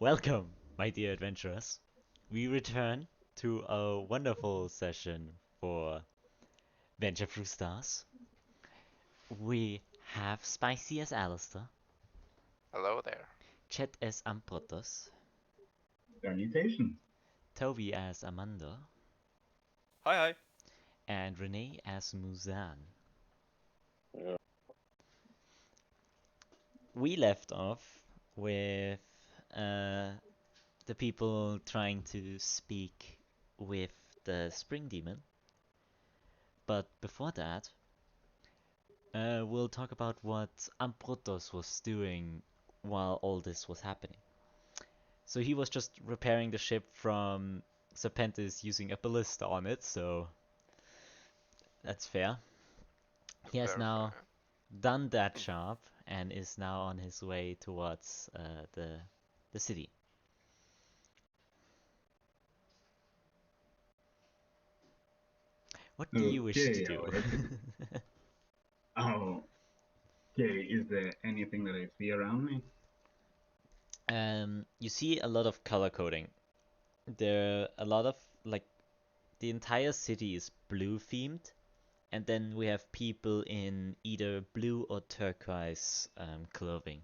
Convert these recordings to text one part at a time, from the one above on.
Welcome, my dear adventurers. We return to a wonderful session for Venture Through Stars. We have Spicy as Alastor, Hello there. Chet as Ambrotos, Salutation. Tobey as Armado, Hi, hi. and Renee as Muzan. We left off with uh, the people trying to speak with the Spring Demon. But before that, we'll talk about what Ambrotos was doing while all this was happening. So he was just repairing the ship from Serpentis using a ballista on it, so that's fair. He has Very now fair. done that job and is now on his way towards the city. What do you wish to Okay, do? oh, okay. Is there anything that I see around me? You see a lot of color coding. There are a lot of like the entire city is blue themed, and then we have people in either blue or turquoise clothing.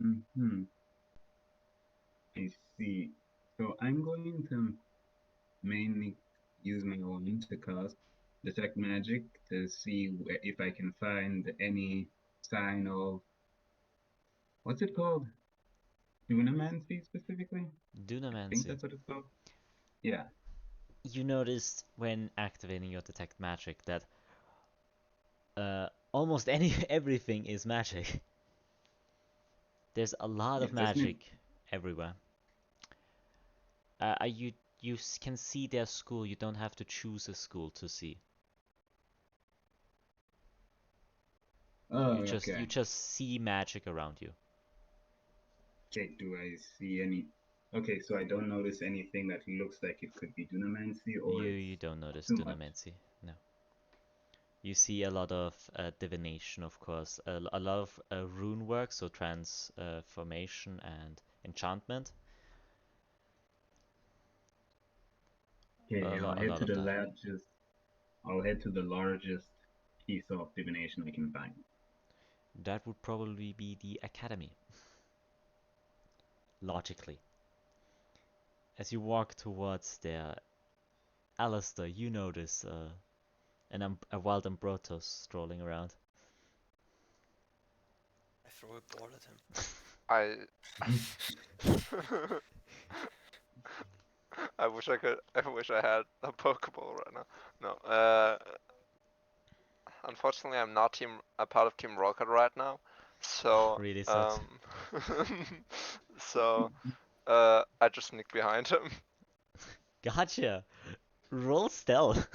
Mm-hmm. I see. So I'm going to mainly use my own to cast detect magic to see if I can find any sign of what's it called? Dunamancy specifically? I think Dunamancy. that's what it's called. Yeah. You notice when activating your detect magic that almost everything is magic. There's a lot Yeah. of Doesn't it? magic everywhere. You can see their school. You don't have to choose a school to see. Oh, You okay. just see magic around you. Okay, do I see any? Okay, so I don't notice anything that looks like it could be Dunamancy or You it's don't notice too much. Dunamancy. No. You see a lot of divination, of course, a lot of rune work, so transformation and enchantment. Okay, A lot of that. I'll head to the largest piece of divination I can find. That would probably be the academy, logically. As you walk towards there, Alastor, you notice a wild Ambrotos strolling around. I throw a ball at him. I I wish I could. I wish I had a Pokeball right now. No. Unfortunately, I'm not a part of Team Rocket right now. So Really sucks. so I just sneak behind him. Gotcha! Roll stealth!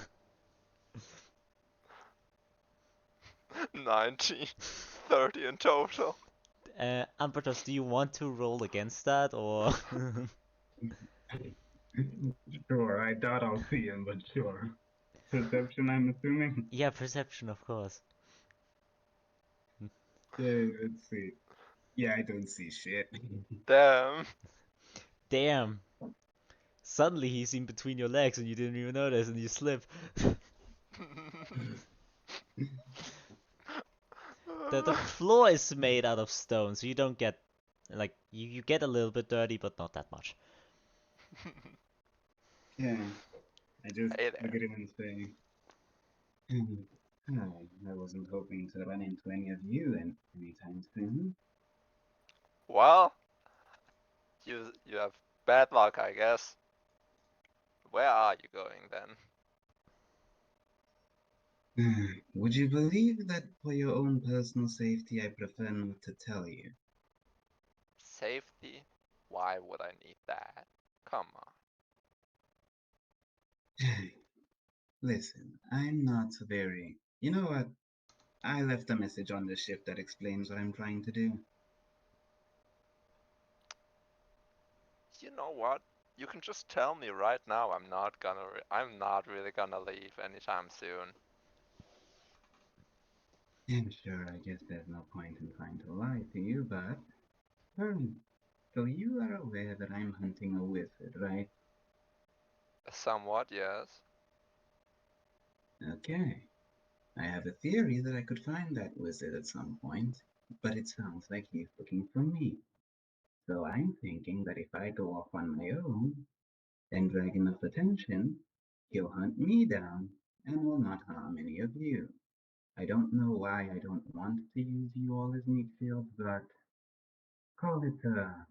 19, 30 in total. Ambrotos, do you want to roll against that, or...? Sure, I doubt I'll see him, but sure. Perception, I'm assuming? Yeah, perception, of course. Yeah, let's see. Yeah, I don't see shit. Damn. Damn! Suddenly he's in between your legs and you didn't even notice and you slip. The floor is made out of stone, so you don't get... Like, you get a little bit dirty, but not that much. Yeah, I just Hey look there. at him and say, Hi, I wasn't hoping to run into any of you anytime soon. Well, you have bad luck, I guess. Where are you going then? Would you believe that for your own personal safety, I prefer not to tell you? Safety? Why would I need that? Come on. Listen, I'm not very. You know what? I left a message on the ship that explains what I'm trying to do. You know what? You can just tell me right now. I'm not really gonna leave anytime soon. And sure, I guess there's no point in trying to lie to you, but... So you are aware that I'm hunting a wizard, right? Somewhat, yes. Okay. I have a theory that I could find that wizard at some point, but it sounds like he's looking for me. So I'm thinking that if I go off on my own and drag enough attention, he'll hunt me down and will not harm any of you. I don't know why I don't want to use you all as meat shields, but call it a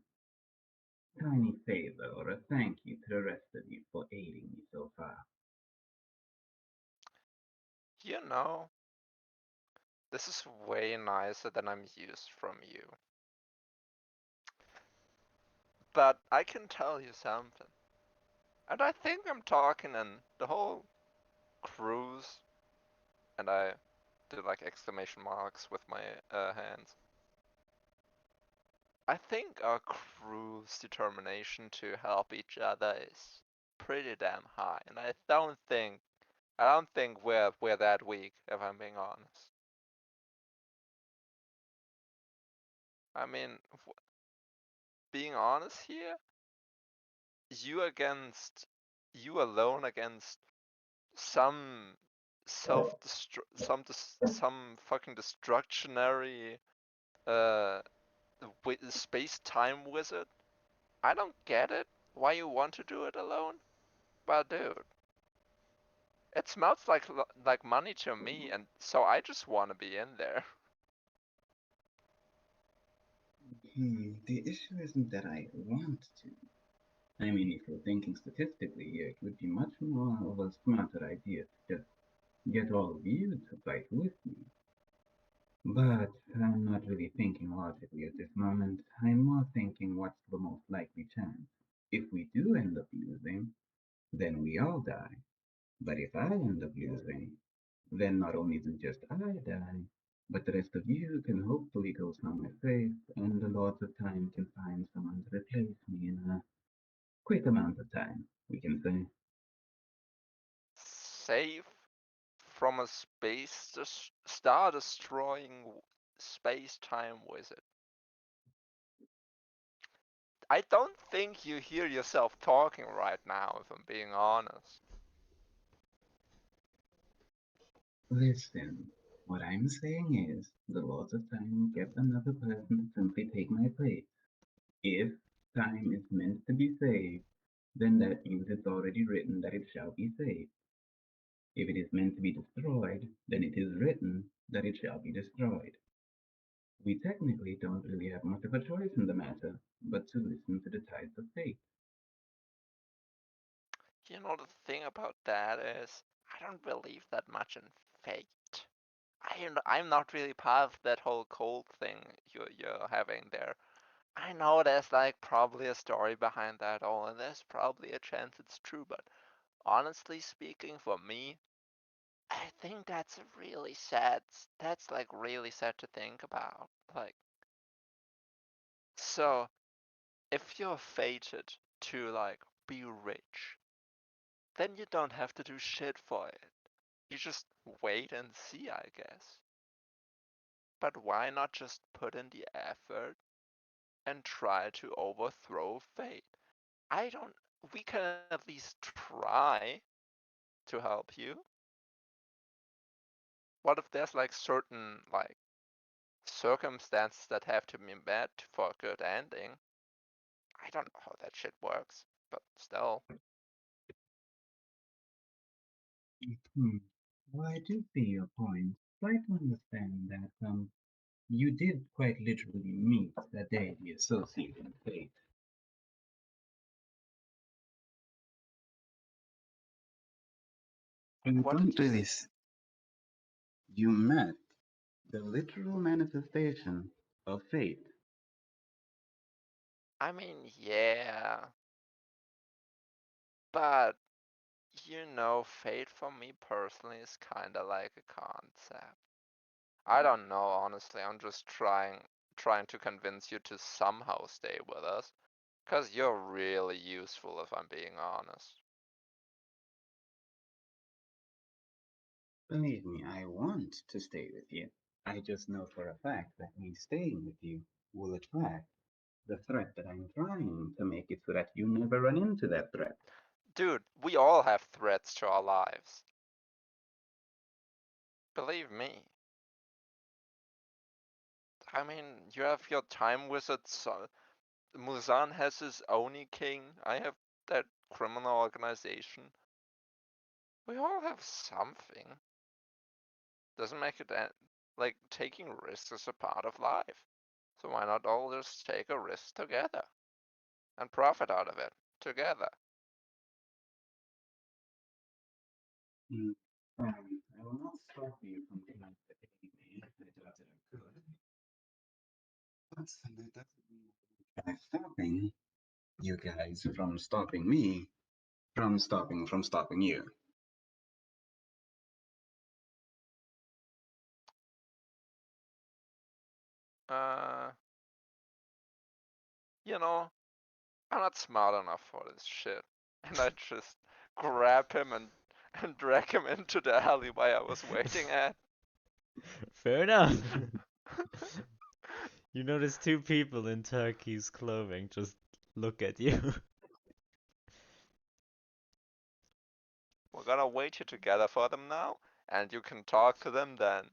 tiny favor or a thank you to the rest of you for aiding me so far. You know, this is way nicer than I'm used from you. But I can tell you something. And I think I'm talking in the whole cruise, and I do like exclamation marks with my hands. I think our crew's determination to help each other is pretty damn high, and I don't think we're that weak, if I'm being honest. I mean, being honest here, you against you alone against some some fucking destructionary uh space-time wizard. I don't get it. Why you want to do it alone? But dude, it smells like money to me, and so I just want to be in there. The issue isn't that I want to. I mean, if you're thinking statistically, it would be much more of a smarter idea to just get all of you to fight with me. But I'm not really thinking logically at this moment. I'm more thinking what's the most likely chance. If we do end up losing, then we all die. But if I end up losing, then not only do just I die, but the rest of you can hopefully go somewhere safe, and the Lords of Time can find someone to replace me in a quick amount of time, we can say. Safe from a star-destroying space-time wizard. I don't think you hear yourself talking right now, if I'm being honest. Listen, what I'm saying is, the Lords of Time will get another person to simply take my place. If time is meant to be saved, then that means it's already written that it shall be saved. If it is meant to be destroyed, then it is written that it shall be destroyed. We technically don't really have much of a choice in the matter, but to listen to the tides of fate. You know, the thing about that is, I don't believe that much in fate. I'm not really part of that whole cult thing you're having there. I know there's like probably a story behind that all, and there's probably a chance it's true, but honestly speaking, for me, I think that's really sad. That's like really sad to think about. Like, so if you're fated to like be rich, then you don't have to do shit for it. You just wait and see, I guess. But why not just put in the effort and try to overthrow fate? I don't. We can at least try to help you. What if there's like certain like circumstances that have to be met for a good ending? I don't know how that shit works, but still. Hmm. Well, I do see your point. Try to understand that you did quite literally meet a deity associated with fate. You What did don't you really. say? You met the literal manifestation of fate. I mean, yeah, but you know, fate for me personally is kinda like a concept. I don't know, honestly. I'm just trying to convince you to somehow stay with us, 'cause you're really useful if I'm being honest. Believe me, I want to stay with you. I just know for a fact that me staying with you will attract the threat that I'm trying to make it so that you never run into that threat. Dude, we all have threats to our lives. Believe me. I mean, you have your time wizard son. Muzan has his Oni King. I have that criminal organization. We all have something. Doesn't make it like taking risks is a part of life. So why not all just take a risk together and profit out of it together? I will not stop you from trying to aid me. I doubt that I could. But that doesn't mean I'm stopping you guys from stopping me from stopping you. You know, I'm not smart enough for this shit. And I just grab him and drag him into the alleyway I was waiting at. Fair enough. You notice two people in turkey's clothing just look at you. We're gonna wait here together for them now, and you can talk to them then.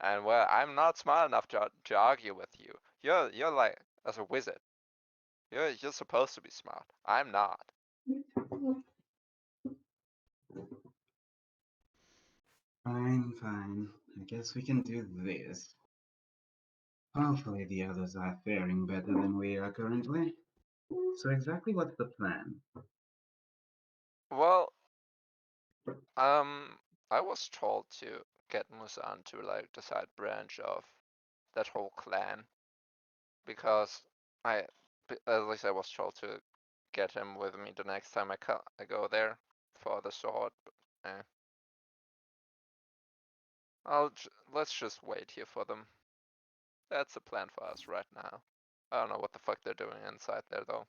And well, I'm not smart enough to argue with you. You're like as a wizard. You're supposed to be smart. I'm not. Fine. I guess we can do this. Hopefully the others are faring better than we are currently. So exactly what's the plan? Well, I was told to get Muzan to like the side branch of that whole clan because I, at least I was told to get him with me the next time I go there for the sword. But, let's just wait here for them. That's the plan for us right now. I don't know what the fuck they're doing inside there though.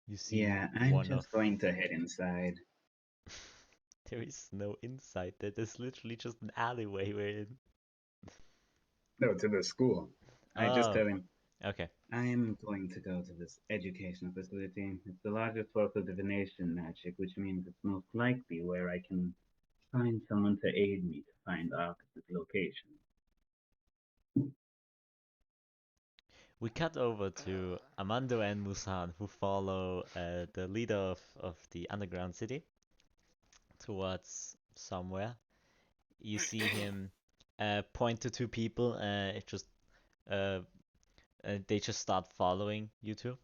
You see Yeah, I'm one of. just going to head inside. There is no inside. That is literally just an alleyway we're in. No, to the school. I just Oh, tell him, okay. I am going to go to this educational facility. It's the largest source of divination magic, which means it's most likely where I can find someone to aid me to find Arcus' location. We cut over to Armando and Muzan, who follow the leader of the underground city towards somewhere. You see him point to two people. Uh, they just start following you two.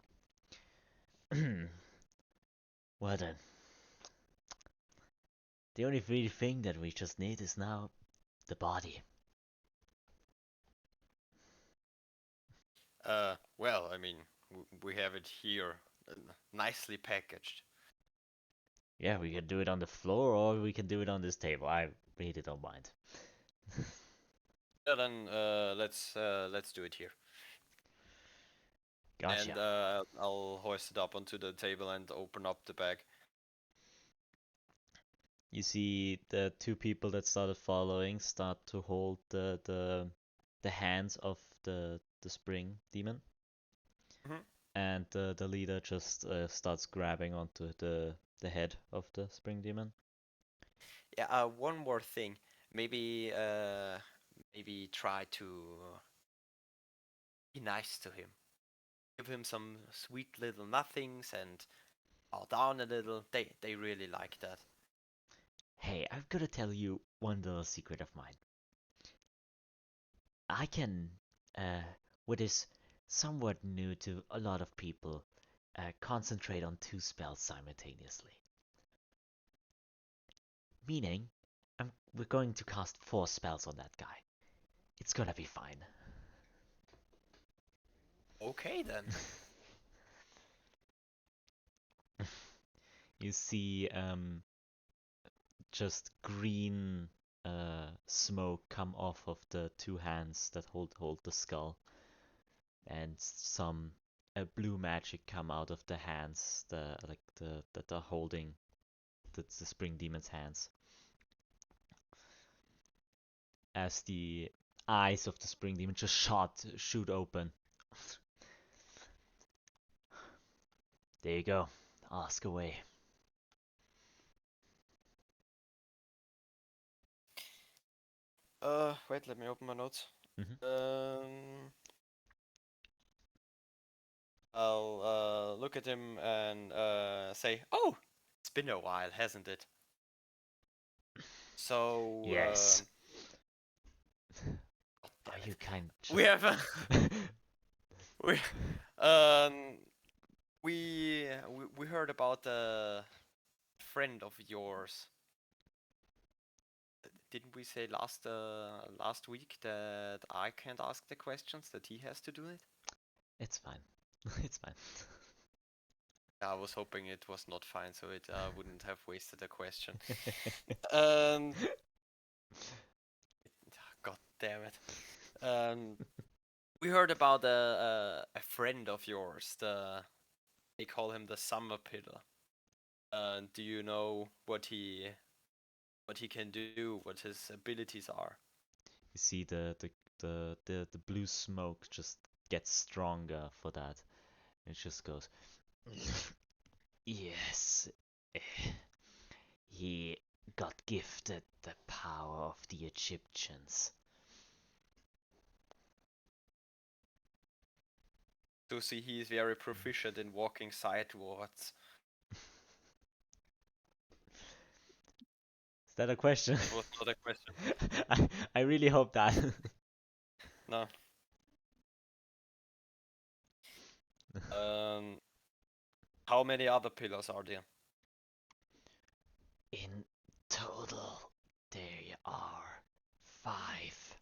Well then, the only real thing that we just need is now the body. Well, I mean, we have it here, nicely packaged. Yeah, we can do it on the floor or we can do it on this table. I really don't mind. Yeah, then let's do it here. Gotcha. And I'll hoist it up onto the table and open up the bag. You see the two people that started following start to hold the hands of the spring demon, and the leader just starts grabbing onto the head of the spring demon. Yeah. One more thing. Maybe maybe try to be nice to him. Give him some sweet little nothings and bow down a little. They really like that. Hey, I've got to tell you one little secret of mine. I can, what is somewhat new to a lot of people, concentrate on two spells simultaneously. Meaning, we're going to cast 4 spells on that guy. It's gonna be fine. Okay then. You see just green smoke come off of the two hands that hold the skull, and some blue magic come out of the hands that are holding the spring demon's hands. As the eyes of the spring demon just shoot open. There you go. Ask away. Wait, let me open my notes. Mhm. I'll look at him and say, "Oh, it's been a while, hasn't it?" So Yes. God Are damn you it. kind? We have a we um we heard about a friend of yours. Didn't we say last week that I can't ask the questions, that he has to do it? It's fine. It's fine. I was hoping it was not fine, so it wouldn't have wasted a question. Um, God damn it. We heard about a friend of yours. They call him the Summer Pillar. Do you know what he can do? What his abilities are? You see the blue smoke just gets stronger for that. It just goes. Yes. eh, He got gifted the power of the Egyptians. To see, he is very proficient in walking sidewards. Is that a question? That was not a question. I really hope that. No. How many other pillars are there? In total, there are 5.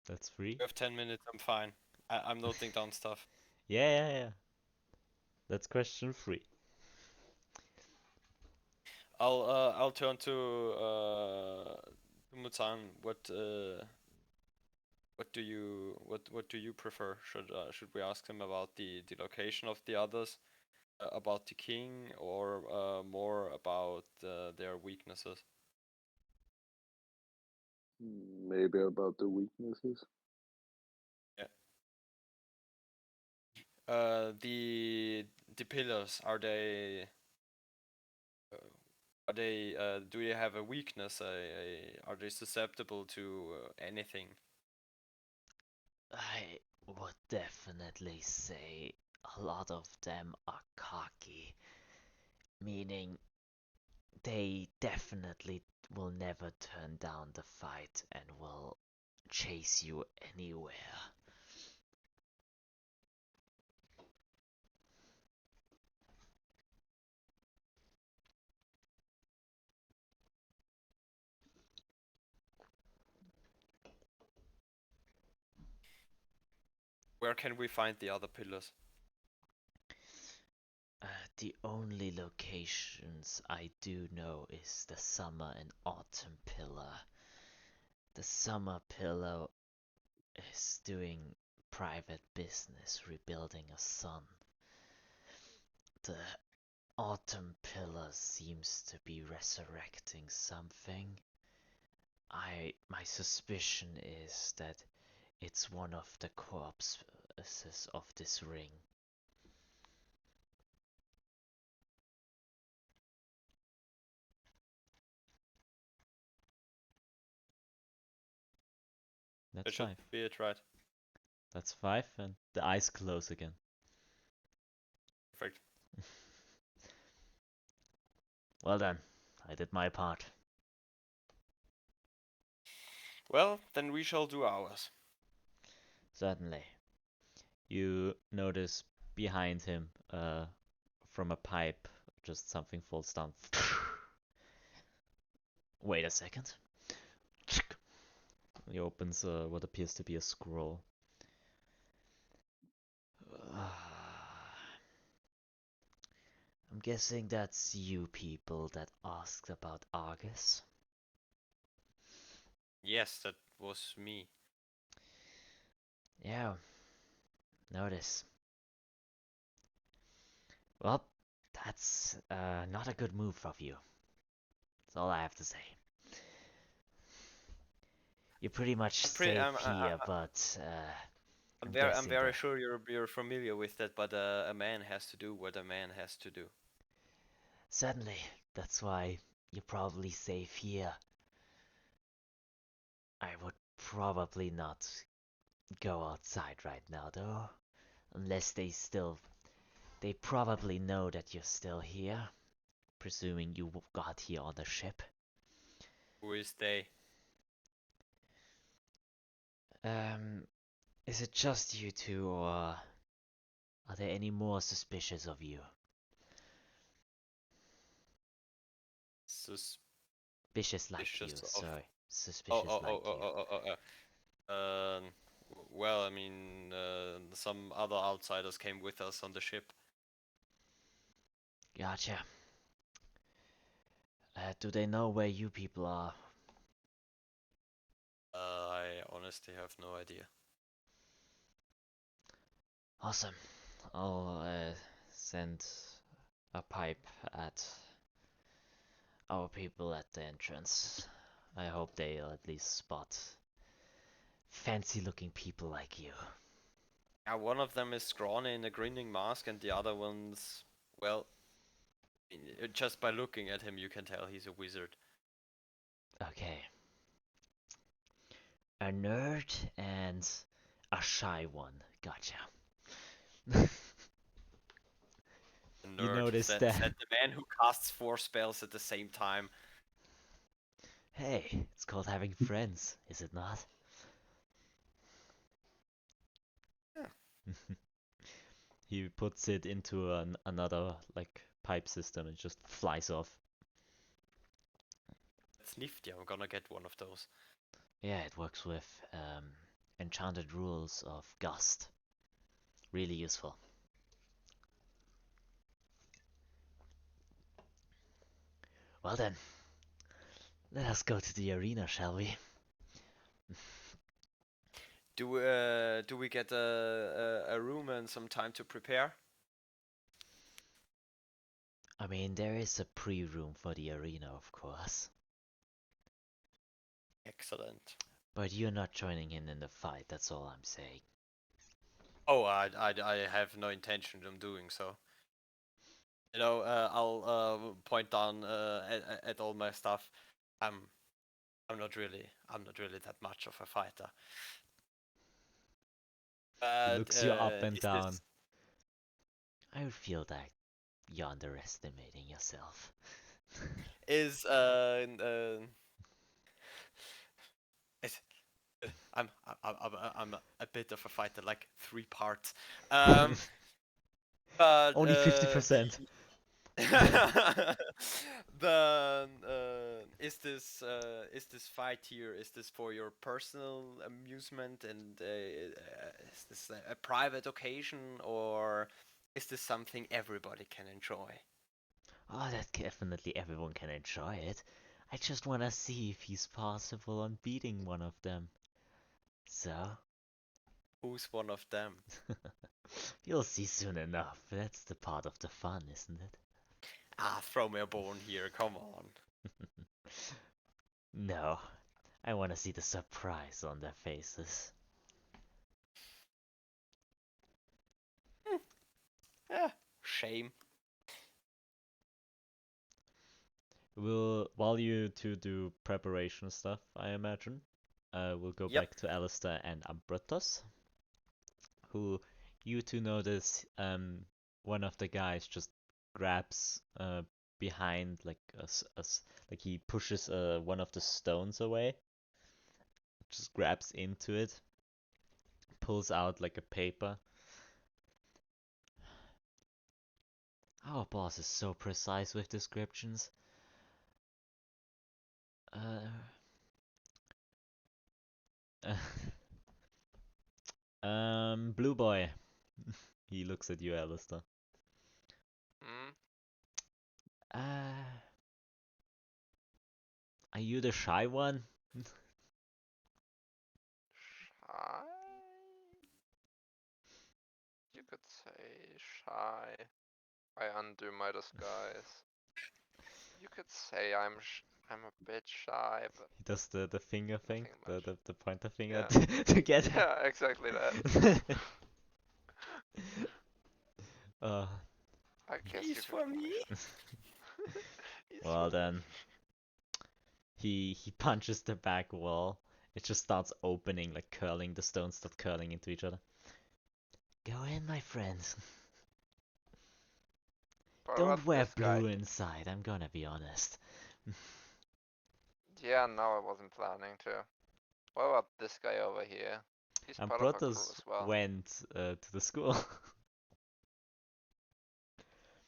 That's 3? We have 10 minutes, I'm fine. I'm noting down stuff. Yeah. That's question 3. I'll turn to Muzan. What do you prefer? Should we ask him about the location of the others, about the king, or more about their weaknesses? Maybe about the weaknesses. Yeah. The pillars, are they do you have a weakness? Are they susceptible to anything? I would definitely say a lot of them are cocky, meaning they definitely will never turn down the fight and will chase you anywhere. Where can we find the other pillars? The only locations I do know is the summer and autumn pillar. The summer pillar is doing private business rebuilding a sun. The autumn pillar seems to be resurrecting something. My suspicion is that it's one of the corpses of this ring. That That's should 5. be it, right? That's 5, and the eyes close again. Perfect. Well done. I did my part. Well, then we shall do ours. Certainly. You notice behind him, from a pipe, just something falls down. Wait a second. He opens what appears to be a scroll. I'm guessing that's you people that asked about Argus. Yes, that was me. Yeah. Notice. Well, that's not a good move of you. That's all I have to say. You're pretty much safe here, but I'm I'm guessing very that sure you're familiar with that, but a man has to do what a man has to do. certainly that's why you're probably safe here. I would probably not go outside right now, though, unless they probably know that you're still here, presuming you got here on the ship. Who is they? Is it just you two, or are there any more suspicious of you? Suspicious like you, Suspicious of. sorry. Oh, Suspicious oh, oh, like oh, you. oh, oh, oh. Well, I mean, some other outsiders came with us on the ship. Gotcha. Do they know where you people are? I honestly have no idea. Awesome. I'll send a pipe at our people at the entrance. I hope they'll at least spot fancy looking people like you. Yeah, one of them is scrawny in a grinning mask, and the other one's, well, just by looking at him, you can tell he's a wizard. Okay. A nerd and a shy one. Gotcha. A You nerd, noticed said that? the man who casts 4 spells at the same time. Hey, it's called having friends, is it not? Yeah. He puts it into another like pipe system and just flies off. That's nifty, I'm gonna get one of those. Yeah, it works with enchanted rules of gust. Really useful. Well then, let us go to the arena, shall we? Do we get a room and some time to prepare? I mean, there is a pre-room for the arena, of course. Excellent. But you're not joining in the fight, that's all I'm saying. Oh, I have no intention of doing so. You know, I'll point down at all my stuff. I'm not really that much of a fighter. He But looks you up and is down. this I would feel that you're underestimating yourself. is is I'm a bit of a fighter, like 3 parts. But Only 50%. the is this fight here? Is this for your personal amusement, and is this a private occasion, or is this something everybody can enjoy? Oh, that definitely everyone can enjoy it. I just wanna see if he's possible on beating one of them. So, Who's one of them? you'll see soon enough. That's the part of the fun, isn't it? Ah, throw me a bone here, come on. No, I wanna see the surprise on their faces. Yeah, shame. While you two do preparation stuff, I imagine, we'll go Yep. back to Alastor and Ambrotos, who you two notice one of the guys just grabs behind like us like he pushes one of the stones away, just grabs into it, pulls out like a paper. Our boss is so precise with descriptions. Uh, Blue Boy. He looks at you, Alistair. Hmm? Uh, are you the shy one? Shy? You could say shy. I undo my disguise. You could say I'm a bit shy, but He does the finger thing, nothing the, much. the the pointer finger Yeah. together. Yeah, exactly that. uh, I guess you He's could for call me me. shy. He's well for me. then, he punches the back wall. It just starts opening, like curling. The stones start curling into each other. Go in, my friends. What about Don't wear this guy? blue inside. I'm gonna be honest. Yeah, no, I wasn't planning to. What about this guy over here? He's part of our crew Ambrotos as well. went to the school.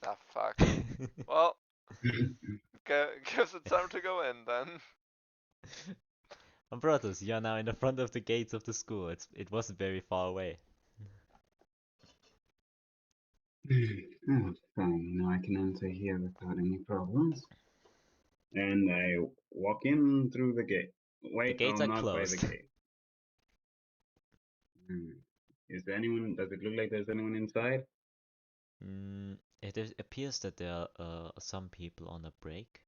Ah, fuck. Well, guess it's time to go in then. Ambrotos, you're now in the front of the gates of the school. It wasn't very far away. Oh, fine. Now I can enter here without any problems. And I walk in through the gate. The Wait, no, gates are not by the closed. gate. Hmm. Is there anyone? Does it look like there's anyone inside? It appears that there are some people on a break.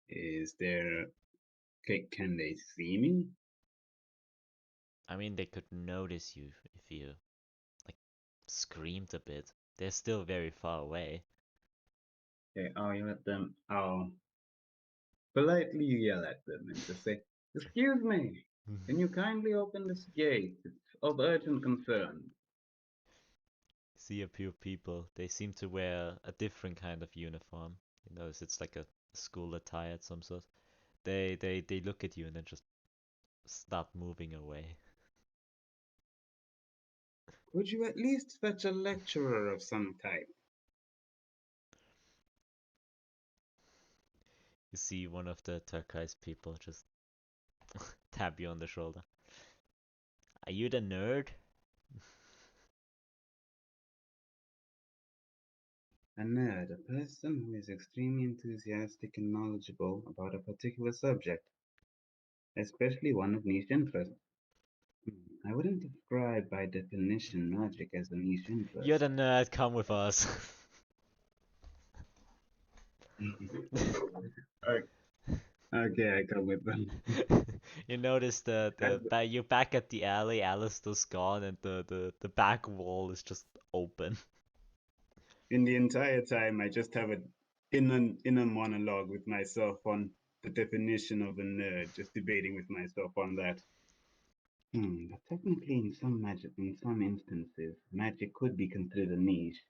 Is there? Okay, can they see me? I mean, they could notice you if you like screamed a bit. They're still very far away. Okay, I'll yell at them. I'll politely yell at them and just say, "Excuse me, can you kindly open this gate? It's of urgent concern." See a few people. They seem to wear a different kind of uniform. You notice it's like a school attire of some sort. They look at you and then just start moving away. Could you at least fetch a lecturer of some type? You see one of the turquoise people just tap you on the shoulder. Are you the nerd? A nerd, a person who is extremely enthusiastic and knowledgeable about a particular subject, especially one of niche interest. I wouldn't describe by definition magic as a niche You're interest. the nerd, come with us. Okay, I come with them. You notice you're back at the alley, Alastor's gone, and the back wall is just open. In the entire time, I just have an inner monologue with myself on the definition of a nerd, just debating with myself on that. But technically, in some instances, magic could be considered a niche.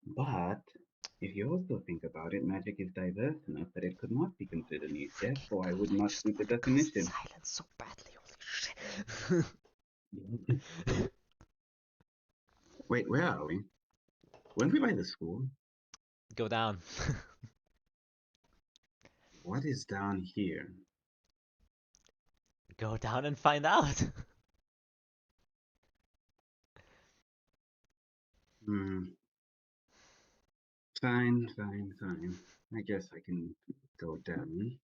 But if you also think about it, magic is diverse enough that it could not be considered a niche. Freaking Therefore, I hell, would I not just suit the wanna cast definition. silence so badly, holy shit. Wait, where are we? Weren't we by the school? Go down. What is down here? Go down and find out. Hmm. Fine, fine, fine. I guess I can go down.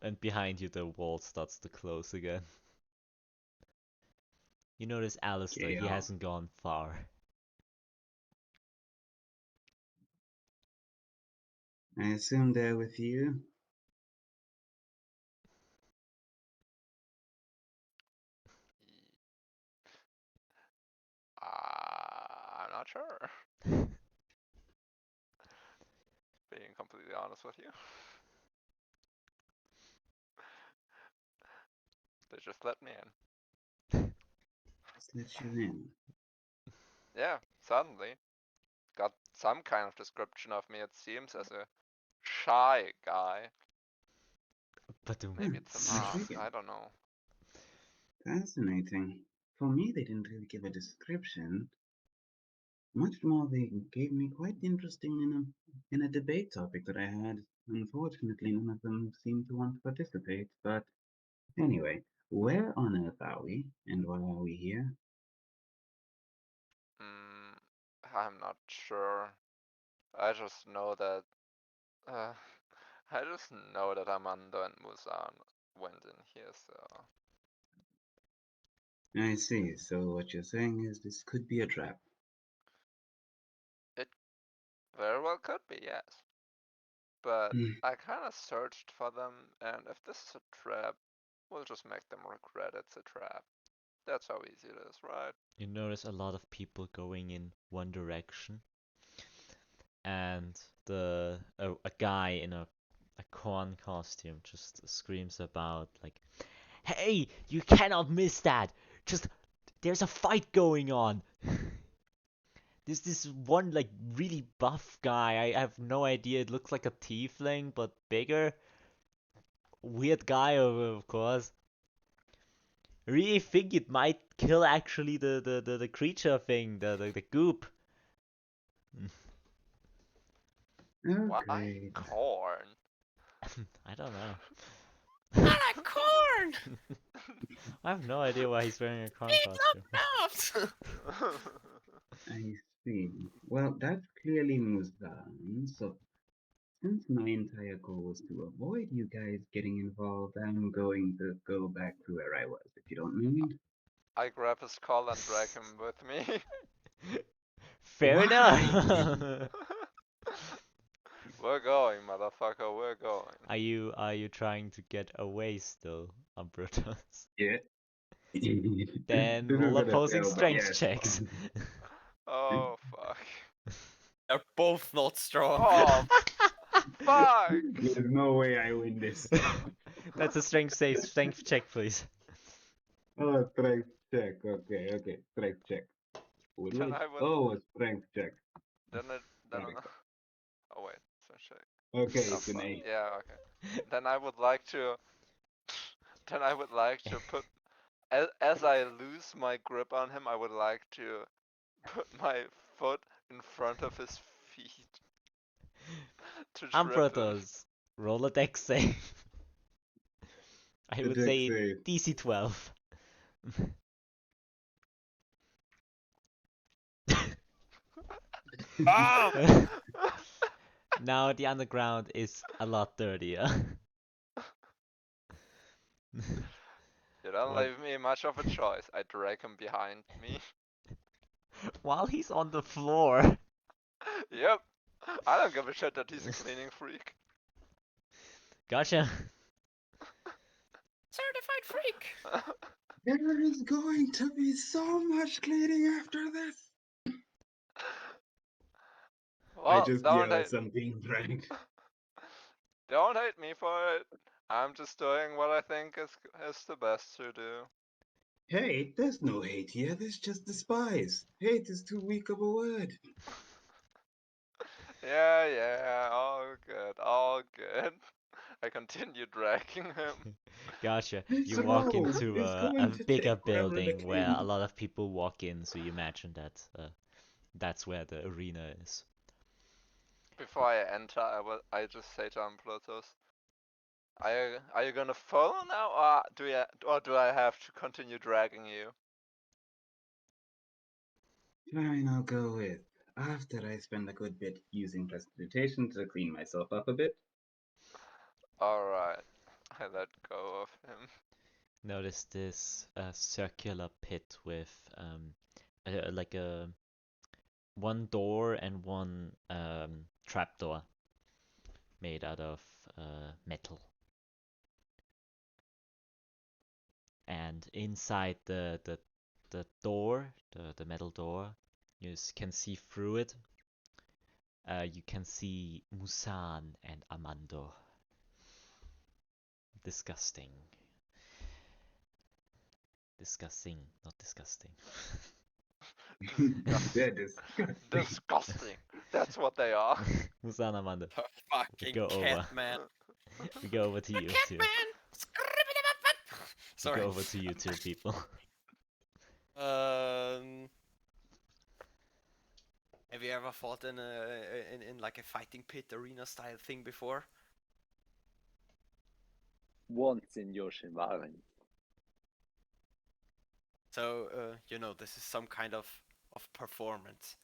And behind you the wall starts to close again. You notice Alastor, Okay, he hasn't gone far. I assume they're with you. I'm not sure. Being completely honest with you. They just let me in. Just let you in. Yeah, suddenly. Got some kind of description of me, it seems, as a shy guy. But Maybe it's a mask, Intriguing. I don't know. Fascinating. For me, they didn't really give a description. Much more, they gave me quite interesting in a debate topic that I had. Unfortunately, none of them seemed to want to participate. But anyway, where on earth are we, and why are we here? Mm, I'm not sure. I just know that uh, I just know that Armando and Muzan went in here, so I see. So what you're saying is this could be a trap. It very well could be, yes. But Hmm. I kind of searched for them, and if this is a trap, we'll just make them regret it's a trap. That's how easy it is, right? You notice a lot of people going in one direction, and a guy in a corn costume just screams about like, "Hey, you cannot miss that! Just there's a fight going on." There's this one like really buff guy. I have no idea. It looks like a tiefling but bigger. Weird guy, of course. I really think it might kill actually the creature thing, the goop. Why Okay. corn? I don't know. I like corn! I have no idea why he's wearing a corn Eat costume. up now! I see. Well, that's clearly Muzan. So since my entire goal was to avoid you guys getting involved, I'm going to go back to where I was, if you don't mind. I grab his collar and drag him with me. Fair Why? enough. We're going, motherfucker, we're going. Are you trying to get away still, Ambrotos? Yeah. Then This roll is a bit of opposing fail, but strength yes. checks. Oh, fuck. They're both not strong. Oh, fuck! There's no way I win this. That's a strength check, please. Oh, strength check. Okay. Strength check. What Then was? I would. Oh, a strength check. Then it. Then. Got it. Oh, wait. So check. Okay, Oh, it's an fuck. 8. Yeah, okay. Then I would like to. Then I would like to put. As I lose my grip on him, I would like to put my foot in front of his feet to trip him. Ambrotos, roll a dex save. I The would deck say save. DC 12. Ah! Now the underground is a lot dirtier. You don't What? leave me much of a choice. I drag him behind me. While he's on the floor. Yep. I don't give a shit that he's a cleaning freak. Gotcha. Certified freak! There is going to be so much cleaning after this. I Well, just yell as I'm being dragged. don't hate me for it. I'm just doing what I think is the best to do. Hate? There's no hate here. There's just despise. Hate is too weak of a word. Yeah, all good, all good. I continue dragging him. Gotcha. It's You walk slow. into It's a going to bigger take forever to building where a clean. lot of people walk in, so you imagine that that's where the arena is. Before I enter, I just say to Ambrotos, are you gonna follow now, or do I have to continue dragging you? Fine, I'll go with. After I spend a good bit using prestidigitation to clean myself up a bit. All right, I let go of him. Notice this circular pit with like a one door and one trapdoor made out of metal. And inside the door, the metal door, you can see through it. You can see Muzan and Armado. Disgusting. Disgusting, not disgusting. They're disgusting. Disgusting. That's what they are. Muzan, Armando. Fucking Go cat over. man. We go over to you Cat two. man! We Sorry. go over to you two people. Um, have you ever fought in in like a fighting pit arena style thing before? Once in Yoshimarin. So you know, this is some kind of performance.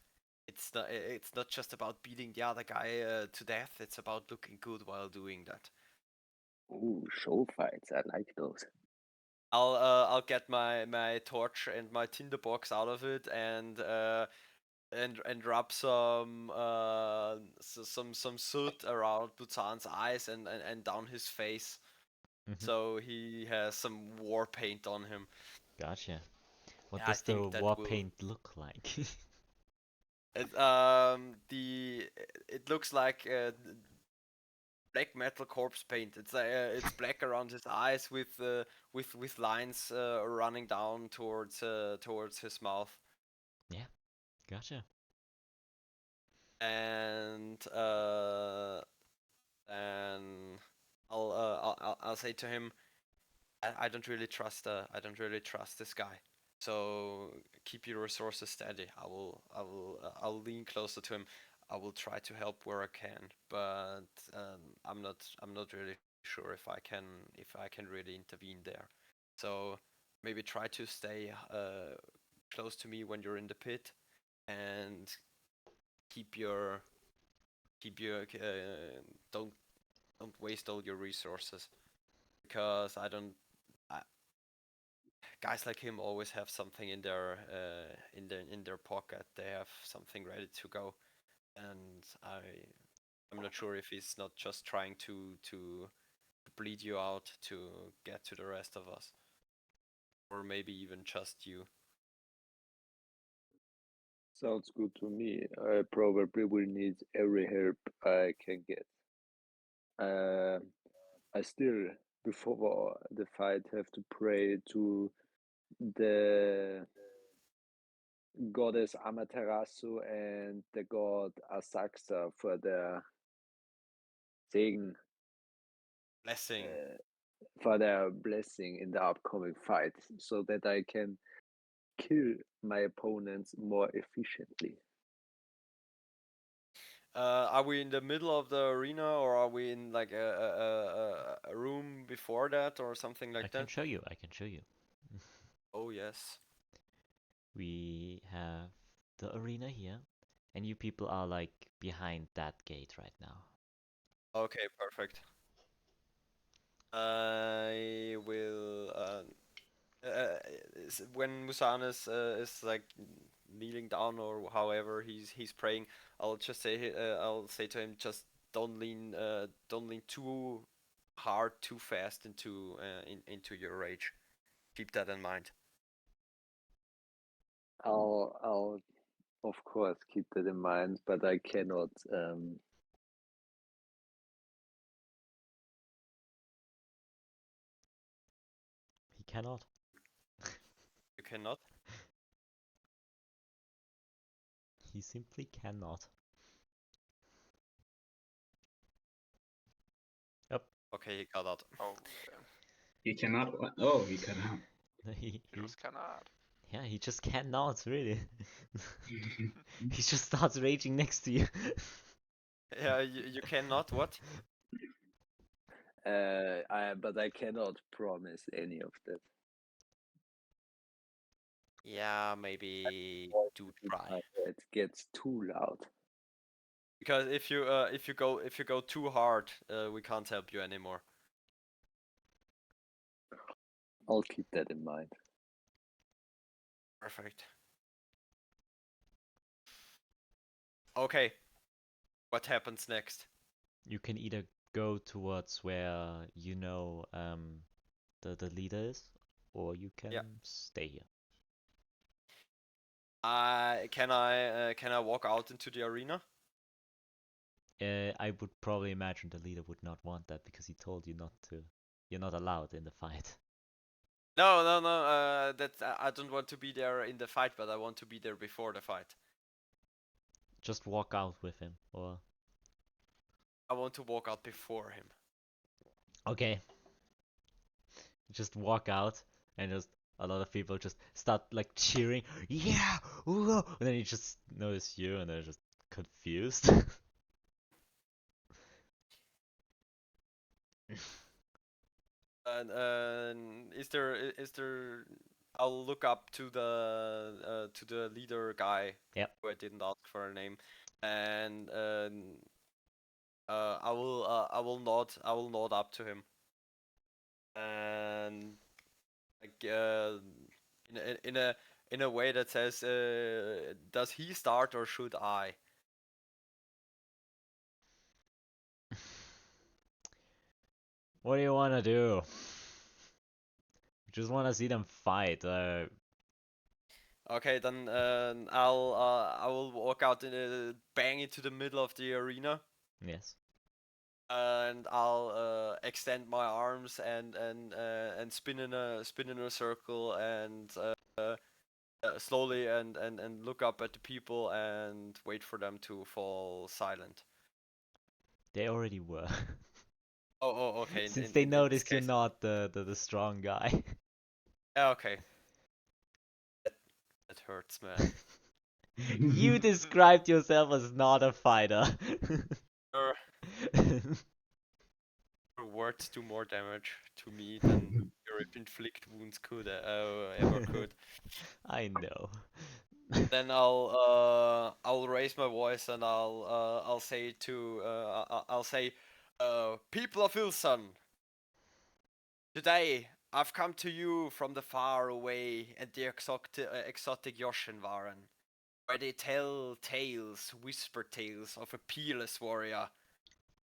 It's not just about beating the other guy to death. It's about looking good while doing that. Ooh, show fights. I like those. I'll get my torch and my tinderbox out of it and rub some soot around Bhutan's eyes and down his face, so he has some war paint on him. Gotcha. What Yeah, I does the think that war will. paint look like? It looks like black metal corpse paint. It's black around his eyes with lines running down towards his mouth. Yeah, gotcha. And and I'll say to him, I don't really trust this guy. So keep your resources steady. I'll lean closer to him. I will try to help where I can, but I'm not really sure if I can really intervene there. So maybe try to stay close to me when you're in the pit, and keep your don't waste all your resources, because guys like him always have something in their pocket. They have something ready to go, and I'm not sure if he's not just trying to bleed you out to get to the rest of us, or maybe even just you. Sounds good to me. I probably will need every help I can get. Uh, I still, before the fight, have to pray to the goddess Amaterasu and the god Asakusa for their Segen, Blessing. for their blessing in the upcoming fight, so that I can kill my opponents more efficiently. Are we in the middle of the arena, or are we in like a room before that, or something like I can that? show you. I can show you. Oh yes. We have the arena here, and you people are like behind that gate right now. Okay, perfect. I will. When Muzan is like kneeling down, or however he's praying, I'll say to him, just don't lean too hard, too fast into your rage. Keep that in mind. I'll of course keep that in mind, but I cannot. He cannot. You cannot. He simply cannot. Yep. Okay, he got out. Oh, okay. He cannot. Oh, he cut out. he, He just cannot. yeah, he just cannot, really. He just starts raging next to you. Yeah, you cannot what? But I cannot promise any of that. Yeah, maybe do try. It gets too loud. Because if you go too hard, we can't help you anymore. I'll keep that in mind. Perfect. Okay. What happens next? You can either go towards where you know the leader is, or you can Yeah. stay here. Can I walk out into the arena? I would probably imagine the leader would not want that because he told you not to. You're not allowed in the fight. No. I don't want to be there in the fight, but I want to be there before the fight. Just walk out with him, or I want to walk out before him. okay. Just walk out, and just a lot of people just start like cheering. Yeah, ooh, and then you just notice you, and they're just confused. And is there? I'll look up to the leader guy. Yep. Who I didn't ask for a name, and I will nod up to him, and like in a way that says, does he start or should I? What do you want to do? Just want to see them fight. Okay, then I will walk out and bang into the middle of the arena, Yes. and I'll extend my arms and spin in a circle and slowly and look up at the people and wait for them to fall silent. They already were. Oh, okay. Since In they in this noticed you're case, not the strong guy. yeah, okay. That hurts, man. You described yourself as not a fighter. Your words do more damage to me than your inflict wounds could ever could. I know. Then I'll raise my voice and I'll say to I'll say, people of Ilsan, today I've come to you from the far away and the exotic Yoshinvaran, where they tell tales, whisper tales of a peerless warrior,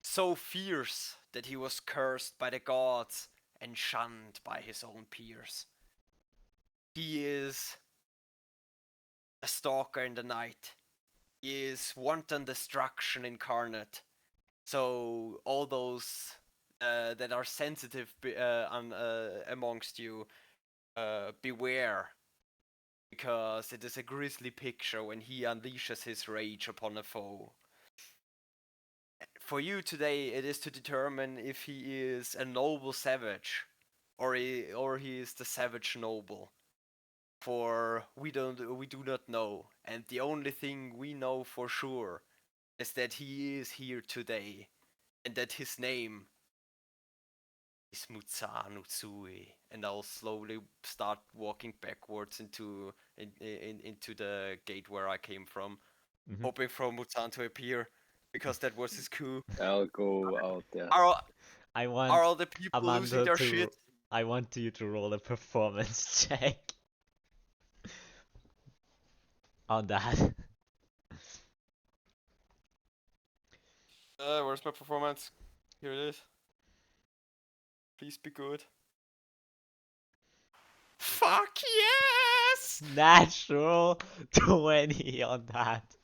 so fierce that he was cursed by the gods and shunned by his own peers. He is a stalker in the night. He is wanton destruction incarnate. So all those that are sensitive amongst you, beware, because it is a grisly picture when he unleashes his rage upon a foe. For you today, it is to determine if he is a noble savage, or he is the savage noble. For we do not know, and the only thing we know for sure is that he is here today, and that his name is Muzan Uzui. And I'll slowly start walking backwards into the gate where I came from, Mhm. hoping for Muzan to appear, because that was his coup. I'll go out there. Are I are want all the people losing Armando their to. shit? I want you to roll a performance check on that. Where's my performance? Here it is. Please be good. Fuck yes! Natural 20 on that.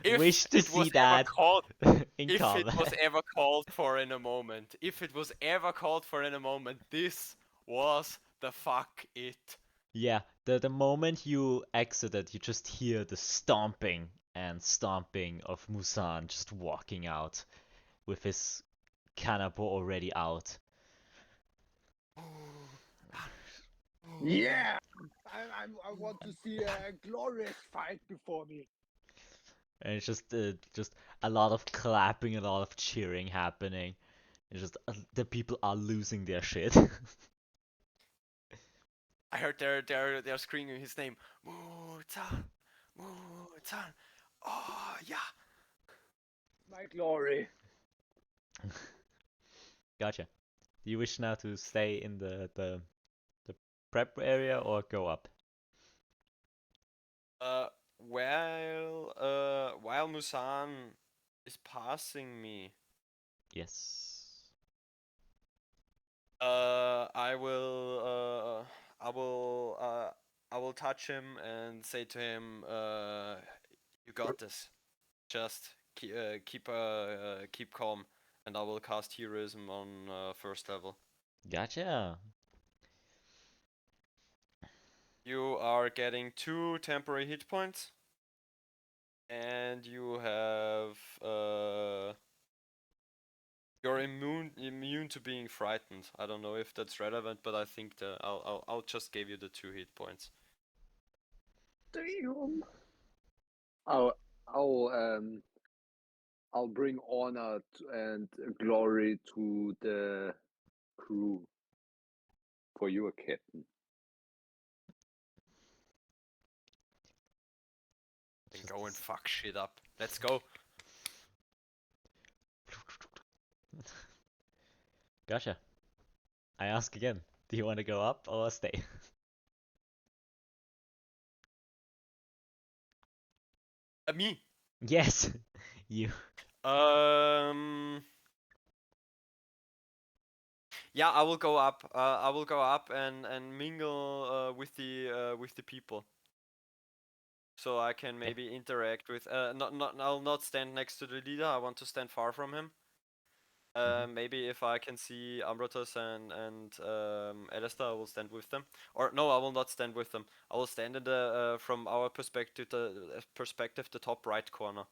If Wish to it was see ever that called, in if it was combat. ever called for in a moment, if it was ever called for in a moment, this was the fuck it. Yeah, the moment you exited, you just hear the stomping and stomping of Musan just walking out with his Kanabo already out. Yeah, I want to see a glorious fight before me. And it's just a lot of clapping, a lot of cheering happening. It's just the people are losing their shit. I heard they're screaming his name. Muzan, Muzan. Oh yeah. My glory. Gotcha. Do you wish now to stay in the prep area or go up? While Musan is passing me, Yes. I will I will touch him and say to him, you got this. Just keep calm, and I will cast heroism on first level. Gotcha. You are getting 2 temporary hit points, and you have you're immune to being frightened. I don't know if that's relevant, but I think I'll just give you the 2 hit points. Damn. I'll bring honor and glory to the crew for your captain. Then go and fuck shit up. Let's go. Gotcha. I ask again. Do you want to go up or stay? Me. Yes, you. Yeah, I will go up. I will go up and mingle with the people. So I can maybe interact with. I'll not stand next to the leader. I want to stand far from him. Maybe if I can see Ambrotos and Alastor, I will stand with them. Or no, I will not stand with them. I will stand in the from our perspective, the top right corner.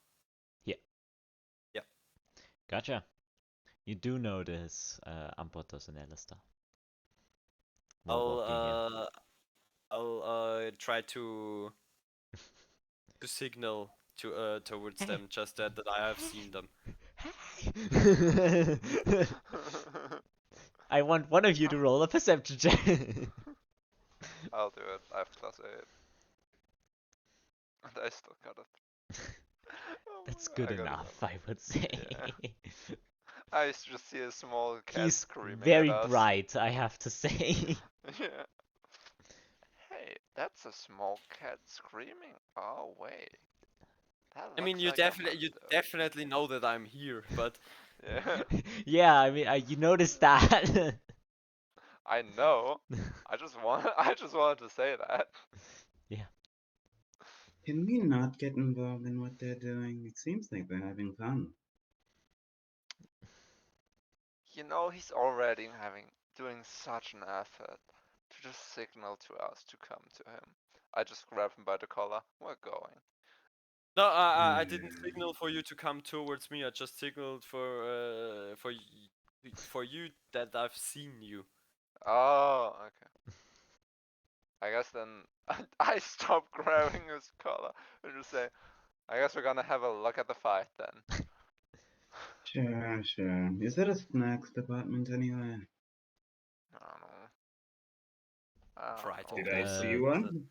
Yeah. Yeah. Gotcha. You do notice Ambrotos and Alastor while walking here. I'll try to signal to towards Hey. them, just that I have seen them. I want one of you to roll a perception check. I'll do it. I have +8. And I still got it. Oh That's my- good I got enough, I would say. Yeah. I just see a small cat He's screaming very at us. bright, I have to say. Yeah. Hey, that's a small cat screaming. Oh wait. That I mean, looks you like a definitely know that I'm here, but Yeah, Yeah, I mean, you noticed that. I know. I just wanted to say that. Yeah. Can we not get involved in what they're doing? It seems like they're having fun. You know, he's already doing such an effort to just signal to us to come to him. I just grab him by the collar. We're going. no, I didn't signal for you to come towards me. I just signaled for you that I've seen you. Oh, okay. I guess then I stop grabbing his collar and just say, I guess we're gonna have a look at the fight then. Sure, sure. Is there a snacks department anywhere? I don't know. I don't Try to know. Did I see Uh, one?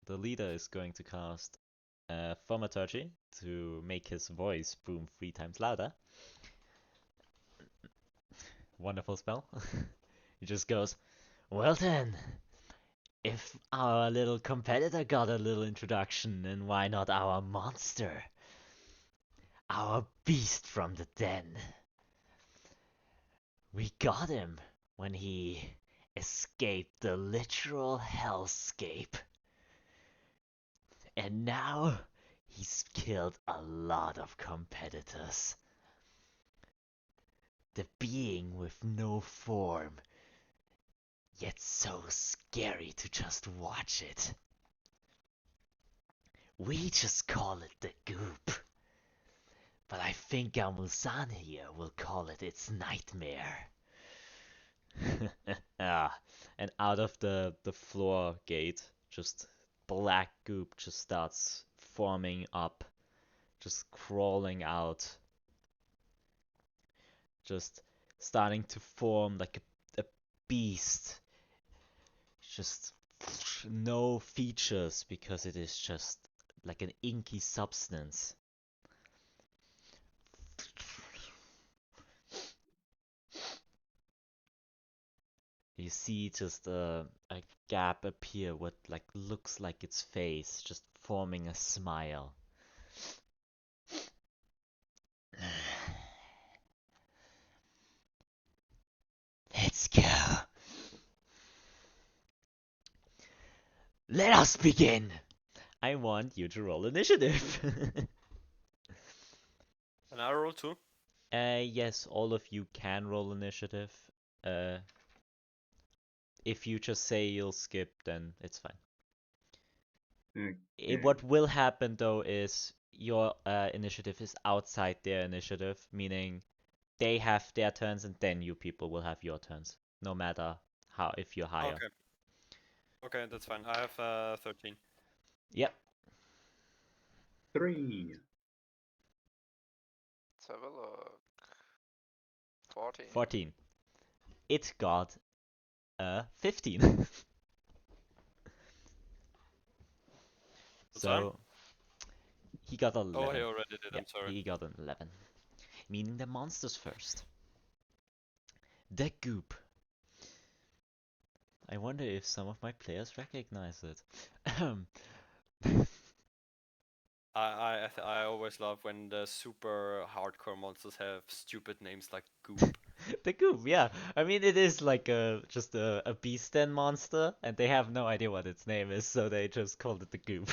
The leader is going to cast Thaumaturgy to make his voice boom 3 times louder. Wonderful spell. He just goes, well then, if our little competitor got a little introduction, then why not our monster? Our beast from the den. We got him when he escaped the literal hellscape. And now he's killed a lot of competitors. The being with no form, yet so scary to just watch it. We just call it the Goop. But I think our Muzan here will call it its nightmare. And out of the floor gate, just black goop just starts forming up, just crawling out, just starting to form like a beast. Just no features because it is just like an inky substance. You see just a gap appear, what like looks like its face, just forming a smile. Let's go. Let us begin. I want you to roll initiative. An arrow too. Yes, all of you can roll initiative. If you just say you'll skip, then it's fine. Okay. What will happen though is your initiative is outside their initiative, meaning they have their turns and then you people will have your turns, no matter how if you're higher. Okay. Okay, that's fine. I have 13. Yep. 3. Let's have a look. 14. 14. It got 15. So he got 11. Oh, he already did. Yeah, I'm sorry. he got an 11. Meaning the monsters first. The Goop I wonder if some of my players recognize it. I always love when the super hardcore monsters have stupid names like Goop. The Goop, yeah. I mean, it is like just a beast den monster, and they have no idea what its name is, so they just called it the Goop.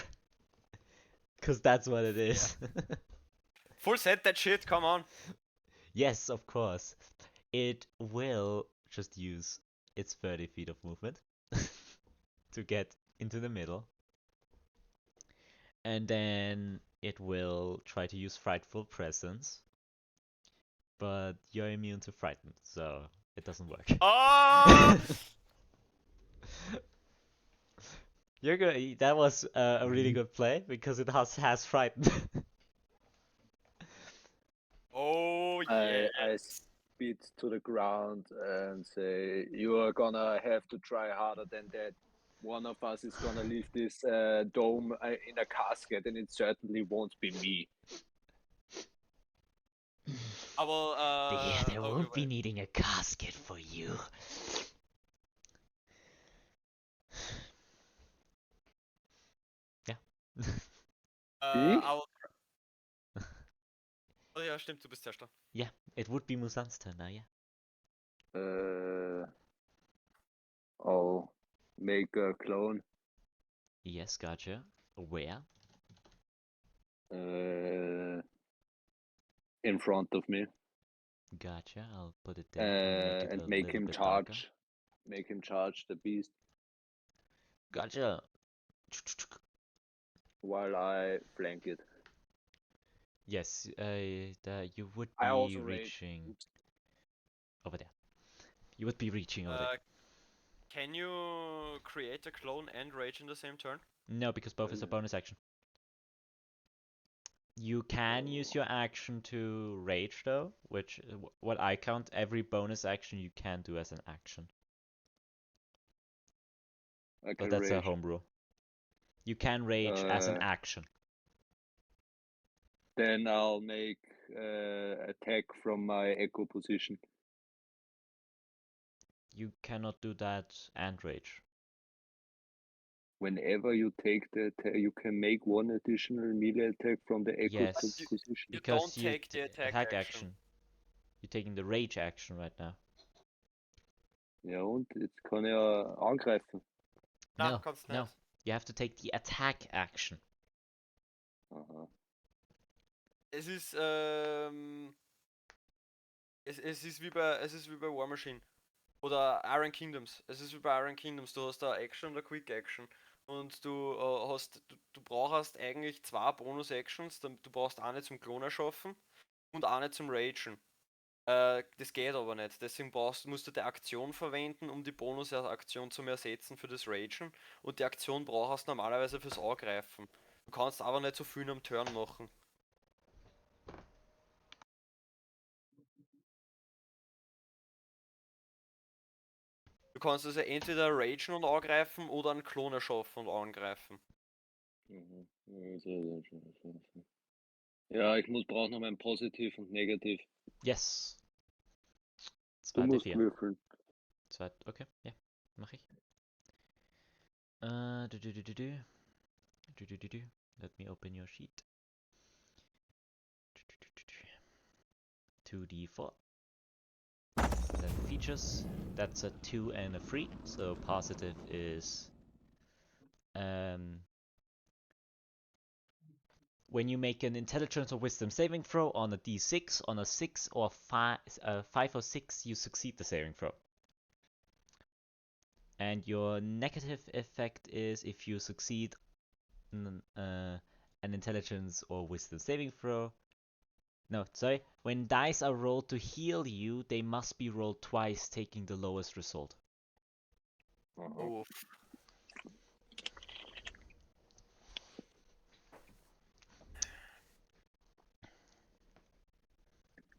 Because that's what it is. Full set that shit, come on! Yes, of course. It will just use its 30 feet of movement to get into the middle. And then it will try to use Frightful Presence. But you're immune to Frightened, so it doesn't work. Oh! You're good. That was a really good play because it has Frightened. Oh I yes! spit to the ground and say, "You are gonna have to try harder than that. One of us is gonna leave this dome in a casket, and it certainly won't be me." I will. There Okay, won't be wait. needing a casket for you. Ja. Ich? I will. Oh ja, stimmt, du bist Tester. Yeah, it would be Muzan's turn now, yeah. I'll make a clone. Yes, gotcha. Where? In front of me, Gotcha. I'll put it there. I'll make it and a make little him bit darker. charge. Make him charge the beast Gotcha. while I flank it. Yes, you would I be also rage. reaching Oops. over there. You would be reaching over there. Can you create a clone and rage in the same turn? No, because both is a bonus action. You can use your action to rage though, which what I count every bonus action you can do as an action. I But can that's a rage. home rule. You can rage as an action. Then I'll make attack from my echo position. You cannot do that and rage. Whenever you take the attack, you can make one additional melee attack from the echo Yes, position. You because don't take the attack action. You're taking the rage action right now. Ja, und jetzt kann er angreifen. Na, No, kannst no. nicht. You have to take the attack action. Aha. Es ist, es ist wie bei War Machine. Oder Iron Kingdoms. Es ist wie bei Iron Kingdoms. Du hast da Action und eine Quick Action. Und du du brauchst eigentlich zwei Bonus-Actions. Du brauchst eine zum Klon erschaffen und eine zum Ragen. Das geht aber nicht. Deswegen musst du die Aktion verwenden, um die Bonus-Aktion zu ersetzen für das Ragen. Und die Aktion brauchst du normalerweise fürs Angreifen. Du kannst aber nicht so viel am Turn machen. Du kannst also entweder ragen und angreifen oder einen Klon erschaffen und angreifen. Mhm. Ja, ich brauche noch mein Positiv und Negativ. Yes. Du musst 2d4. würfeln. Okay, ja, mach ich. Let me open your sheet. 2d4. Then features. That's a 2 and a 3. So positive is when you make an intelligence or wisdom saving throw on a d6, on a 6 or 5 or 6, you succeed the saving throw. And your negative effect is if you succeed an intelligence or wisdom saving throw. No, sorry. When dice are rolled to heal you, they must be rolled twice, taking the lowest result. Oof.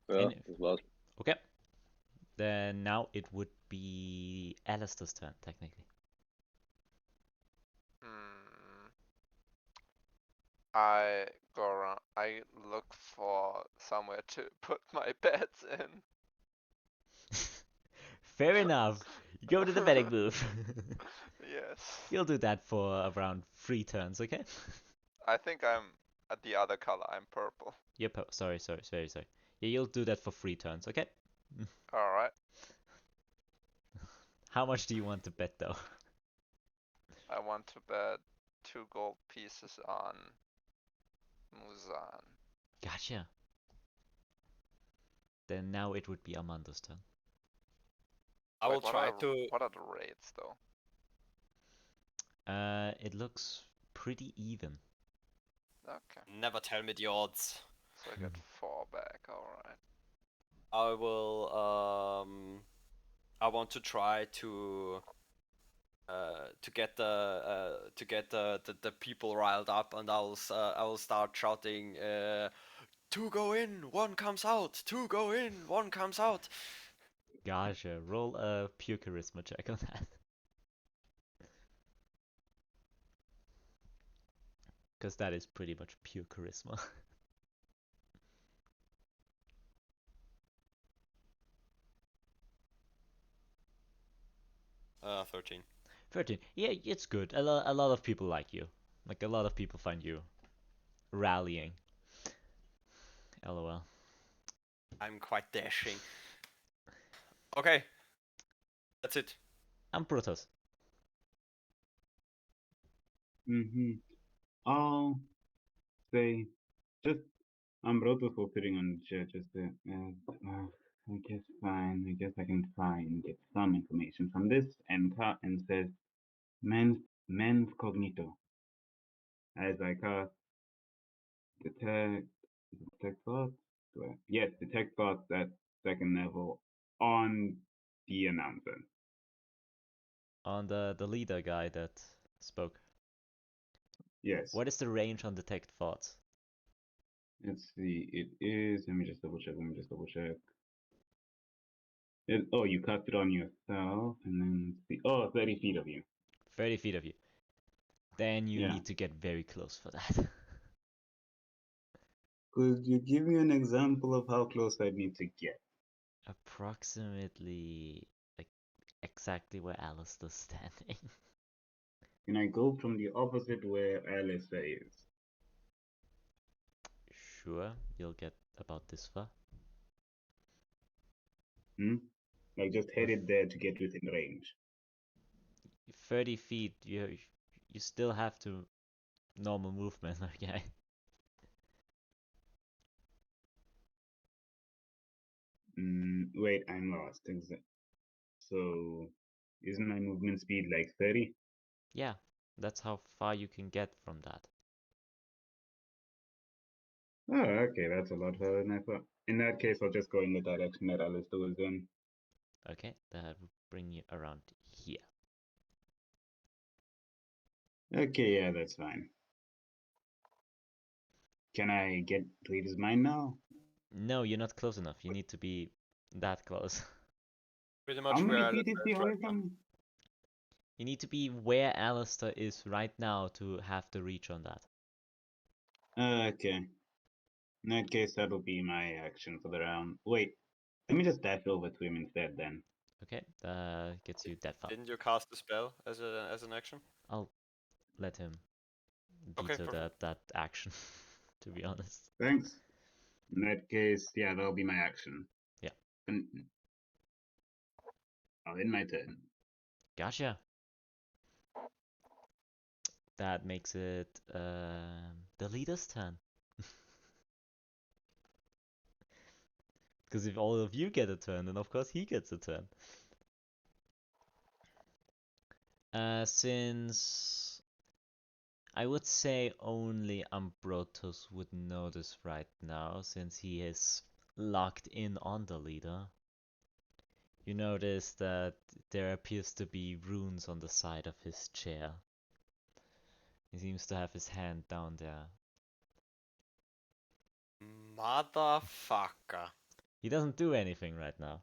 Ja, das war's. Okay. Then now it would be Alastor's turn, technically. I go around. I look for somewhere to put my beds in. Fair enough. You go to the betting booth. Yes. You'll do that for around 3 turns, okay? I think I'm at the other color. I'm purple. Yep. Sorry. Yeah, you'll do that for 3 turns, okay? Alright. How much do you want to bet though? I want to bet 2 gold pieces on Muzan. Gotcha. Then now it would be Armando's turn. I will Wait, try to. what are the rates though? It looks pretty even. Okay. Never tell me the odds. So I get 4 back, alright. I will. I want to try to get the people riled up, and I will start shouting, 2 go in, 1 comes out, 2 go in, 1 comes out. Gotcha. Roll a pure charisma check on that. Because that is pretty much pure charisma. 13. 13. Yeah, it's good. A lot of people like you. Like, a lot of people find you rallying. LOL. I'm quite dashing. Okay, that's it. Ambrotos. I'll say just Ambrotos was sitting on the chair just I guess fine. I guess I can try and get some information from this and says men's cognito. As I cast detect thoughts. Yes, detect thoughts at 2nd level on the announcer. On the leader guy that spoke. Yes. What is the range on detect thoughts? Let's see. It is. Let me just double check. Oh, you cast it on yourself, and then see. Oh, 30 feet of you. 30 feet of you. Then you Yeah. need to get very close for that. Could you give me an example of how close I need to get? Approximately, like, exactly where Alastor's standing. Can I go from the opposite where Alistair is? Sure, you'll get about this far. Like just headed there to get within range. 30 feet, you still have to normal movement, okay? Wait, I'm lost. So, isn't my movement speed like 30? Yeah, that's how far you can get from that. Oh, okay, that's a lot further than I thought. In that case, I'll just go in the direction that Alistair was in. Okay, that would bring you around here. Okay, yeah, that's fine. Can I read his mind now? No, you're not close enough. You need to be that close. Pretty How much many where feet is he Alastor away right now. from me? You need to be where Alastor is right now to have the reach on that. Okay. In that case, that'll be my action for the round. Wait, let me just dash over to him instead then. Okay, gets you that far. Didn't you cast a spell as an action? I'll let him Okay, veto perfect. that action, to be honest. Thanks. In that case, yeah, that'll be my action. Yeah. And I'll end my turn. Gotcha. That makes it the leader's turn. Because if all of you get a turn, then of course he gets a turn. Since I would say only Ambrotos would know this right now, since he is locked in on the leader. You notice that there appears to be runes on the side of his chair. He seems to have his hand down there. Motherfucker. He doesn't do anything right now,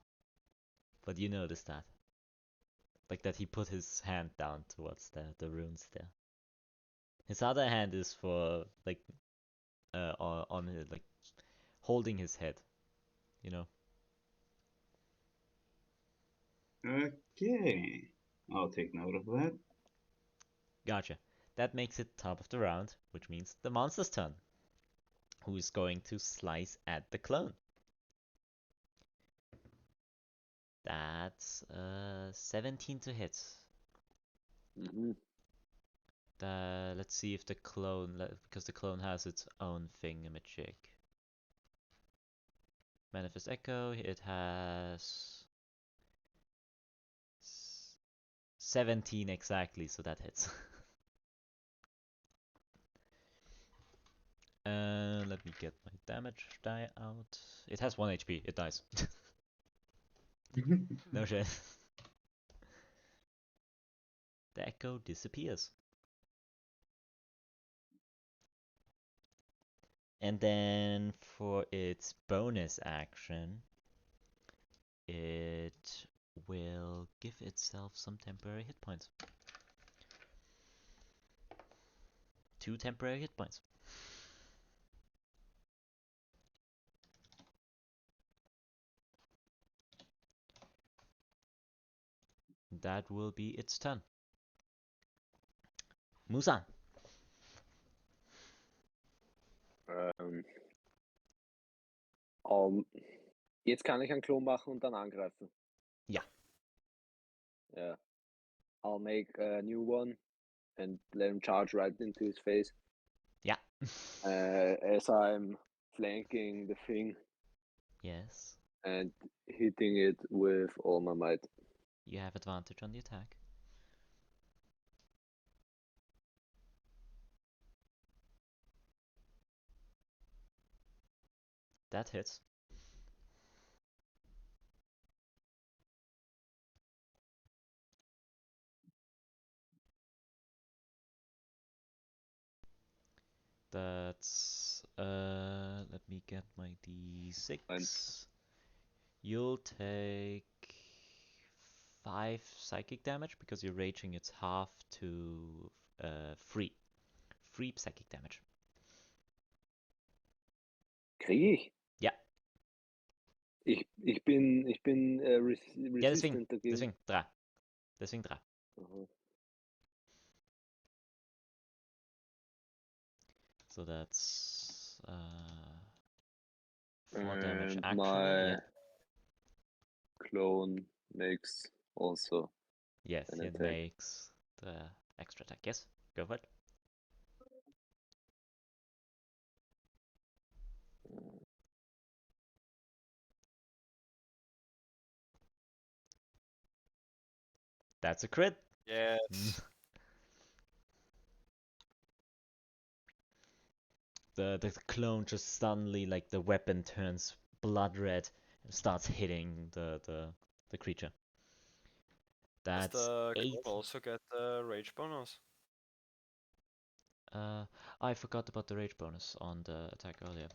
but you notice that. Like that he put his hand down towards the runes there. His other hand is for like on his, like holding his head, you know. Okay. I'll take note of that. Gotcha. That makes it top of the round, which means the monster's turn. Who is going to slice at the clone? That's 17 to hit. Mm-hmm. Let's see if the clone, because the clone has its own thingamajig. Manifest Echo, it has 17 exactly, so that hits. Let me get my damage die out. It has 1 HP, it dies. No shit. The echo disappears. And then for its bonus action, it will give itself some temporary hit points. 2 temporary hit points. That will be its turn. Muzan. Jetzt kann ich einen Klon machen und dann angreifen. Ja. Yeah. I'll make a new one and let him charge right into his face. Ja. As I'm flanking the thing Yes. and hitting it with all my might. You have advantage on the attack. That hits. That's let me get my d6. Fine. You'll take 5 psychic damage because you're raging its half to 3. 3 psychic damage. Kriege ich? Ja. Ich bin Ja, deswegen. resistant dagegen. Deswegen 3. Deswegen 3. Aha. So that's 4 damage And actually. my Yeah. clone makes also Yes, an it attack. makes the extra attack. Yes, go for it. That's a crit. Yes. The clone just suddenly, like, the weapon turns blood red and starts hitting the creature. Does That's the 8. clone also get the rage bonus? I forgot about the rage bonus on the attack earlier.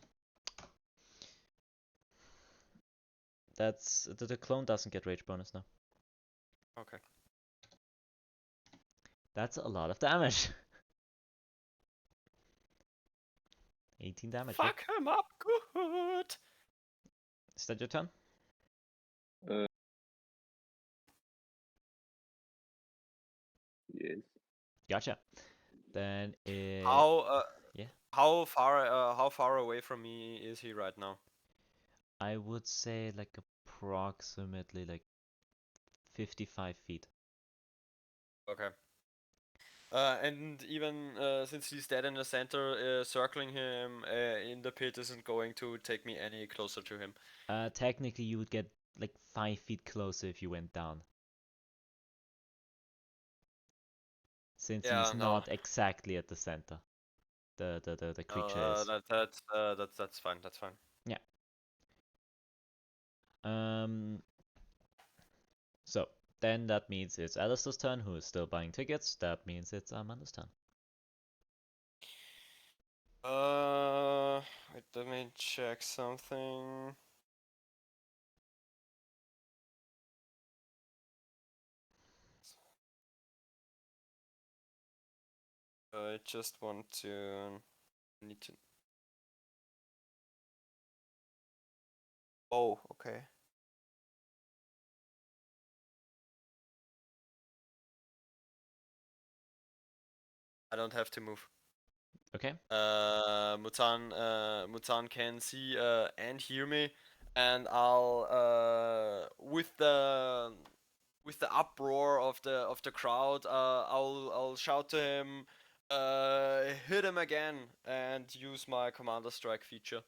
That's the clone doesn't get rage bonus now. Okay. That's a lot of damage. 18 damage. Fuck him up good. Is that your turn? Yes. Gotcha. Then How yeah. how far away from me is he right now? I would say like approximately like 55 feet. Okay. And even since he's dead in the center, circling him in the pit isn't going to take me any closer to him. Technically, you would get like 5 feet closer if you went down. Since Yeah, he's no. not exactly at the center. The creature is. That's fine. That's fine. Yeah. So then that means it's Alastor's turn, who is still buying tickets. That means it's Armando's turn. Wait, let me check something. I just want to need to. Oh, okay. I don't have to move. Okay. Muzan can see and hear me, and I'll with the uproar of the crowd, I'll shout to him, hit him again, and use my Commander Strike feature.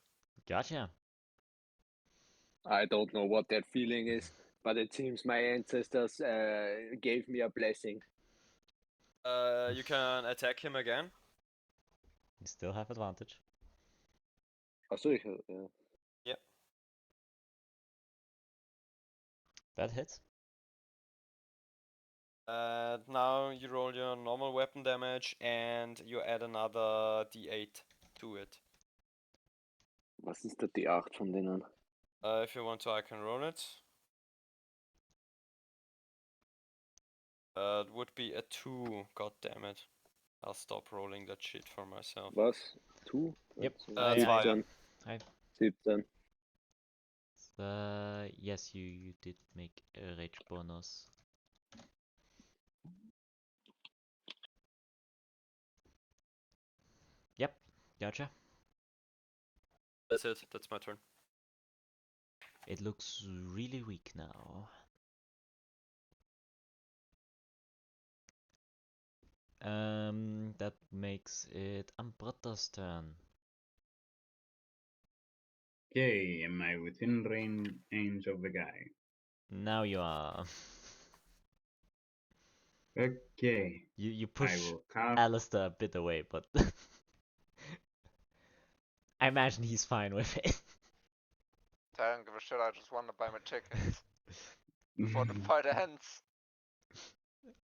Gotcha. I don't know what that feeling is, but it seems my ancestors gave me a blessing. You can attack him again. You still have advantage. Achso, ja. Yep. That hits. And now you roll your normal weapon damage, and you add another D8 to it. Was ist der D8 von denen? If you want to, I can roll it. It would be a 2, god damn it. I'll stop rolling that shit for myself. Was? 2? Yep. 17. I 17. yes, you did make a rage bonus. Yep, gotcha. That's it, that's my turn. It looks really weak now. That makes it Ambrotos' turn. Okay, am I within range of the guy? Now you are. Okay, You I push will cast. Alastor a bit away, but I imagine he's fine with it. I don't give a shit, I just want to buy my tickets before the fight ends.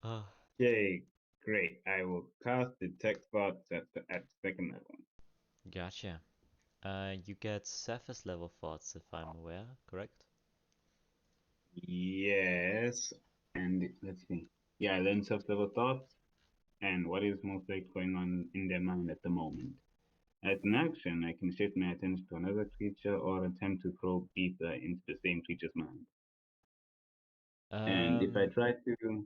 Oh, Okay, great. I will cast Detect Thoughts at second level. gotcha. You get surface level thoughts if I'm aware, correct? Yes, and let's see. Yeah, I learn self-level thoughts and what is most likely going on in their mind at the moment. As an action, I can shift my attention to another creature or attempt to probe deeper into the same creature's mind. And if I try to,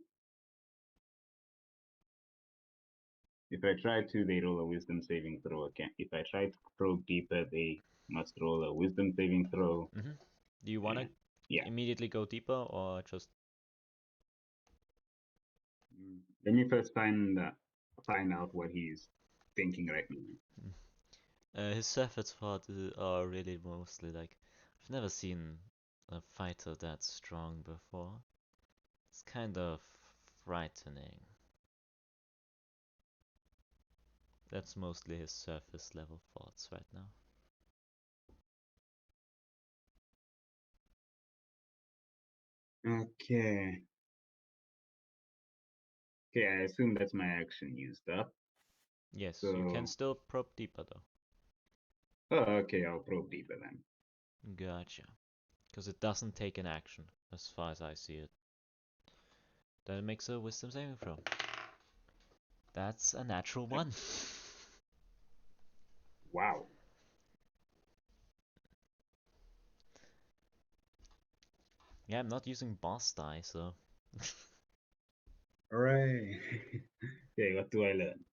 they roll a wisdom saving throw again. If I try to probe deeper, they must roll a wisdom saving throw. Do you want to immediately go deeper or just? Let me first find out what he's thinking right now. His surface thoughts are really mostly like, I've never seen a fighter that strong before. It's kind of frightening. That's mostly his surface level thoughts right now. Okay. Okay, I assume that's my action used up. Yes, so... you can still probe deeper though. Oh, okay, I'll probe deeper then. Gotcha. Because it doesn't take an action, as far as I see it. That makes a wisdom saving throw. That's a natural one. Wow. Yeah, I'm not using boss die, so. Hooray! Okay, what do I learn?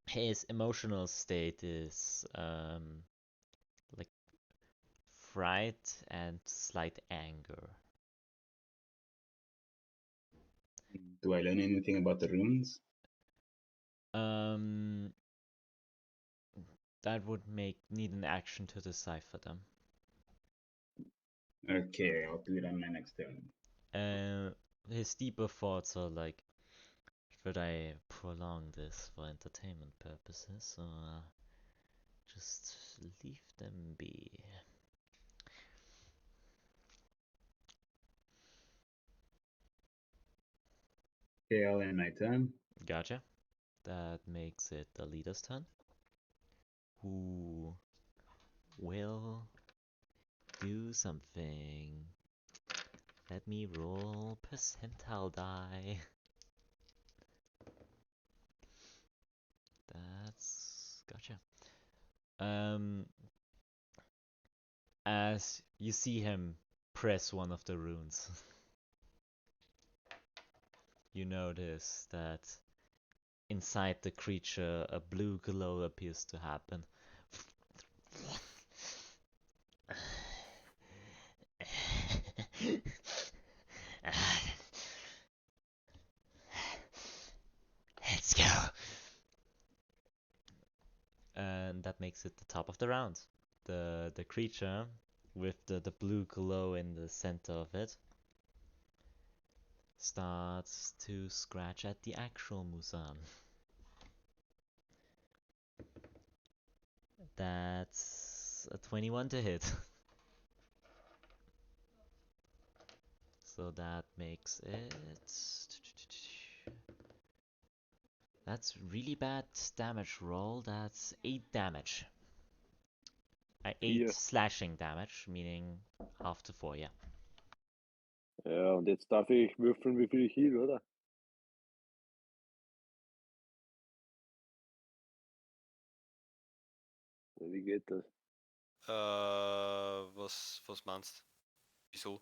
His emotional state is like fright and slight anger. Do I learn anything about the runes? That would need an action to decipher them. Okay, I'll do it on my next turn. His deeper thoughts are like, should I prolong this for entertainment purposes or just leave them be? Okay, I'll end my turn. Gotcha. That makes it the leader's turn, who will do something. Let me roll percentile die. That's gotcha. As you see him press one of the runes, you notice that inside the creature, a blue glow appears to happen. Let's go. And that makes it the top of the round. The creature with the blue glow in the center of it starts to scratch at the actual Muzan. That's a 21 to hit. So that makes it... That's really bad damage roll. That's 8 damage. 8 4. slashing damage, meaning half to 4, yeah. Ja, und jetzt darf ich würfeln, wie viel ich heal, oder? Wie geht das? Was meinst du? Wieso?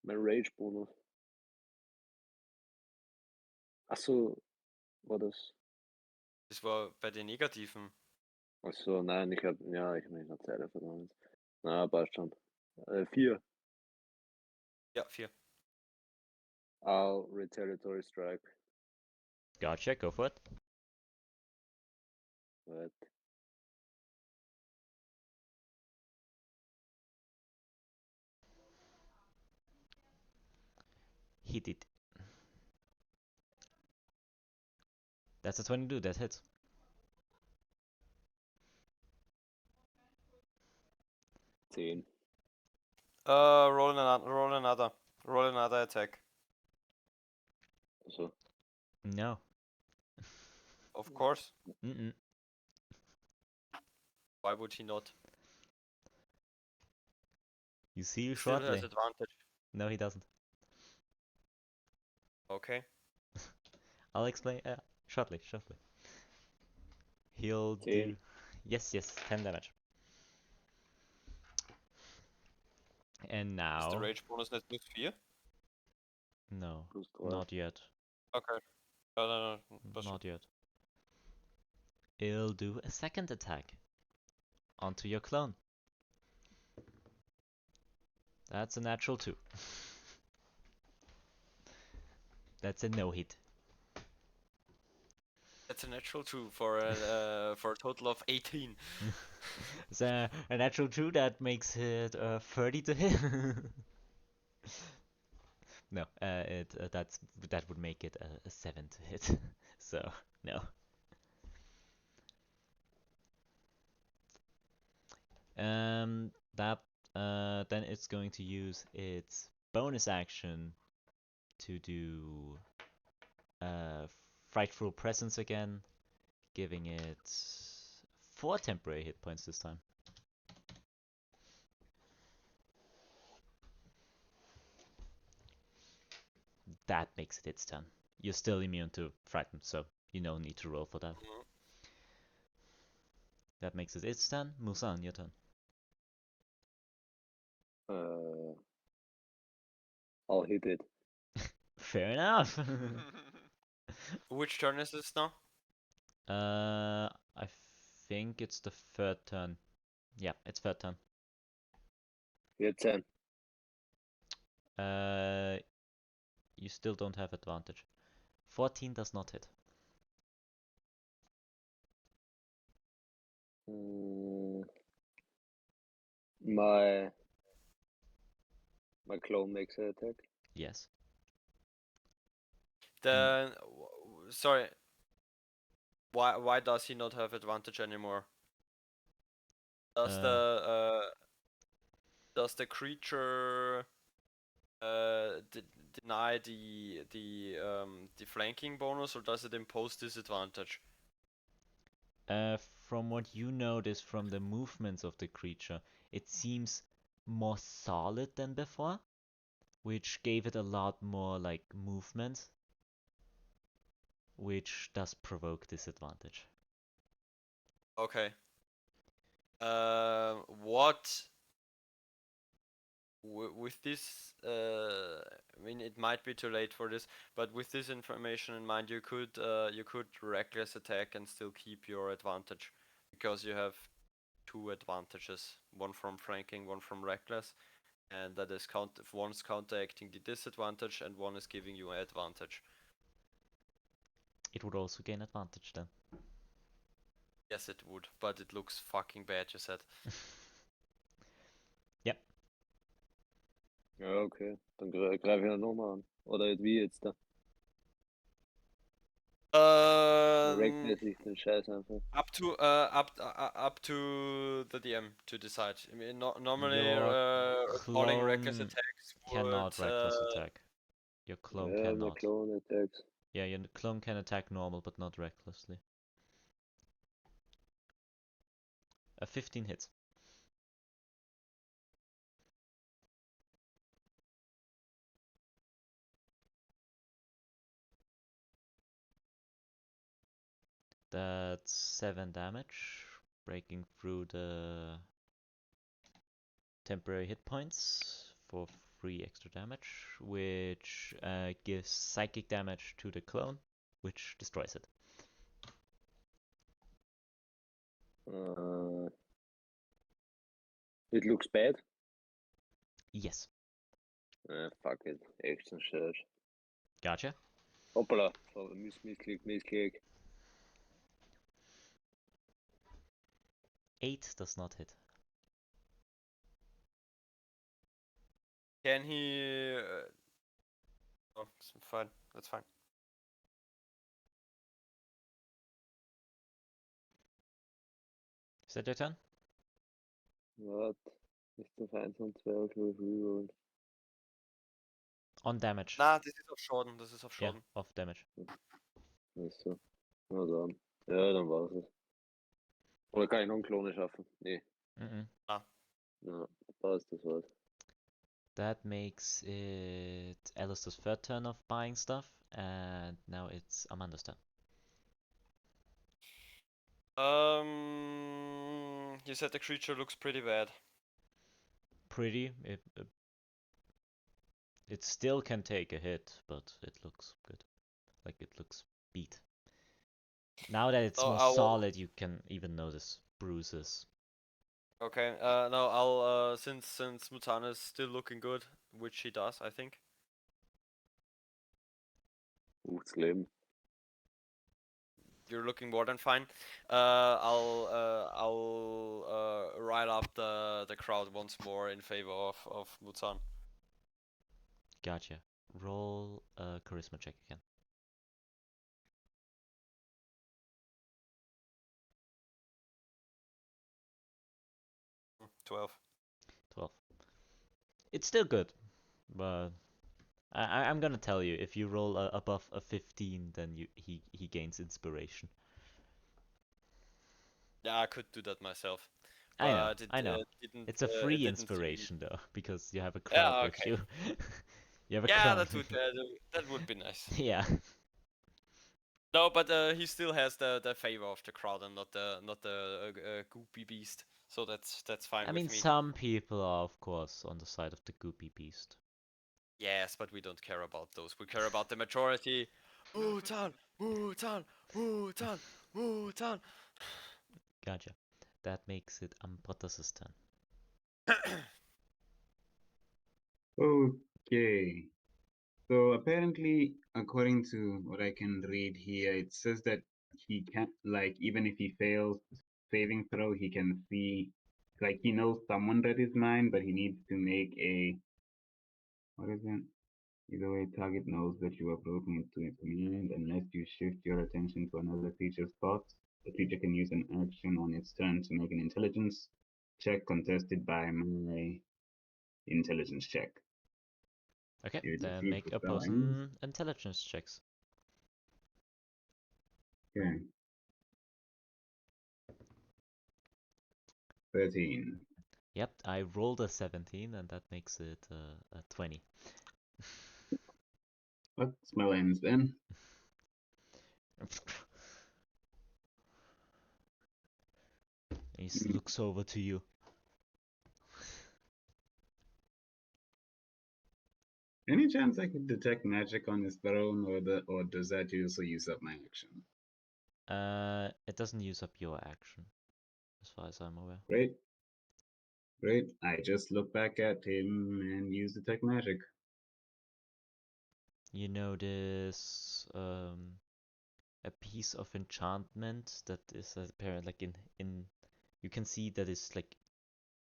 Mein Rage-Bonus. Achso, war das? Das war bei den Negativen. Achso, nein, ich hab mich noch Zeile verdammt. Na, passt schon. 4. Ja, 4. I'll retaliatory strike. Gotcha, go for it. Right. Hit it. That's a 22, that hits. Roll another attack. Also, No. Of course. Mm-mm. Why would he not? You see you Still shortly. has advantage. No, he doesn't. Okay. I'll explain shortly. He'll 10. do... Yes, 10 damage. And Is the now... rage bonus not plus 4? No, Plus 3. not yet. Okay. No. Not yet. It'll do a second attack onto your clone. That's a natural 2. That's a no-hit. That's a natural 2 for a total of 18. It's a natural 2 that makes it 30 to hit. No, that would make it a 7 to hit. So no. Then it's going to use its bonus action to do Frightful Presence again, giving it 4 temporary hit points this time. That makes it its turn. You're still immune to Frighten, so you don't need to roll for that. That makes it its turn. Muzan, your turn. I'll hit it. Fair enough. Which turn is this now? I think it's the third turn. Yeah, it's third turn. Hit 10. You still don't have advantage. 14 does not hit. My clone makes an attack. Yes. Sorry. Why does he not have advantage anymore? Does the creature deny the flanking bonus, or does it impose disadvantage? From what you notice from the movements of the creature, it seems more solid than before, which gave it a lot more like movement, which does provoke disadvantage. Okay. What with this, I mean, it might be too late for this, but with this information in mind, you could reckless attack and still keep your advantage, because you have 2 advantages, one from flanking, one from reckless, and that is one's counteracting the disadvantage and one is giving you an advantage. It would also gain advantage then. Yes, it would, but it looks fucking bad, you said. Yep. Ja, okay. Dann greife ich halt nochmal an. Oder wie jetzt da? Reckless ich den Scheiß einfach. Up to the DM to decide. I mean, normally Your calling reckless clone attacks cannot would, reckless attack. Your clone Ja, my cannot. clone attacks. Yeah, your clone can attack normal, but not recklessly. A 15 hits. That's 7 damage, breaking through the temporary hit points for 3 extra damage, which gives psychic damage to the clone, which destroys it. It looks bad. Yes. Fuck it. Action search. Gotcha. Hoppala. Missklick. 8 does not hit. can he? Oh, it's fine. That's fine. Is that your turn? What? Ist auf 1 und 12 rerollt. On damage. Nah, this is off Schaden. This is off Yeah, Schaden. off damage. Achso. Na dann. Ja, dann war's es. Oder kann ich noch einen Klone schaffen? Nee. Ah. Ja, passt, das war's. That makes it Alastor's third turn of buying stuff, and now it's Amanda's turn. You said the creature looks pretty bad. Pretty. It still can take a hit, but it looks good. Like it looks beat. Now that it's more solid, you can even notice bruises. Okay. No, I'll since Muzan is still looking good, which he does, I think. Gutes Leben. You're looking more than fine. I'll rile up the crowd once more in favor of Muzan. Gotcha. Roll a charisma check again. 12. 12. It's still good, but I'm gonna tell you, if you roll above a 15, then he gains inspiration. Yeah, I could do that myself. I But know. Didn't, It's a free it didn't inspiration though, because you have a crowd Yeah, with okay. you. You have a Yeah, crowd. that would be nice. Yeah. No, but he still has the favor of the crowd and not the goopy beast. So that's fine I with mean, me. some people are, of course, on the side of the goopy beast. Yes, but we don't care about those. We care about the majority. Muzan, Muzan, Muzan, Muzan. Gotcha. That makes it Ambrotos' turn. Okay. So apparently, according to what I can read here, it says that he can't, like, even if he fails saving throw, he can see, like, he knows someone read his mind, but he needs to make a, what is it? Either way, target knows that you are broken into its mind unless you shift your attention to another creature's thoughts. The creature can use an action on its turn to make an intelligence check contested by my intelligence check. Okay, It then receives make the spell ends. opposing intelligence checks. Okay. 13. Yep, I rolled a 17, and that makes it a 20. What spell ends then? He looks over to you. Any chance I could detect magic on his throne, or does that also use up my action? It doesn't use up your action, as far as I'm aware. Great, great. I just look back at him and use detect magic. You notice a piece of enchantment that is apparent like in you can see that it's like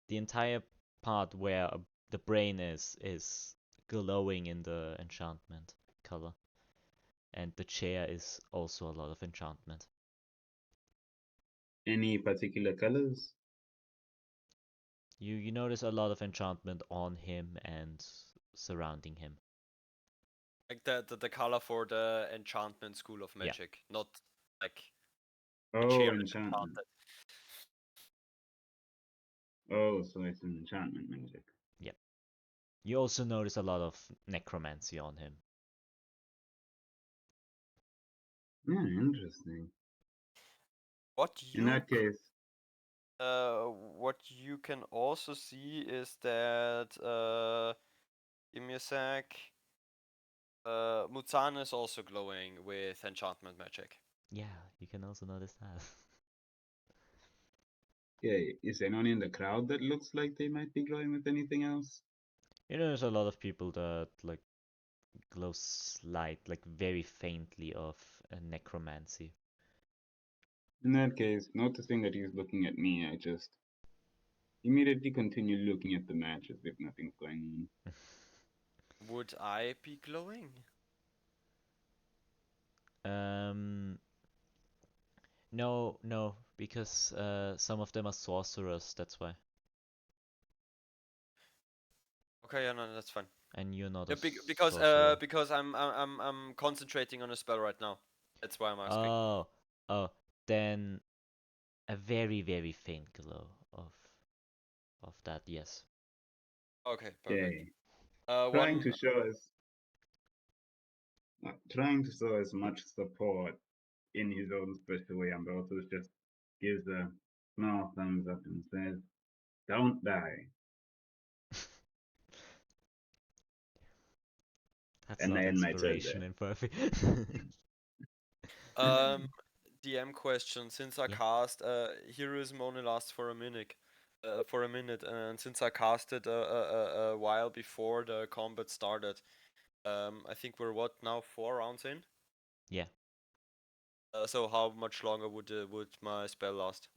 the entire part where the brain is glowing in the enchantment color, and the chair is also a lot of enchantment. Any particular colors? You notice a lot of enchantment on him and surrounding him. Like the color for the enchantment school of Yeah. magic, not like the Oh, chair is enchantment. enchanted. Oh, so it's an enchantment magic. Yep. You also notice a lot of necromancy on him. Yeah, interesting. What In you that case, what you can also see is that give me a sec. Muzan is also glowing with enchantment magic. Yeah, you can also notice that. yeah, is anyone in the crowd that looks like they might be glowing with anything else? You notice a lot of people that like glow slight, like very faintly of necromancy. In that case, noticing that he's looking at me, I just immediately continue looking at the match as if nothing's going on. Would I be glowing? Um, no, because some of them are sorcerers. That's why, Okay, yeah, no, that's fine. and you're not Yeah, a because sorcerer. because I'm concentrating on a spell right now. That's why I'm asking. Oh, then a very faint glow of that. Yes. Okay, perfect. Okay, trying One. to show us, trying to show as much support in his own special way. Ambrotos just gives a small thumbs up and says, "Don't die." That's And I not end my turn inspiration there. in perfect. DM question. Since I Yeah. cast heroism only lasts for a minute. And since I cast it a while before the combat started, I think we're what now 4 rounds in. Yeah. So how much longer would my spell last?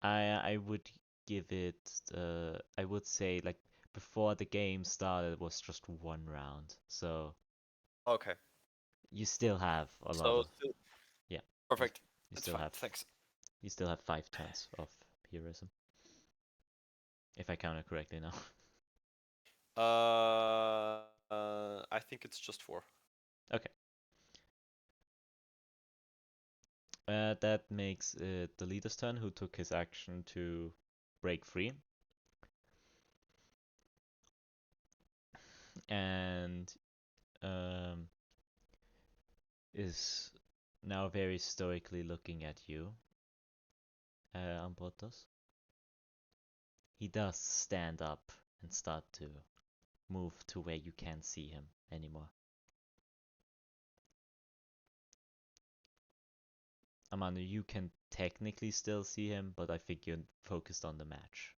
I would give it I would say like before the game started it was just one round. So Okay, you still have a lot so of yeah. You, perfect. you That's still fine. have Thanks. 5 turns of heroism. If I count it correctly now. I think it's just 4. Okay. That makes it the leader's turn who took his action to break free. And um, is now very stoically looking at you, Ambrotos. He does stand up and start to move to where you can't see him anymore. Armando, you can technically still see him, but I think you're focused on the match.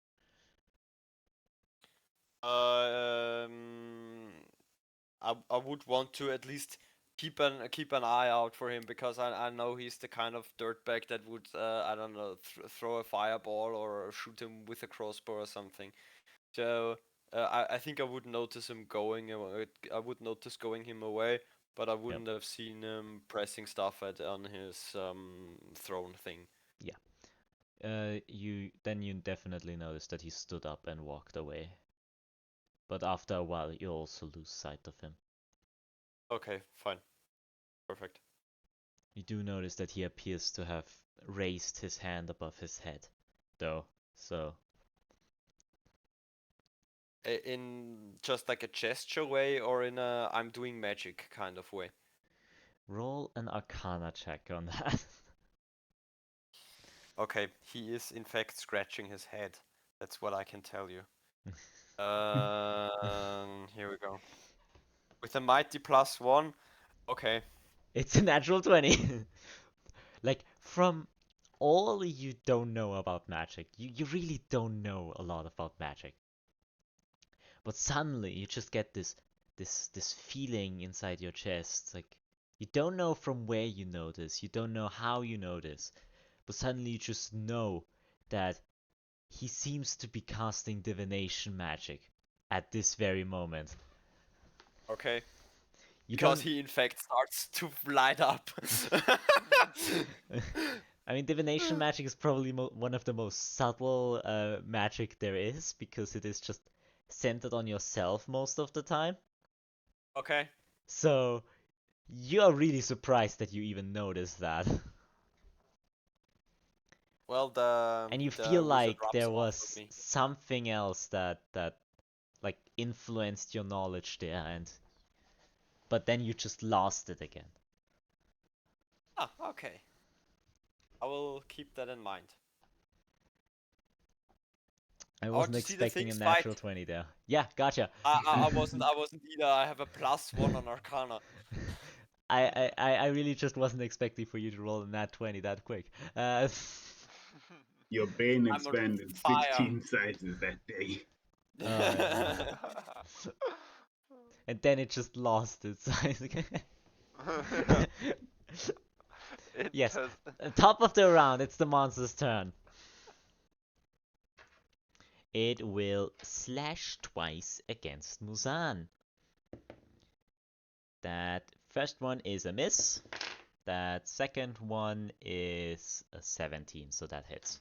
I would want to at least keep an eye out for him because I know he's the kind of dirtbag that would I don't know throw a fireball or shoot him with a crossbow or something. So I think I would notice him going. I would notice going him away, but I Yep. wouldn't have seen him pressing stuff on his throne thing. Yeah. You definitely noticed that he stood up and walked away. But after a while, you also lose sight of him. Okay, fine, perfect. You do notice that he appears to have raised his hand above his head, though. So In just like a gesture way or in a I'm doing magic kind of way. roll an Arcana check on that. Okay, he is in fact scratching his head. That's what I can tell you. Here we go. With a mighty +1. Okay. It's a natural 20. Like, from all you don't know about magic, you really don't know a lot about magic. But suddenly you just get this feeling inside your chest. Like, you don't know from where you know this, you don't know how you know this, but suddenly you just know that he seems to be casting divination magic at this very moment. Okay. You Because don't. he in fact starts to light up. I mean, divination magic is probably one of the most subtle magic there is, because it is just centered on yourself most of the time. Okay. So you are really surprised that you even noticed that. Well, And you the feel wizard like rubs there off on was me. something else that like influenced your knowledge there, and but then you just lost it again. Ah, okay. I will keep that in mind. I I want wasn't to see the expecting a things natural fight. 20 there. Yeah, gotcha. I wasn't either. I have a +1 on Arcana. I really just wasn't expecting for you to roll a nat 20 that quick. Your brain I'm on expanded fire. 16 sizes that day. And then it just lost its size again. It Yes, does. top of the round, it's the monster's turn. It will slash twice against Muzan. That first one is a miss. That second one is a 17, so that hits.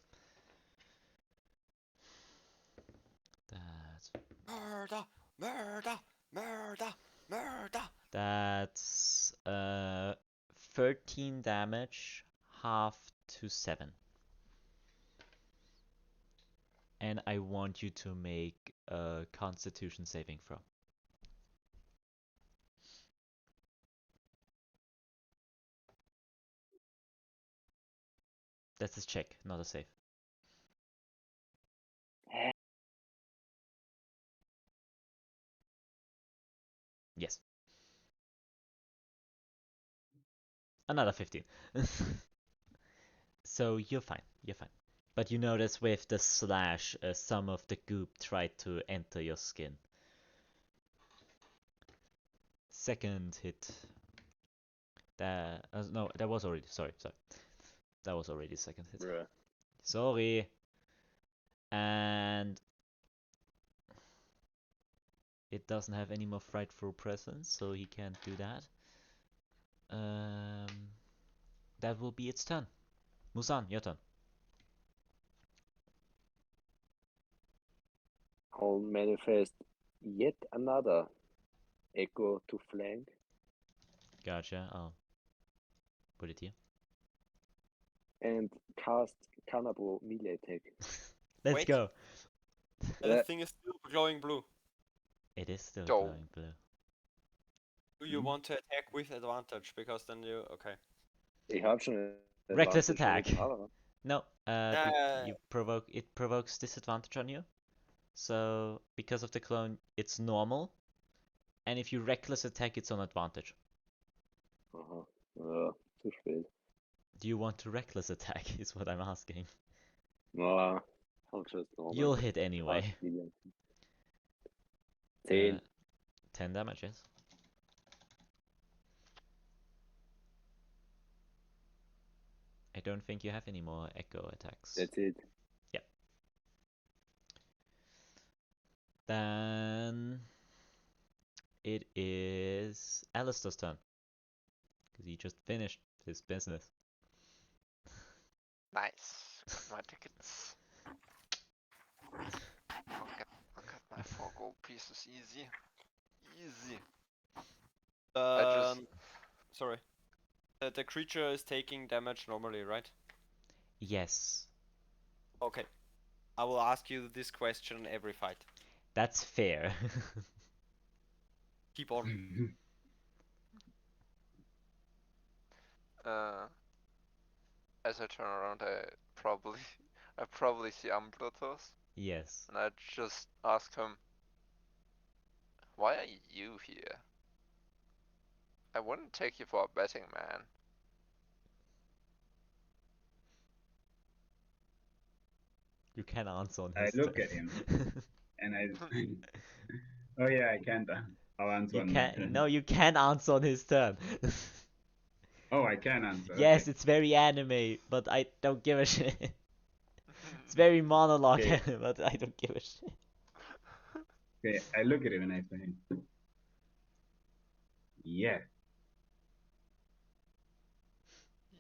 That Murder, murder, murder, murder. That's 13 damage, half to 7. And I want you to make a Constitution saving throw. That's a check, not a save. Yes. Another 15. So you're fine. You're fine. But you notice with the slash, some of the goop tried to enter your skin. Second hit. No, that was already. Sorry. That was already second hit. Bruh. Sorry. And it doesn't have any more frightful presence, so he can't do that. That will be its turn. Muzan, your turn. I'll manifest yet another echo to flank. Gotcha. I'll put it here. And cast Cannibal melee attack. Let's Wait. go. The thing is still glowing blue. It is still Go. glowing blue. Do you want to attack with advantage? Because then you... Okay. Ich hab schon Reckless Advantage attack. on it, No, Uh, it provokes disadvantage on you. So because of the clone, it's normal. And if you reckless attack, it's on advantage. Aha. Ja, zu spät. Do you want to reckless attack? Is what I'm asking. Na, I'll just normal. You'll hit anyway. 10. 10 damage, yes. I don't think you have any more echo attacks. That's it. Yep. Then it is Alastor's turn. Because he just finished his business. Nice. Got my tickets. I'll get my 4 gold pieces easy. Easy. sorry. The creature is taking damage normally, right? Yes. Okay. I will ask you this question every fight. That's fair. Keep on. As I turn around, I probably see Ambrotos, Yes. and I just ask him, "Why are you here?" I wouldn't take you for a betting man. You can answer on I his look turn. at him and I. Oh yeah, I can't. I'll answer You on my can turn. no, you can answer on his turn. Oh, I can answer. Yes, Okay. it's very anime, but I don't give a shit. It's very monologue, Okay. but I don't give a shit. Okay. I look at him and I say, "Yeah."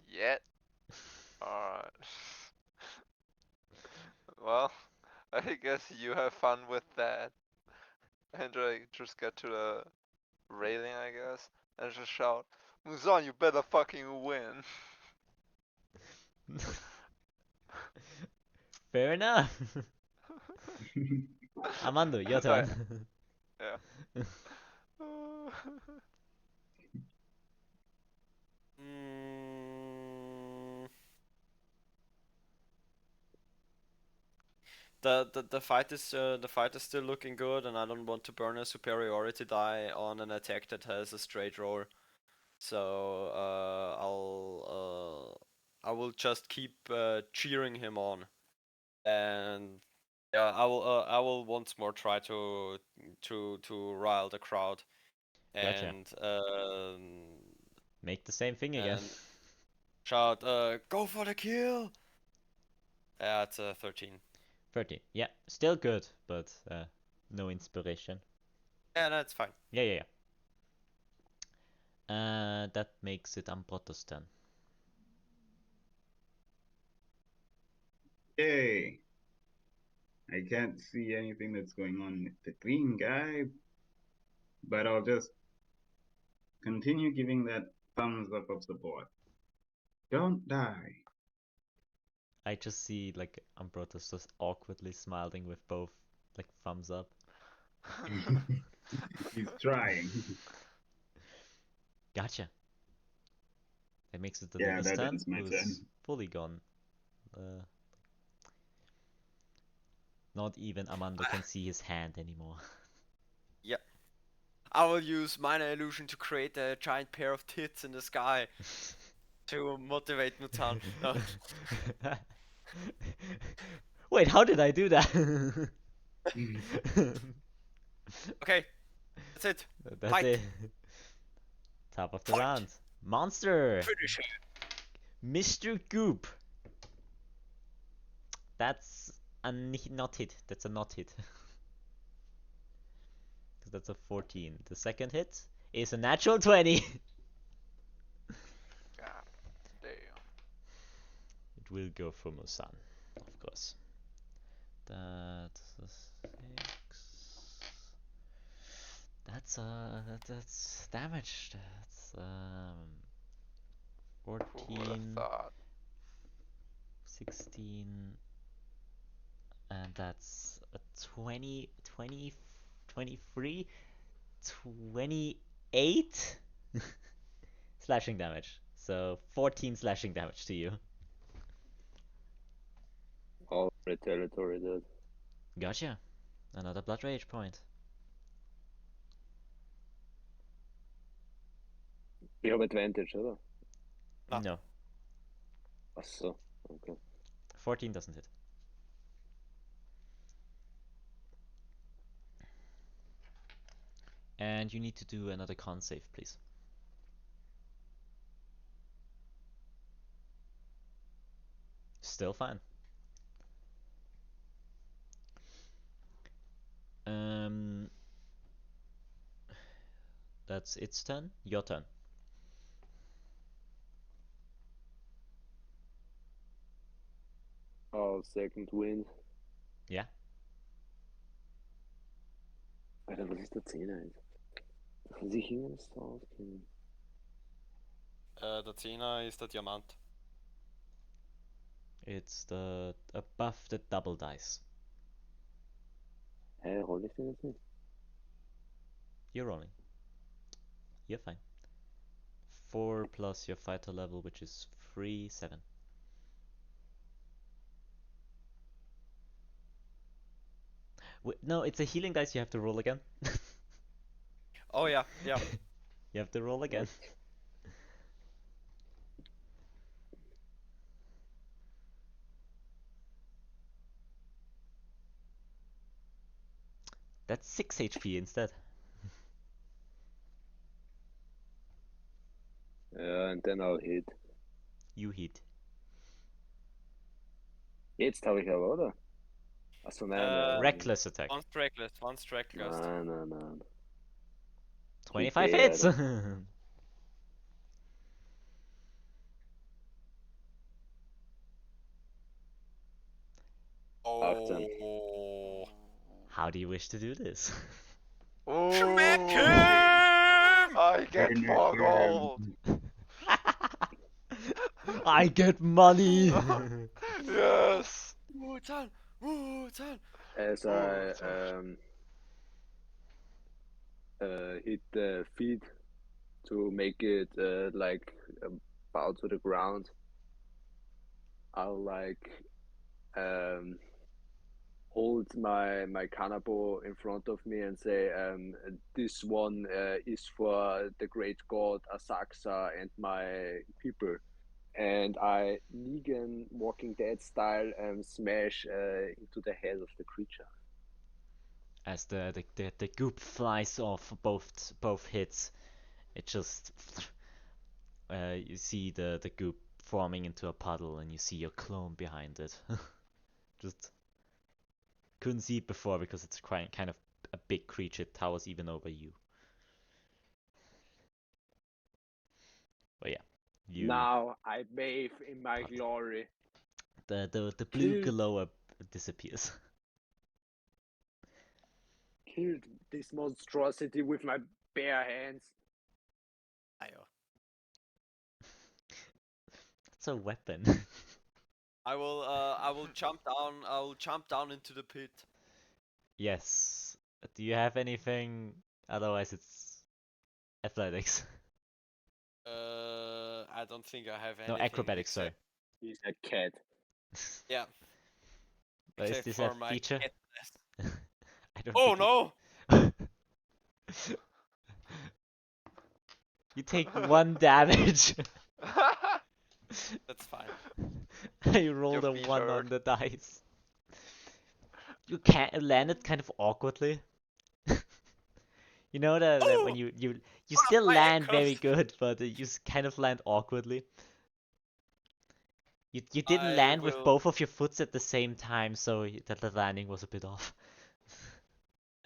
Yet. Alright. Well, I guess you have fun with that. And I just get to the railing, I guess, and just shout, Muzan, you better fucking win. Fair enough. Armando, your turn. Yeah. Mm, the fight is still looking good, and I don't want to burn a superiority die on an attack that has a straight roll. So I will just keep cheering him on, and yeah, I will once more try to rile the crowd, Gotcha. and Make the same thing again. and shout, "Go for the kill!" Yeah, it's 13. 30. Yeah, still good, but no inspiration. Yeah, that's fine. Yeah. That makes it Ambrotos' turn. Yay! I can't see anything that's going on with the green guy, but I'll just continue giving that thumbs up of support. Don't die. I just see like Ambrotos just awkwardly smiling with both like thumbs up. He's trying. Gotcha. That makes it the Yeah, Lily's that turn, ends my who's turn. fully gone. Not even Armando can see his hand anymore. Yep. I will use minor illusion to create a giant pair of tits in the sky to motivate Muzan. No. Wait, how did I do that? Okay, that's it. That's Fight. it. Top of the Fight. round. Monster! Finish him. Mr. Goop! That's a not hit. That's a not hit. Because that's a 14. The second hit is a natural 20. God damn. It will go for Muzan, of course. That's a 6. That's damage. That's Who would have 14, thought? 16, and that's a 20, 20, 23, 28 slashing damage. So 14 slashing damage to you. All territory dead. Gotcha. Another blood rage point. You have advantage, oder? No. No. Ach so, okay. 14 doesn't hit. And you need to do another con save, please. Still fine. That's its turn. Your turn. Oh, second wind. Yeah. Alter, was ist der Zehner jetzt? Kann sich irgendwas da auskennen? The Zehner is the Diamant. It's the above the double dice. Hä, roll ich den jetzt nicht? You're rolling. You're fine. 4 plus your fighter level, which is 3, 7. Wait, no, it's a healing dice you have to roll again. Oh yeah. Yeah, You have to roll again. That's 6 HP instead. And then I'll hit. You hit. Jetzt habe ich aber, oder? Achso, nein. Reckless attack. One's reckless, one's reckless. Nein. 25 Hit hits! Oh. How do you wish to do this? Schmeck Ooh, him! I get more gold. I get money! Yes. Muzan! As Oh, I hit the feet to make it like bow to the ground, I'll like hold my kanabo in front of me and say, this one is for the great god Asakusa and my people. And I Negan Walking Dead style smash into the head of the creature. As the goop flies off both hits, it just you see the goop forming into a puddle, and you see your clone behind it. Just couldn't see it before because it's kind of a big creature. It towers even over you. But yeah, Now I bathe in my glory. the blue glow disappears. Killed this monstrosity with my bare hands. Ayo. It's a weapon. I will jump down. I will jump down into the pit. Yes. Do you have anything? Otherwise, it's athletics. I don't think I have No, anything. acrobatics. Sorry. He's a cat. Yeah. But is Except this for a my feature? catness. I don't Oh think no! You take 1 damage. That's fine. I rolled a 1 on the dice. You can't land it kind of awkwardly. You know that when you still my land very ankles. good, but you kind of land awkwardly. You didn't I land with will- both of your foots at the same time, so the landing was a bit off.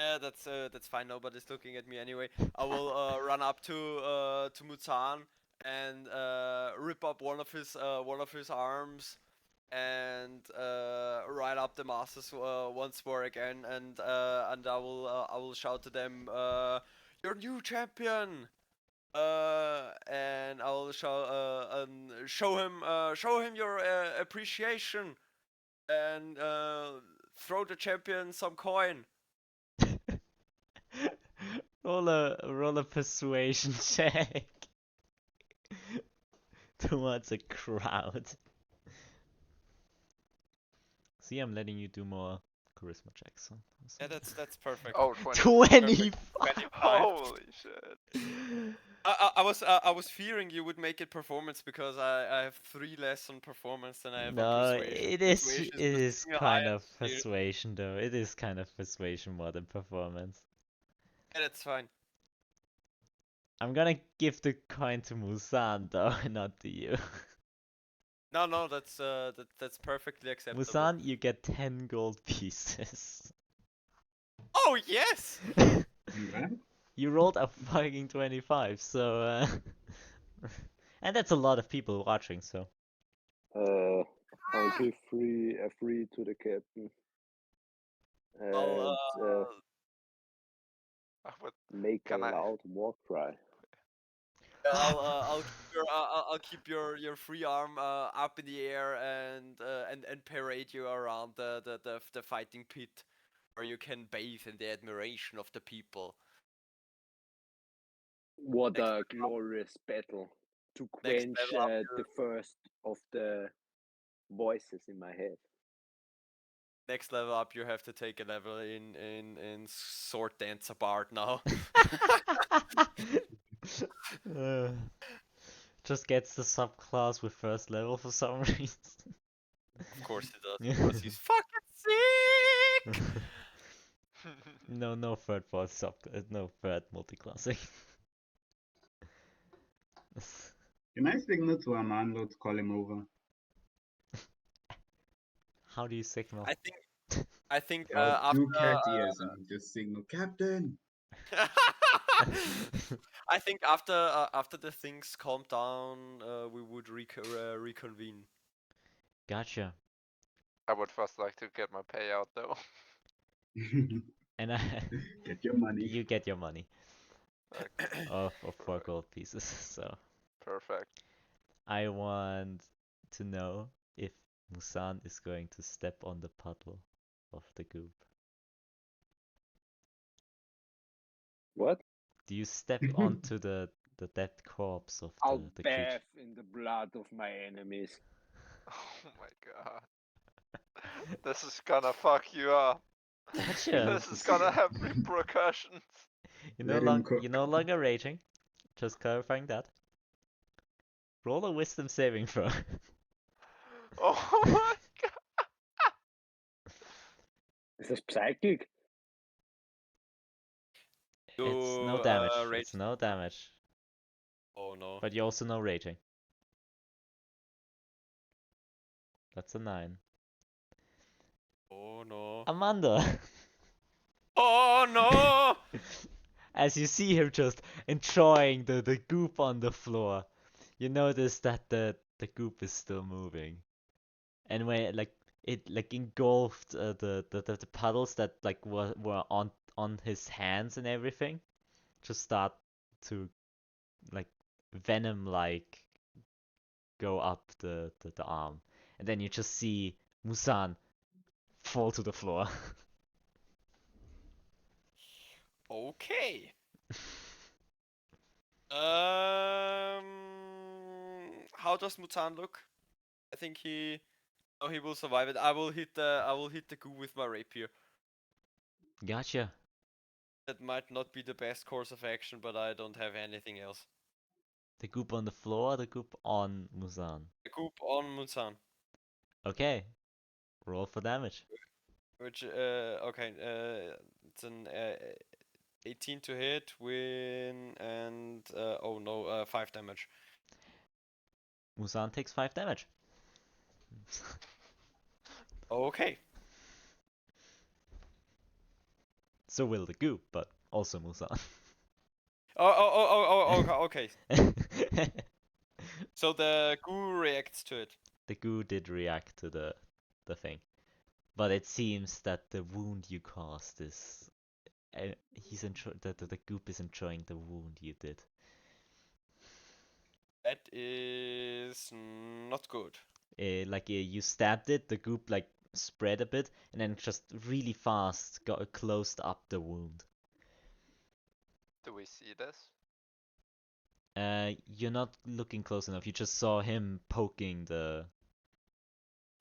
Yeah, that's fine. Nobody's looking at me anyway. I will run up to Muzan and rip up one of his arms and ride up the masters once more again, and I will shout to them, "You're new champion!" And I will show him your appreciation, and throw the champion some coin. roll a persuasion check towards a crowd. See, I'm letting you do more charisma checks. Yeah, that's perfect. Oh, 20. 25. 25. Holy shit. I was fearing you would make it performance because I have 3 less on performance than I have on No, persuasion. it is Persuasion it the is single kind of highest here. persuasion though. It is kind of persuasion more than performance. Yeah, that's fine. I'm gonna give the coin to Muzan though, not to you. No, that's perfectly acceptable. Muzan, you get 10 gold pieces. Oh yes! Congrats. You rolled a fucking 25, so and that's a lot of people watching, so I'll give free to the captain. I'll And But make a can I? loud war cry. I'll keep your free arm up in the air and parade you around the fighting pit, where you can bathe in the admiration of the people. What Next a level up. glorious battle to Next quench level up, the first of the voices in my head. Next level up, you have to take a level in sword dance apart now. Uh, just gets the subclass with first level for some reason. Of course he does, because he's fucking sick! No third part no third multiclassing. Can I signal to Armando to call him over? How do you signal? I think Oh, after do cat ears and just signal, Captain. I think after the things calm down, we would reconvene. Gotcha. I would first like to get my payout though. And I Get your money. you get your money Okay, of 4 Perfect. gold pieces. So perfect. I want to know if Muzan is going to step on the puddle of the goop. What? Do you step onto the dead corpse of I'll the creature? bath in the blood of my enemies. Oh my god. This is gonna fuck you up. He Gotcha. loves This to is see gonna it. have repercussions. Let him cook. You're no longer raging. Just clarifying that. Roll a wisdom saving throw. Oh my god. Is this psychic? It's no Do damage. rage. It's no damage. Oh no. But you also know raging. That's a 9. Oh no. Amanda! Oh no! As you see him just enjoying the goop on the floor, you notice that the goop is still moving. And when it engulfed the puddles that were on his hands and everything, just start to like venom go up the arm. And then you just see Muzan fall to the floor. Okay. Um, how does Muzan look? I think he. Oh, he will survive it. I will hit the goo with my rapier. Gotcha. That might not be the best course of action, but I don't have anything else. The goop on the floor, the goop on Muzan. The goop on Muzan. Okay. Roll for damage. Which okay, it's an 18 to hit, win, and oh no, 5 damage. Muzan takes 5 damage. Okay. So will the goop, but also Muzan. Okay. So the goo reacts to it. The goo did react to the thing. But it seems that the wound you caused is the goop is enjoying the wound you did. That is not good. You stabbed it, the goop spread a bit, and then just really fast closed up the wound. Do we see this? You're not looking close enough. You just saw him poking You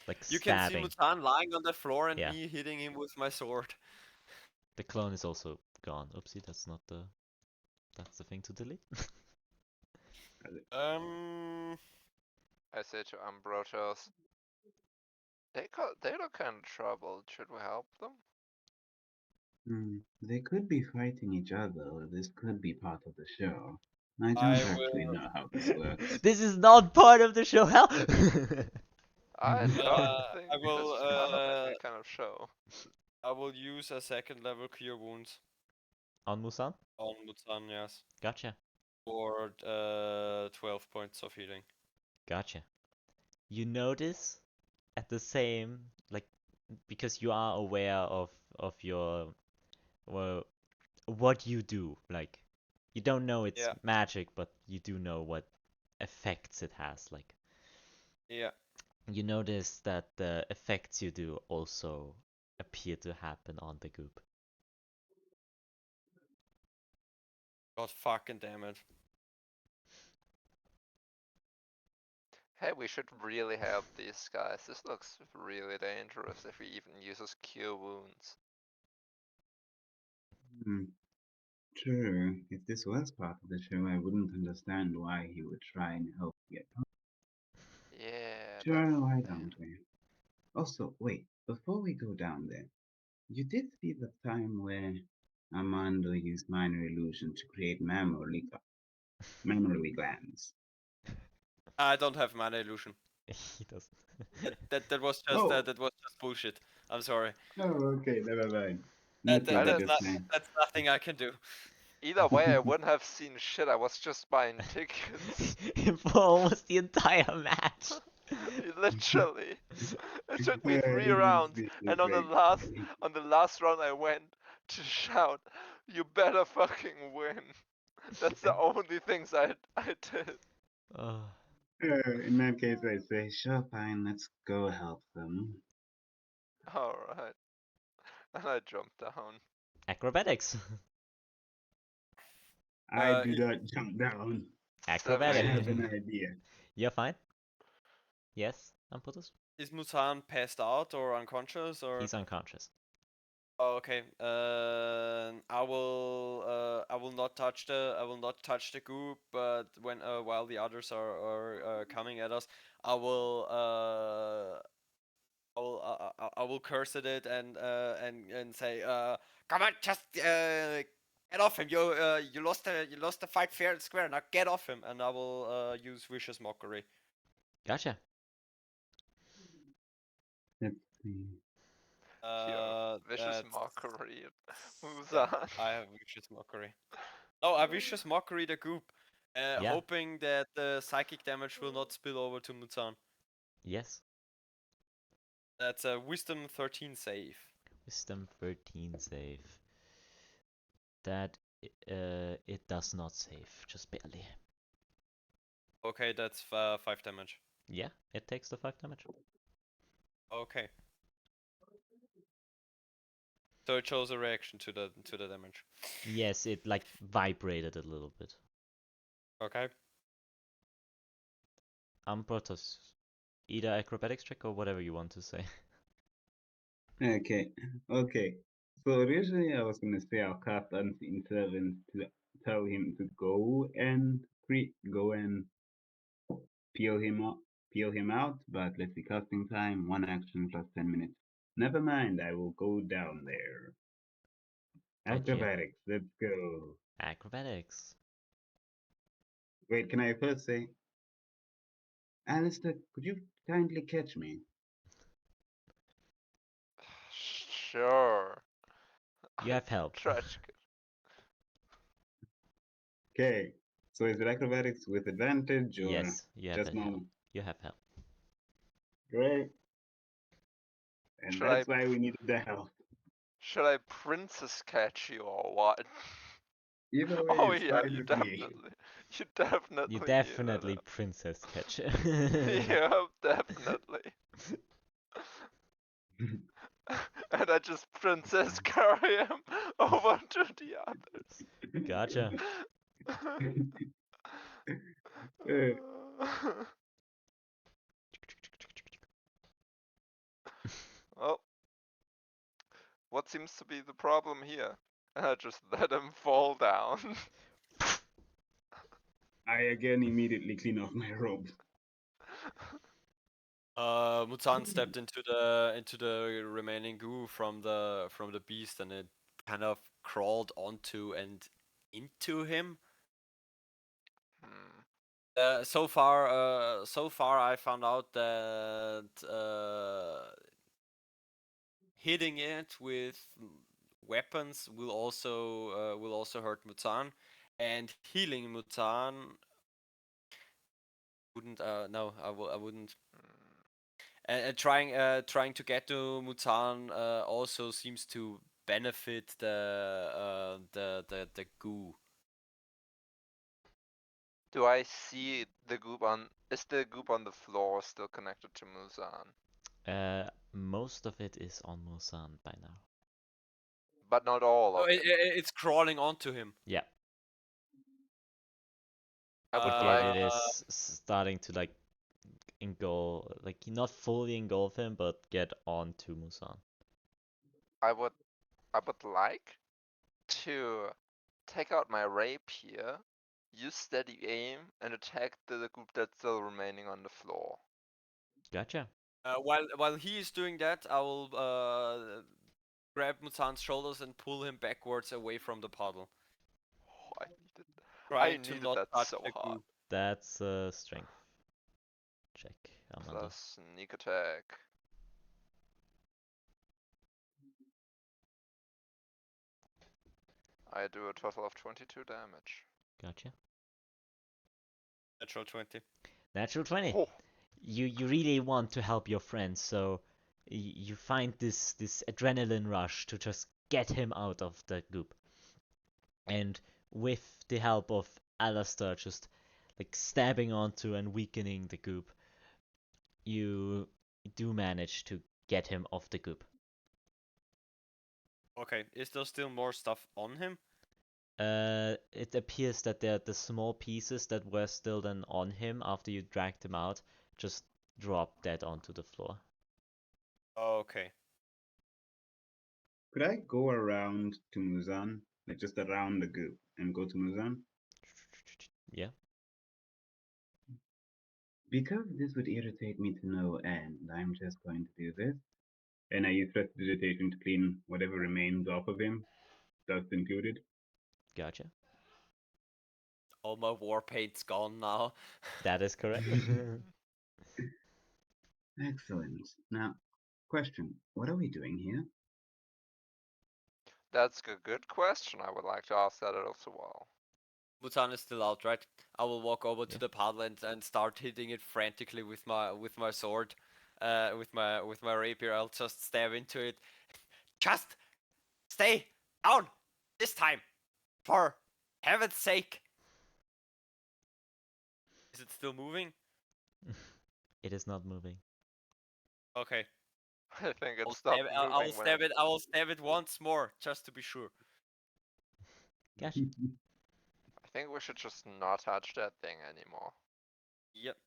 can see stabbing. Muzan lying on the floor and Yeah. me hitting him with my sword. The clone is also gone. Oopsie, that's the thing to delete. I say to Ambrotos, they look in trouble. Should we help them? They could be fighting each other, or this could be part of the show. I don't I actually will- know how this works. This is not part of the show. Hell. I don't I think will, this is part of any kind of show. I will use a second level cure wounds On Muzan? on Muzan, yes. Gotcha. For 12 points of healing. Gotcha. You notice at the same because you are aware of your well what you do. You don't know it's Yeah. magic, but you do know what effects it has. Yeah. You notice that the effects you do also appear to happen on the goop. God fucking damn it. Hey, we should really help these guys. This looks really dangerous if he even uses cure wounds. Hmm. True. If this was part of the show, I wouldn't understand why he would try and help get home. Yeah, that's Sure, why the thing. don't we? Also, wait, before we go down there, you did see the time where Armando used minor illusion to create memory glands. I don't have mana illusion. He doesn't. That was just Oh, bullshit. I'm sorry. oh, okay, never mind. That, Not that what I I that's didn't. just not saying. that's nothing I can do. Either way, I wouldn't have seen shit. I was just buying tickets. For almost the entire match. Literally, it took me This 3 rounds, is and great. on the last round, I went to shout, "You better fucking win!" That's the only things I did. Oh. In that case, I say, sure, fine, let's go help them. All right, and I jumped down. Acrobatics. I do Is, not jump down. I Acrobatic. 17. have an idea. You're fine. Yes, Ambrotos. is Muzan passed out or unconscious or? He's unconscious. Oh, okay. I will not touch the goop, but when while the others are coming at us, I will I will curse at it and say come on, just get off him. You lost the fight fair and square. Now get off him, and I will use vicious mockery. Gotcha. Let's see. Vicious That's mockery. Moves yeah. on. I have vicious mockery. Oh, I vicious mockery the goop, Yeah. hoping that the psychic damage will not spill over to Muzan. Yes. That's a wisdom 13 save. Wisdom 13 save. That it does not save, just barely. Okay, that's 5 damage. Yeah, it takes the 5 damage. Okay. So it shows a reaction to the damage. Yes, it like vibrated a little bit. Okay. Ambrotos, either acrobatics check or whatever you want to say. Okay, okay. So originally I was gonna say I'll cast Unseen Servants to tell him to go and peel him out, but let's see, casting time, 1 action plus 10 minutes. Never mind, I will go down there. Okay. Acrobatics, let's go. Acrobatics. Wait, can I first say, Alistair, could you kindly catch me? Sure. You have help. Tragic. Okay, so is it acrobatics with advantage or Yes, you have just help. normal? You have help. Great. And Should that's I why we needed the help. should I princess catch you or what? Either way, Oh it's yeah, fine with me. you definitely, You definitely princess catch. yeah, definitely. And I just princess carry him over to the others. Gotcha. Well, what seems to be the problem here? And I just let him fall down. I again immediately clean off my robe. Muzan stepped into the remaining goo from the beast, and it kind of crawled onto and into him. Hmm. So far, I found out that hitting it with weapons will also hurt Muzan, and healing Muzan wouldn't. No, I wouldn't. And trying to get to Muzan also seems to benefit the goo. Do I see the goop on? Is the goop on the floor still connected to Muzan? Most of it is on Muzan by now. But not all Oh, of it. it's crawling onto him. Yeah. I would It like. is starting to like not fully engulf him, but get onto Muzan. I would like to take out my rapier, use steady aim, and attack the group that's still remaining on the floor. Gotcha. While he is doing that, I will grab Muzan's shoulders and pull him backwards away from the puddle, Oh, I trying to needed not that touch so the hard. goo. That's a strength check, Armando. Plus sneak attack. I do a total of 22 damage. Gotcha. Natural 20. Natural 20. Oh, You really want to help your friend, so you find this adrenaline rush to just get him out of the goop. And with the help of Alastor just like stabbing onto and weakening the goop, you do manage to get him off the goop. Okay, is there still more stuff on him? It appears that the small pieces that were still then on him after you dragged him out just dropped dead onto the floor. Okay. Could I go around to Muzan, like just around the goop, and go to Muzan? Yeah. Because this would irritate me to no end, I'm just going to do this. And I use prestidigitation to clean whatever remains off of him, dust included. Gotcha. All my war paint's gone now. That is correct. Excellent. Now, question: what are we doing here? that's a good question. I would like to ask that as well. Muzan is still out, right? I will walk over to Yeah. the puddle and start hitting it frantically with my sword, with my rapier. I'll just stab into it. Just stay down this time, for heaven's sake. Is it still moving? It is not moving. Okay. I think I'll it stopped stab, I will moving when stab it. I will stab it once more, just to be sure. Gotcha. I think we should just not touch that thing anymore. Yep.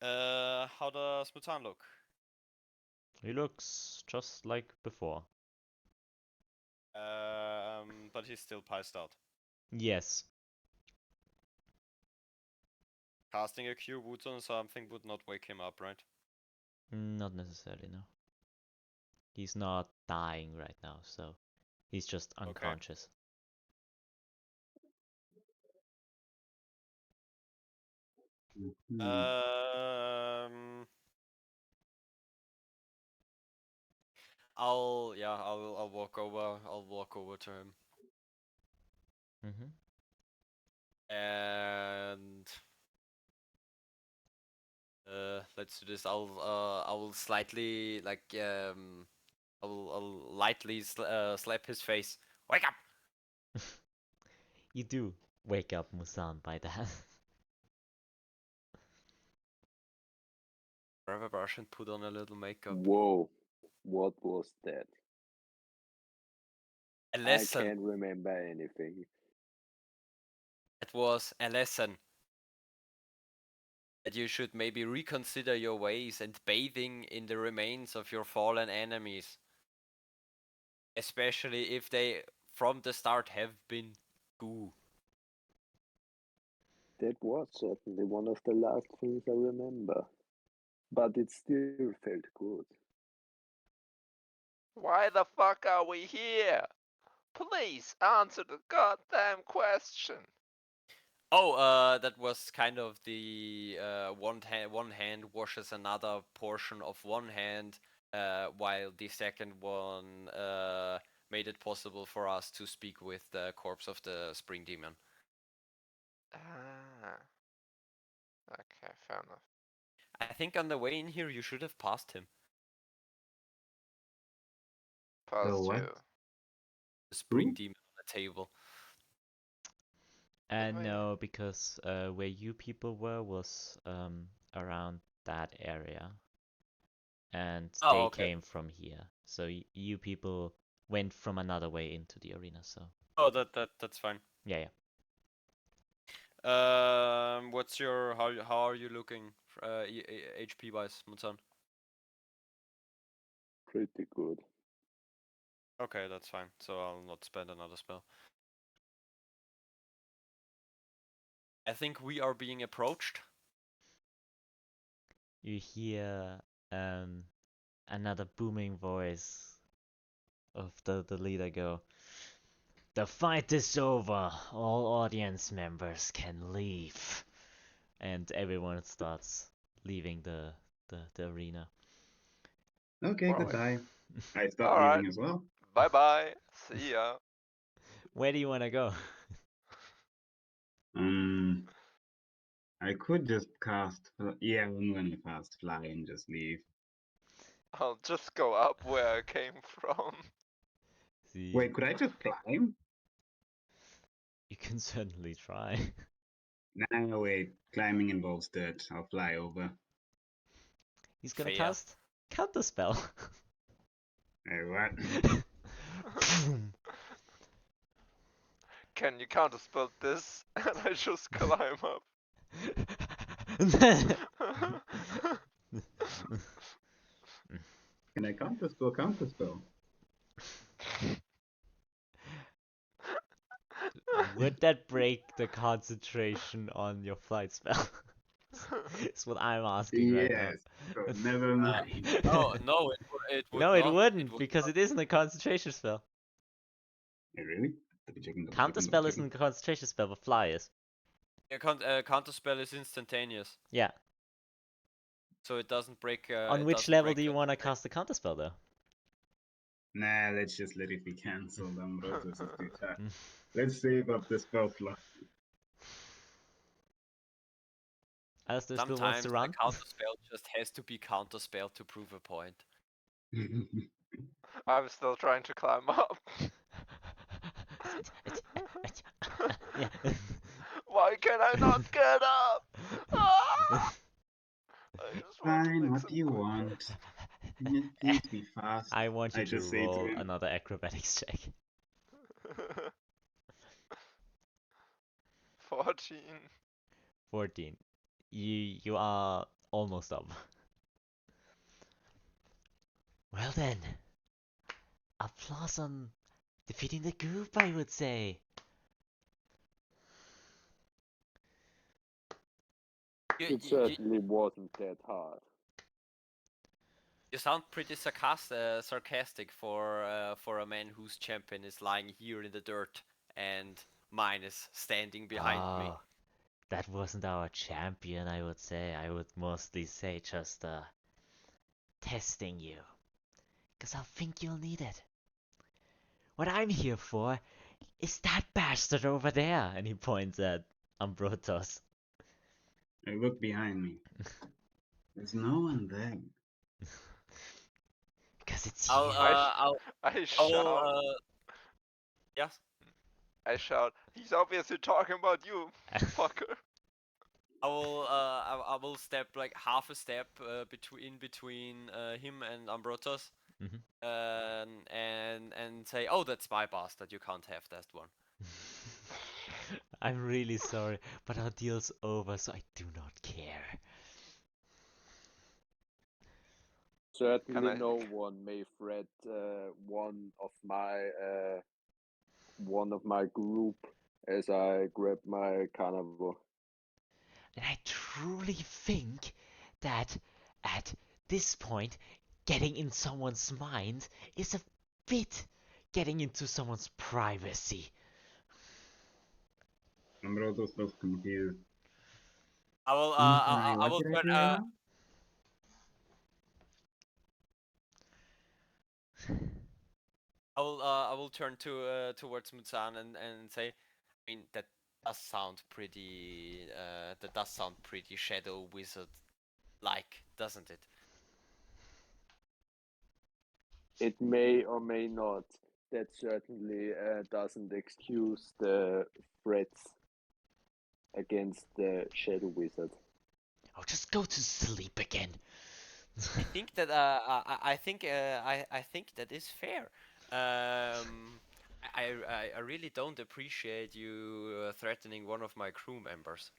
How does Muzan look? He looks just like before. But he's still passed out. Yes. Casting a cure wounds on something would not wake him up, right? Not necessarily, no. He's not dying right now, so he's just unconscious. Mhm. I'll walk over. I'll walk over to him, Mm-hmm. and let's do this. I will slightly I'll lightly slap his face. Wake up! You do wake up Muzan by that. Grab a brush and put on a little makeup. Whoa, what was that? A I lesson. can't remember anything. It was a lesson. That you should maybe reconsider your ways and bathing in the remains of your fallen enemies. Especially if they, from the start, have been goo. That was certainly one of the last things I remember. But it still felt good. Why the fuck are we here? Please answer the goddamn question. Oh, that was kind of the one hand washes another portion of one hand, while the second one made it possible for us to speak with the corpse of the spring demon. Ah. Okay, fair enough. I think on the way in here you should have passed him. Pause what? two. The spring Who? demon on the table. Did we? No, because where you people were was around that area. And Oh, they okay. came from here. So you people went from another way into the arena, so. Oh, that's fine. Yeah, yeah. What's your how are you looking HP wise, Muzan? Pretty good. Okay, that's fine. So I'll not spend another spell. I think we are being approached. You hear another booming voice of the leader go, "The fight is over. All audience members can leave." And everyone starts leaving the arena. Okay, Alright. goodbye. I start Alright. leaving as well. Bye bye. See ya. Where do you want to go? I could just cast. Yeah, I'm gonna cast fly and just leave. I'll just go up where I came from. See, Wait, could I just climb? you can certainly try. Nah, wait. Climbing involves dirt. I'll fly over. He's gonna Fair. cast counter spell. Hey, what? Can you counterspell this? And I just climb up. Can I counterspell? Counterspell. Would that break the concentration on your flight spell? That's what I'm asking right now. Yes. So never mind. No, it would No, not. it wouldn't, would because not. it isn't a concentration spell. Hey, really? Double checking, double Counter checking, spell double isn't checking. a concentration spell, but fly is. Counter spell is instantaneous, Yeah. so it doesn't break. On it which doesn't level break do you the- want to cast the counter spell, though? Nah, let's just let it be cancelled. Ambrotos is too tough. Let's save up the spell slot. Alastor still wants Sometimes to the run? counter spell just has to be counter spell to prove a point. I'm still trying to climb up. Yeah. Why can I not get up? Ah! I just want to Fine, make what some do you quick want? Please be fast. I want you I to just say to roll him. another acrobatics check. work. 14. 14. You are almost up. Well then, applause on defeating the Goop, I would say. It certainly wasn't that hard. You sound pretty sarcastic for a man whose champion is lying here in the dirt and mine is standing behind me. Oh, that wasn't our champion, I would say. I would mostly say just testing you. 'Cause I think you'll need it. What I'm here for is that bastard over there. And he points at Ambrotos. I look behind me. There's no one there. 'Cause it's I'll you. I I'll shout. yes. I shout. He's obviously talking about you, fucker. I will step like half a step between him and Ambrotos, Mhm. and say, "Oh, that's my bastard. You can't have that one." I'm really sorry, but our deal's over, so I do not care. Certainly, I- no one may threat one of my group as I grab my carnival. And I truly think that at this point, getting in someone's mind is a bit getting into someone's privacy. Ambrotos was confused. I will I'm sorry, I what will did I turn do right now? I will turn towards Muzan and say, I mean that does sound pretty Shadow Wizard like, doesn't it? It may or may not. That certainly doesn't excuse the threats against the Shadow Wizard. Oh, just go to sleep again. I think that I think that is fair. I really don't appreciate you threatening one of my crew members.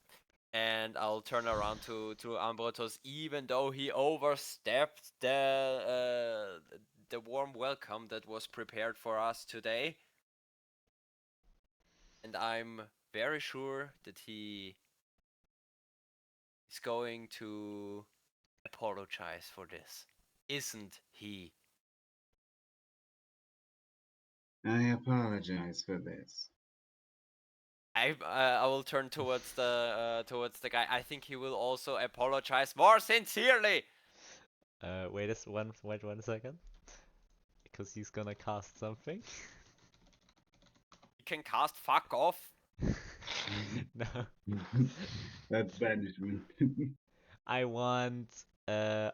And I'll turn around to Ambrotos, even though he overstepped the warm welcome that was prepared for us today. And I'm very sure that he is going to apologize for this, isn't he? I apologize for this. I will turn towards the guy. I think he will also apologize more sincerely. Wait one second. Because he's gonna cast something. He can cast fuck off. No. That's banishment. I want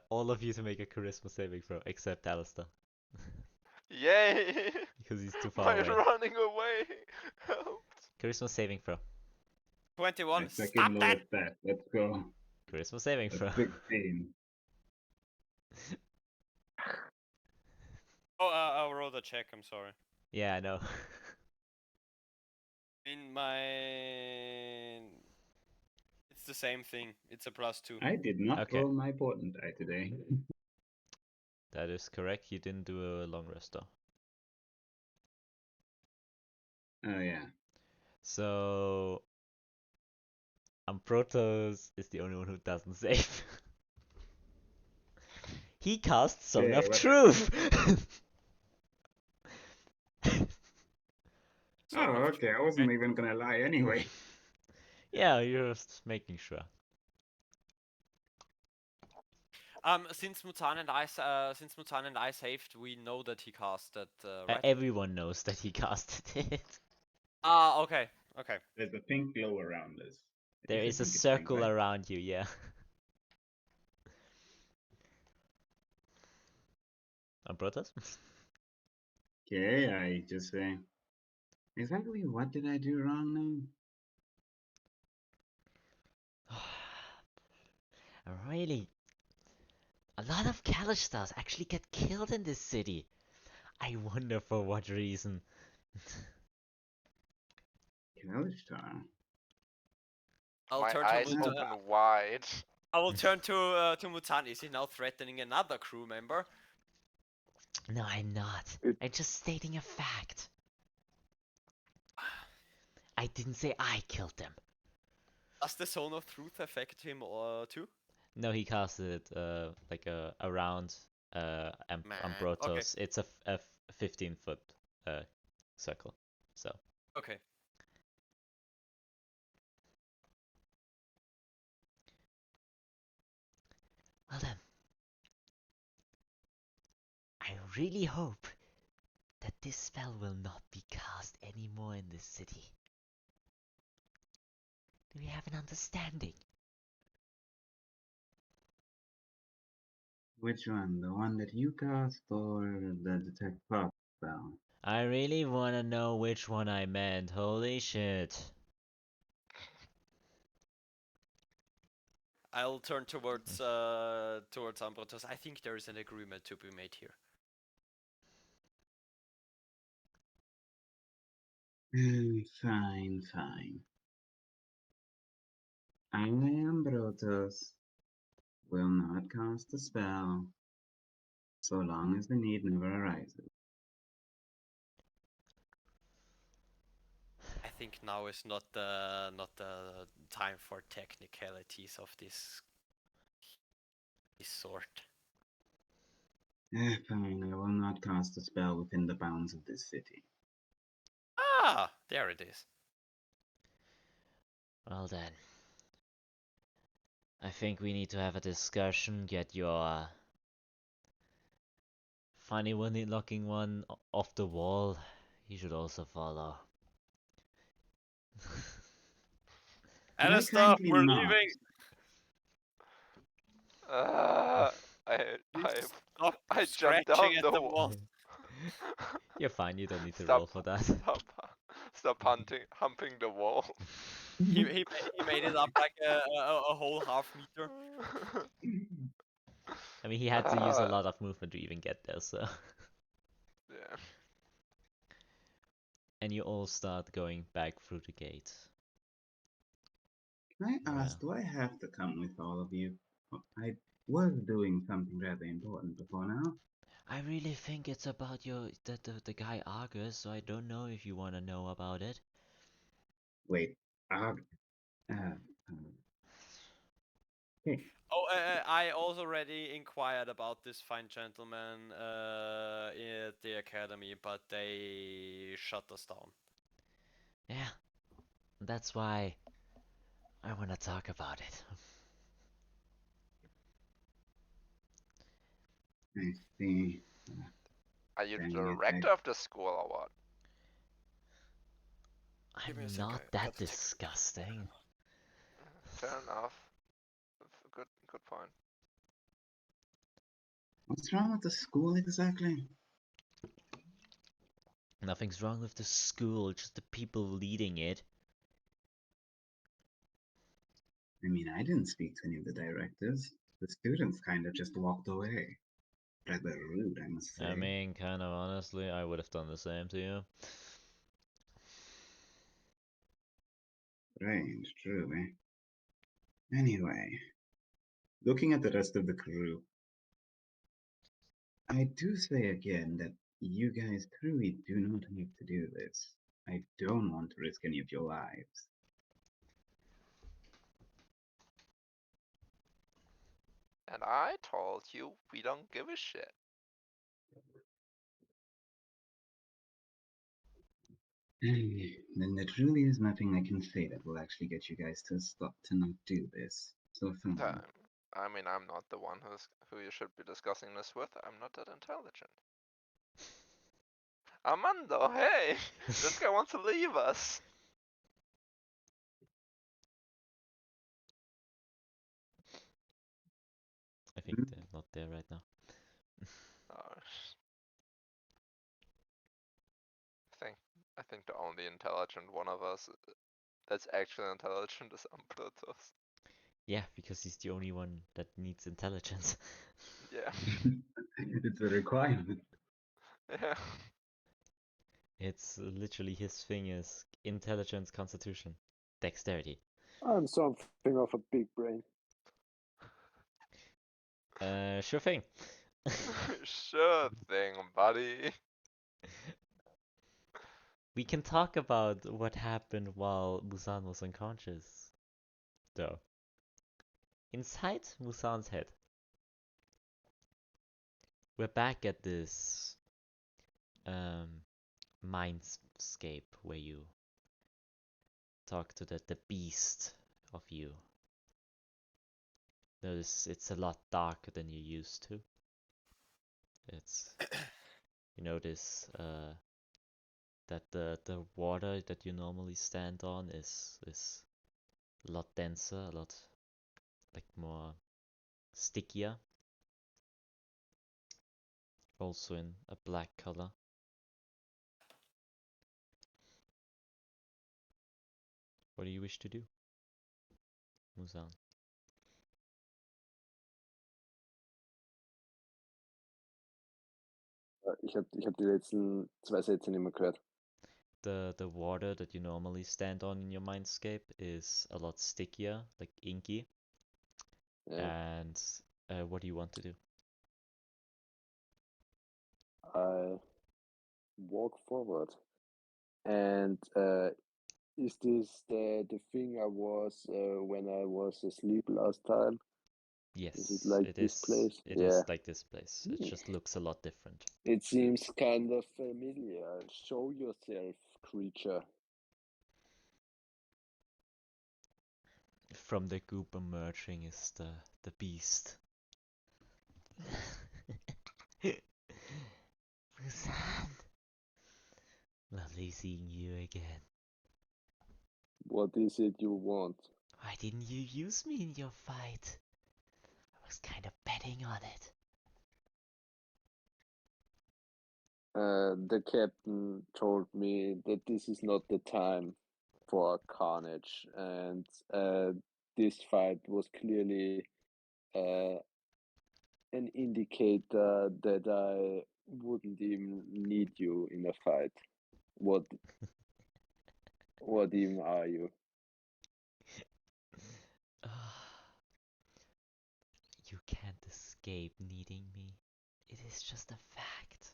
all of you to make a charisma saving throw, except Alastor. Yay! Because he's too far My away. running away helped. Charisma saving throw. 21. My Stop second that! lowest stat. Let's go. Charisma saving That's throw. 16. Oh, I'll roll the check. I'm sorry. Yeah, I know. In my, it's the same thing. It's a +2. I did not Okay. roll my important die today. That is correct. You didn't do a long rest though. Oh yeah. So Ambrotos is the only one who doesn't save. He casts Song Yeah, of what- Truth. Oh, okay. I wasn't even gonna lie anyway. Yeah, you're just making sure. Since Muzan and I saved, we know that he casted, right? Everyone knows that he casted it. Ah, okay. There's a pink glow around us. There I is a think it's circle pink, right? around you, yeah. Ambrotos? Okay, I just say. Exactly what did I do wrong now? Really? A lot of Kalistars actually get killed in this city. I wonder for what reason. Kalistar. I'll My turn to eyes Muzan. open wide. I will turn to Muzan. Is he now threatening another crew member? No, I'm not. It- I'm just stating a fact. I didn't say I killed them. Does the Zone of Truth affect him too? No, he casted it like around Ambrotos. Okay. It's a 15-foot circle. So Okay. well then, I really hope that this spell will not be cast anymore in this city. Do we have an understanding? Which one? The one that you cast or the detect pop spell? I really wanna know which one I meant. Holy shit. I'll turn towards Ambrotos. I think there is an agreement to be made here. Fine, fine. I, Ambrotos, will not cast a spell so long as the need never arises. I think now is not the time for technicalities of this sort. Fine, I will not cast a spell within the bounds of this city. Ah, there it is. Well then. I think we need to have a discussion, get your funny one looking one off the wall. He should also follow. Could I Alastor, kindly we're not? leaving. I Please stop I jumped scratching down at the the wall. wall. You're fine, you don't need to Stop. roll for that. Stop humping the wall. He made it up like a whole half meter. I mean, he had to use a lot of movement to even get there, so. Yeah. And you all start going back through the gate. Can I ask, Yeah. do I have to come with all of you? I was doing something rather important before now. I really think it's about the guy Argus, so I don't know if you want to know about it. Wait, uh, Oh, I also already inquired about this fine gentleman at the academy, but they shut us down. Yeah, that's why I want to talk about it. I see. Are you the Dang it, director of the school or what? Give me a I'm sec, not I that gotta take- disgusting. Fair enough. Good point. What's wrong with the school exactly? Nothing's wrong with the school, just the people leading it. I mean, I didn't speak to any of the directors. The students kind of just walked away. Rather rude, I must say. I mean, kind of honestly, I would have done the same to you. Strange, truly. Anyway, looking at the rest of the crew, I do say again that you guys truly do not have to do this. I don't want to risk any of your lives. And I told you we don't give a shit. Then there truly is nothing I can say that will actually get you guys to stop to not do this. So fine. I mean, I'm not the one who you should be discussing this with. I'm not that intelligent. Armando, hey! This guy wants to leave us. I think they're not there right now. Oh, I think the only intelligent one of us that's actually intelligent is Ambrotos. Yeah, because he's the only one that needs intelligence. Yeah. It's a requirement. Yeah. It's literally his thing is intelligence, constitution, dexterity. I'm something of a big brain. Sure thing. Sure thing, buddy. We can talk about what happened while Muzan was unconscious, though. Inside Muzan's head, we're back at this um, mindscape where you talk to the beast of you. Notice it's a lot darker than you used to. It's you notice that the water that you normally stand on is a lot denser, a lot like more stickier. Also in a black color. What do you wish to do, Muzan? Ich hab die letzten 2 Sätze nicht mehr gehört. The water that you normally stand on in your mindscape is a lot stickier, like inky. Yeah. And what do you want to do? I walk forward. And is this the thing I was when I was asleep last time? Yes, Is it like it this is. place? It Yeah. is like this place. It just looks a lot different. It seems kind of familiar. Show yourself, creature. From the goop emerging is the beast. Muzan! Lovely seeing you again. What is it you want? Why didn't you use me in your fight? I was kind of betting on it. The captain told me that this is not the time for carnage, and this fight was clearly uh, an indicator that I wouldn't even need you in a fight. What even are you? You can't escape needing me. It is just a fact.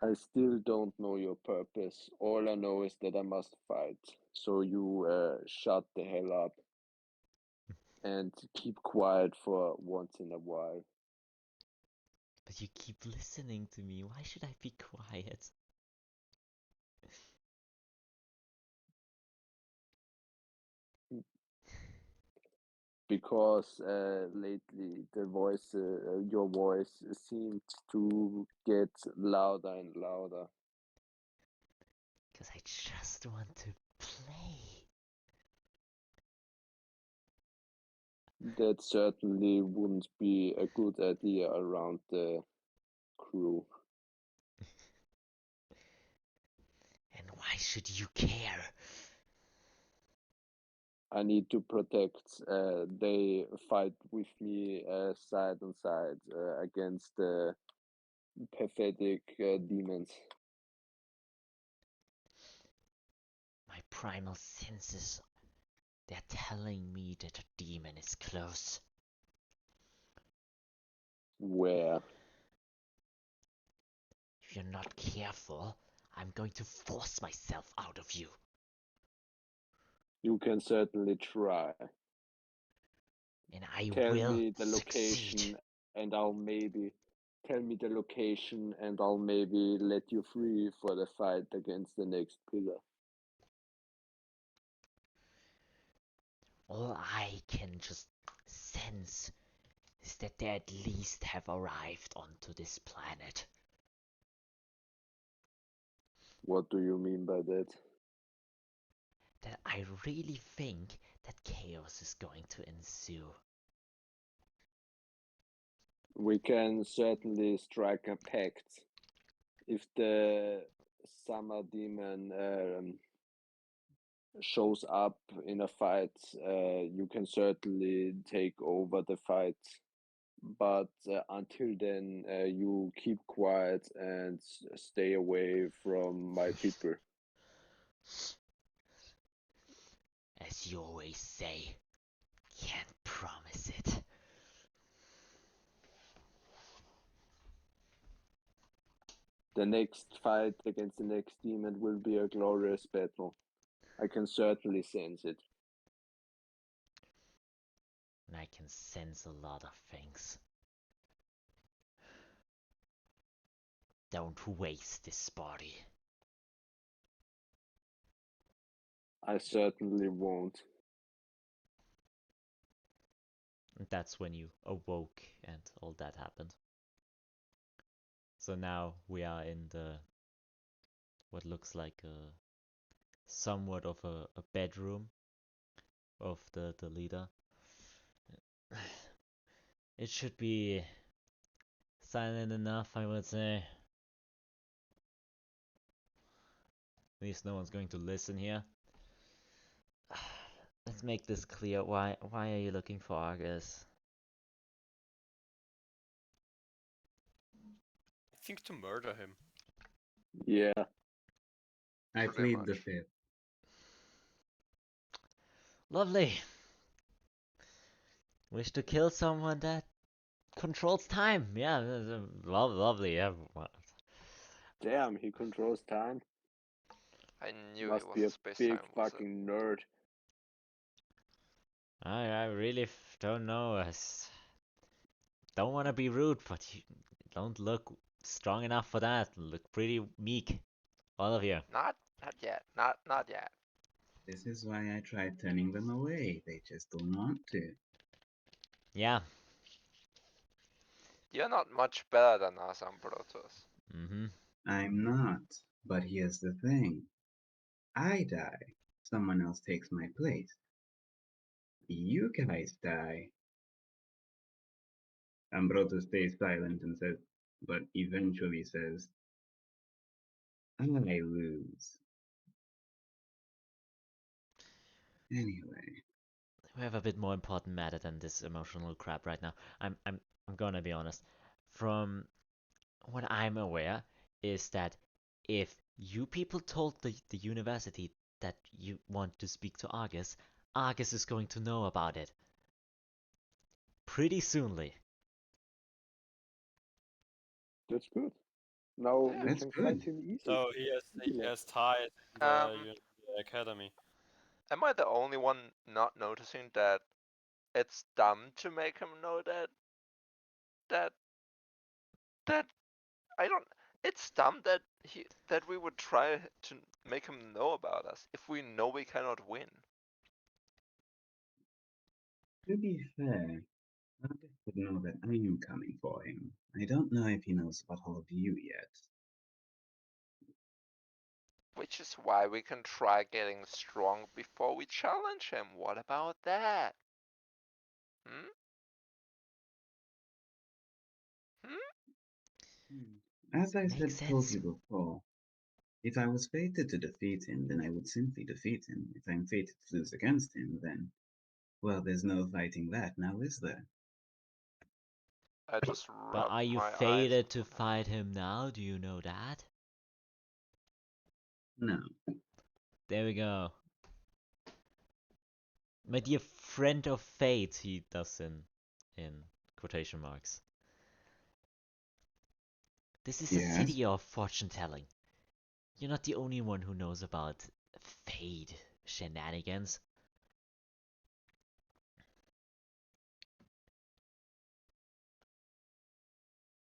I still don't know your purpose. All I know is that I must fight. So you shut the hell up and keep quiet for once in a while. But you keep listening to me. Why should I be quiet? Because lately your voice seemed to get louder and louder. Because I just want to play. That certainly wouldn't be a good idea around the crew. And why should you care? I need to protect. They fight with me side on side against the pathetic demons. My primal senses, they're telling me that a demon is close. Where? If you're not careful, I'm going to force myself out of you. You can certainly try. And I Tell will me the succeed. location, and I'll maybe let you free for the fight against the next pillar. All I can just sense is that they at least have arrived onto this planet. What do you mean by that? That I really think that chaos is going to ensue. We can certainly strike a pact. If the summer demon shows up in a fight, you can certainly take over the fight. But until then, you keep quiet and stay away from my people. As you always say, can't promise it. The next fight against the next demon will be a glorious battle. I can certainly sense it. And I can sense a lot of things. Don't waste this body. I certainly won't. And that's when you awoke and all that happened. So now we are in what looks like somewhat of a bedroom of the leader. It should be silent enough, I would say. At least no one's going to listen here. Let's make this clear. Why are you looking for Argus? I think to murder him. Yeah. I Pretty plead the much. fifth. Lovely. Wish to kill someone that controls time. Yeah, lovely. Yeah. Damn, he controls time. I knew he Must was be a a space big time wizard. fucking nerd. I really don't know. I don't want to be rude, but you don't look strong enough for that. Look pretty meek, all of you. Not yet. Not yet. This is why I tried turning them away. They just don't want to. Yeah. You're not much better than us, Ambrotos. Mm-hmm. I'm not. But here's the thing. I die. Someone else takes my place. You guys die. Ambroto stays silent and says, but eventually says, I lose. Anyway. We have a bit more important matter than this emotional crap right now. I'm gonna be honest. From what I'm aware is that if you people told the university that you want to speak to Argus, Argus is going to know about it. Pretty soonly. That's good. Now we That's can good. fight him easy. So he easily. has ties in the academy. Am I the only one not noticing that it's dumb to make him know that that I don't. It's dumb that we would try to make him know about us if we know we cannot win. To be fair, August would know that I am coming for him. I don't know if he knows about all of you yet. Which is why we can try getting strong before we challenge him. What about that? Hmm? As I Makes told sense. you before, if I was fated to defeat him, then I would simply defeat him. If I'm fated to lose against him, then, well, there's no fighting that now, is there? I just But rubbed are you my eyes. fated to fight him now? Do you know that? No. There we go. My dear friend of fate, he does in quotation marks. This is a Yes? city of fortune telling. You're not the only one who knows about fate shenanigans.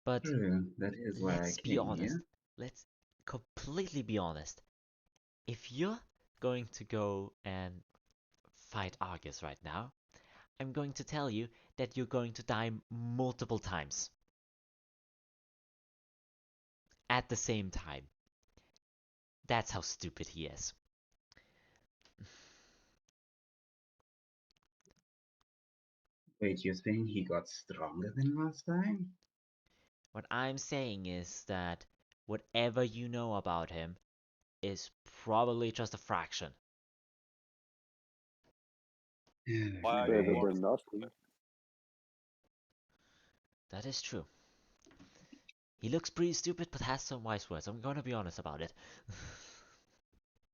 But True, that is why I let's be came honest. here. Let's completely be honest. If you're going to go and fight Argus right now, I'm going to tell you that you're going to die multiple times at the same time. That's how stupid he is. Wait, you're saying he got stronger than last time? What I'm saying is that whatever you know about him is probably just a fraction. Why are you Better Great. warning? than nothing. That is true. He looks pretty stupid, but has some wise words. I'm gonna be honest about it.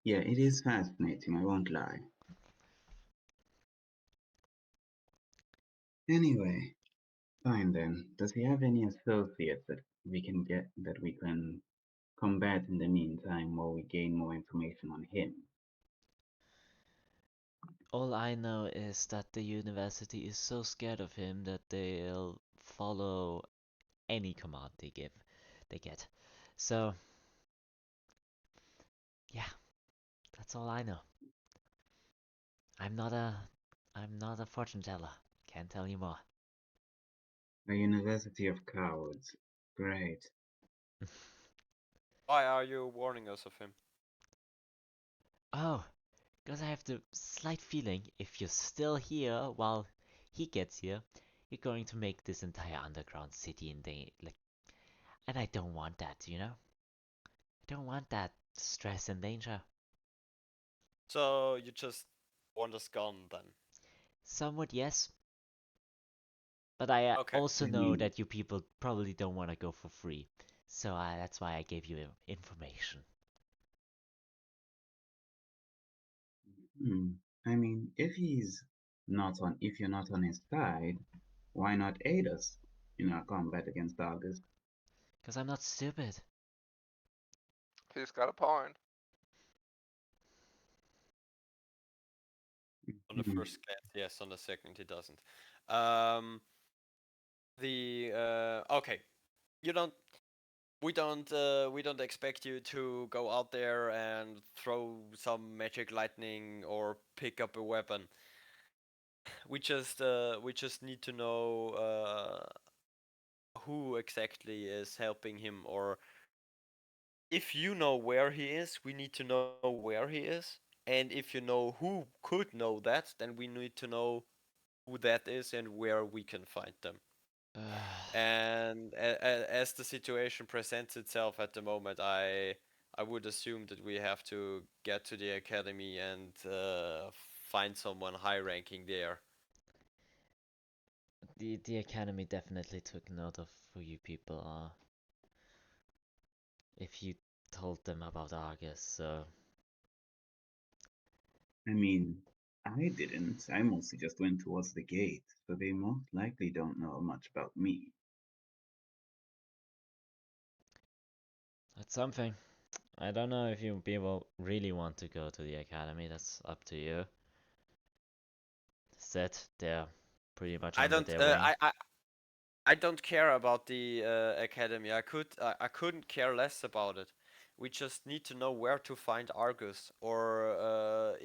Yeah, it is fascinating, I won't lie. Anyway, fine then. Does he have any associates that we can combat in the meantime while we gain more information on him? All I know is that the university is so scared of him that they'll follow any command they get. So, yeah, that's all I know. I'm not a I'm not a fortune teller. Can't tell you more. A university of cowards. Great. Why are you warning us of him? Oh, because I have the slight feeling if you're still here while he gets here, you're going to make this entire underground city in like, and I don't want that, you know? I don't want that stress and danger. So you just want us gone then? Somewhat yes, but I Okay. also I know mean, that you people probably don't want to go for free, so that's why I gave you information. hmm. I mean, if you're not on his side, why not aid us in our combat against Argus? Because I'm not stupid. He's got a point. On the Hmm. first glance, yes. On the second, he doesn't. Um, okay. You don't. We don't expect you to go out there and throw some magic lightning or pick up a weapon. We just need to know who exactly is helping him, or if you know where he is, we need to know where he is. And if you know who could know that, then we need to know who that is and where we can find them. And as the situation presents itself at the moment, I would assume that we have to get to the academy and find someone high ranking there. The academy definitely took note of who you people are. If you told them about Argus, so I mean, I didn't. I mostly just went towards the gate, so they most likely don't know much about me. It's something. I don't know if you people really want to go to the academy. That's up to you. Said they're pretty much I under don't. their wing. I don't care about the academy. I couldn't care less about it. We just need to know where to find Argus or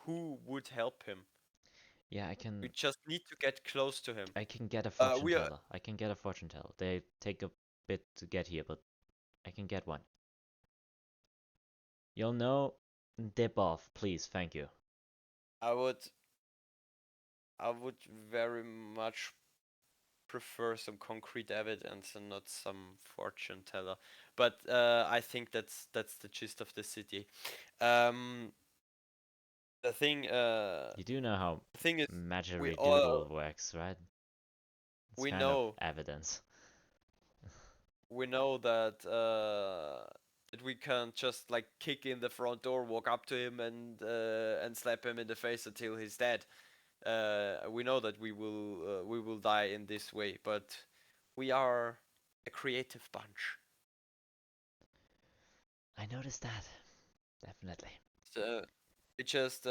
who would help him. Yeah, We just need to get close to him. I can get a fortune we are. teller. I can get a fortune teller. They take a bit to get here, but I can get one. You'll know. Dip off, please. Thank you. I would very much prefer some concrete evidence and not some fortune teller. But I think that's the gist of the city. The thing. You do know how The thing is, we Maggery all Doodle works, right? It's we kind of know evidence. that we can't just like kick in the front door, walk up to him, and slap him in the face until he's dead. We know that we will die in this way, but we are a creative bunch. I noticed that. Definitely. So we just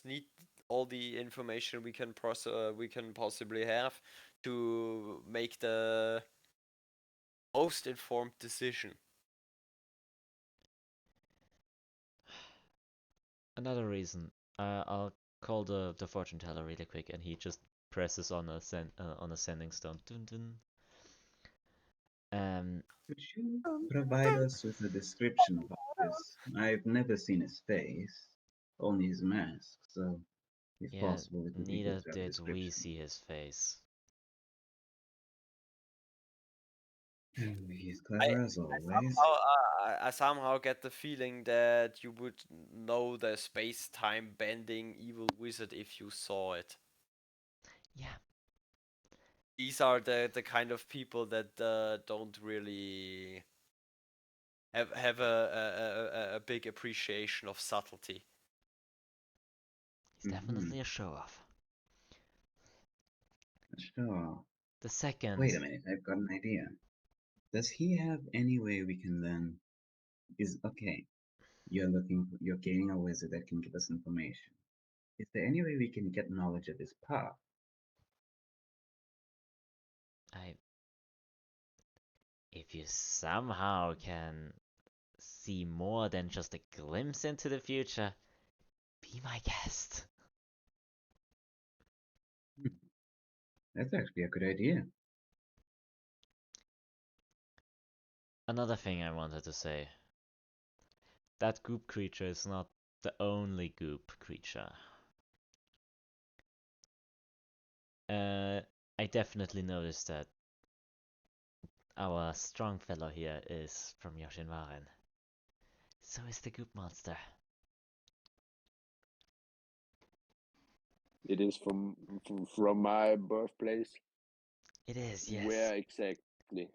need all the information we can possibly have to make the most informed decision. Another reason. I'll call the fortune teller really quick, and he just presses on a sending stone. Dun dun. Could you provide us with a description of this? I've never seen his face, only his mask, so if Yeah, possible, it would be good neither to have a did we description. see his face. He's I, clever as always. I somehow get the feeling that you would know the space-time bending evil wizard if you saw it. Yeah, These are the kind of people that don't really have a big appreciation of subtlety. he's definitely a show-off. Sure. The second, Wait a minute, I've got an idea. Does he have any way we can then? Is okay. You're gaining a wizard that can give us information. Is there any way we can get knowledge of his path? if you somehow can see more than just a glimpse into the future, be my guest. Hmm, that's actually a good idea. Another thing I wanted to say. That goop creature is not the only goop creature. I definitely noticed that our strong fellow here is from Yoshinwaran. So is the goop monster. It is from my birthplace. It is, yes. Where exactly?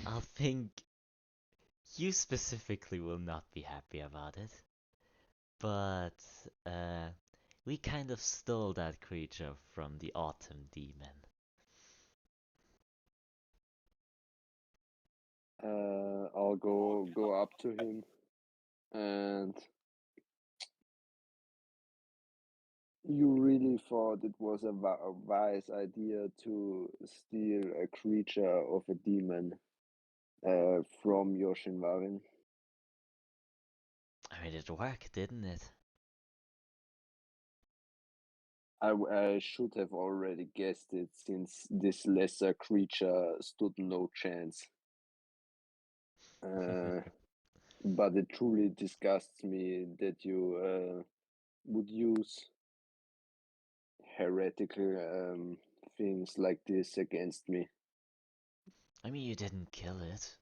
I'll think you specifically will not be happy about it. But, we kind of stole that creature from the Autumn Demon. I'll go up to him and you really thought it was a wise idea to steal a creature of a demon from Yoshinwarin? I mean, it worked, didn't it? I should have already guessed it since this lesser creature stood no chance. But it truly disgusts me that you would use heretical things like this against me. I mean, you didn't kill it.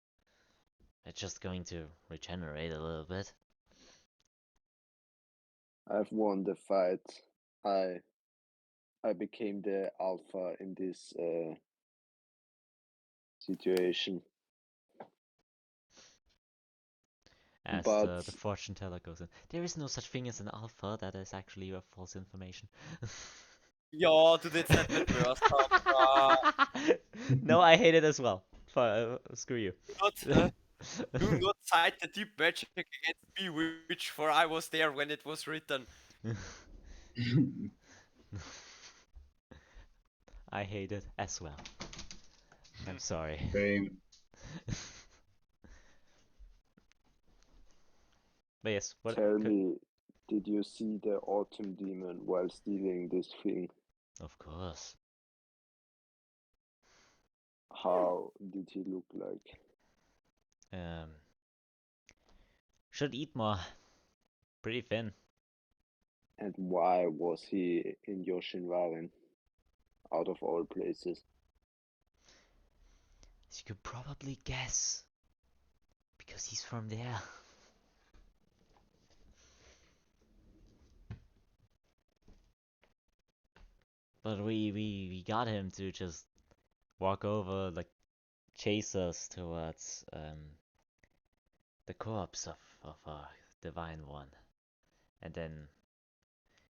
It's just going to regenerate a little bit. I've won the fight. I became the alpha in this situation. As But the fortune teller goes in. There is no such thing as an alpha, that is actually a false information. Ja, du willst nicht mit Worst haben. No, I hate it as well. Screw you. Do not cite the deep magic against me, which for I was there when it was written. I hate it as well. I'm sorry. Same. But yes, what Tell could... me, did you see the autumn demon while stealing this thing? Of course. How did he look like? Um, should eat more. Pretty thin. And why was he in Yoshinwarin, out of all places? As you could probably guess. Because he's from there. But we got him to just walk over, like, chase us towards the corpse of our divine one. And then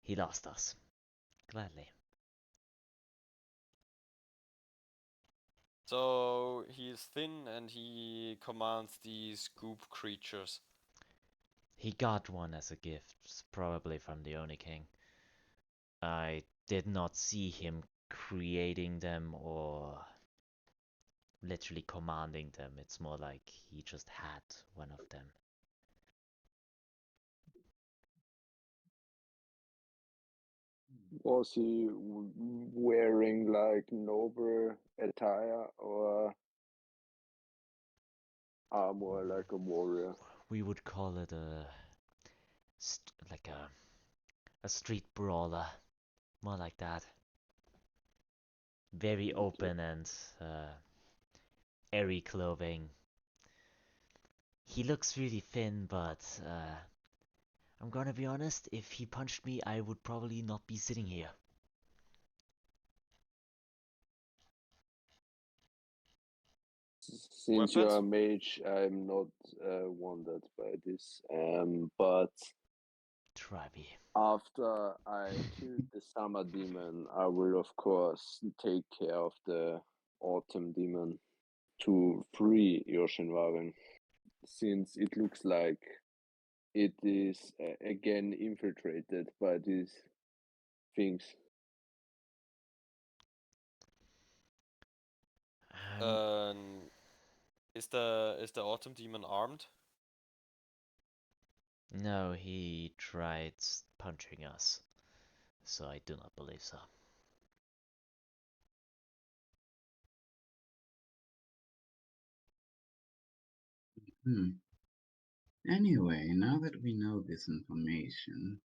he lost us. Gladly. So he's thin and he commands these goop creatures. He got one as a gift, probably from the Oni King. I did not see him creating them or literally commanding them. It's more like he just had one of them. Was he wearing like noble attire or armor like a warrior? We would call it like a street brawler, more like that. Very Okay. open and airy clothing. He looks really thin, but I'm gonna be honest, if he punched me, I would probably not be sitting here. Since you are a Weapons? mage, I'm not wondered by this. But Try me. after I killed the summer demon, I will of course take care of the autumn demon to free Yoshinwarin, since it looks like it is again infiltrated by these things. Um, is the autumn demon armed? No, he tried punching us, so I do not believe so. Anyway, now that we know this information,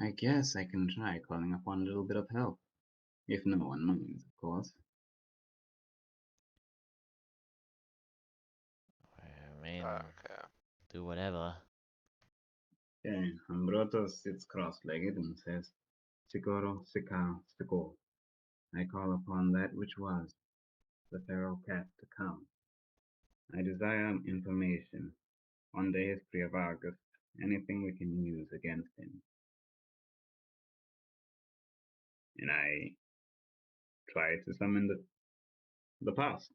I guess I can try calling upon a little bit of help. If no one minds, of course. I mean, Okay. do whatever. Okay, Ambrotos sits cross-legged and says, Sikoro, Sika, Siko. I call upon that which was, the feral cat to come. I desire information on the history of Argus, anything we can use against him. And I try to summon the past,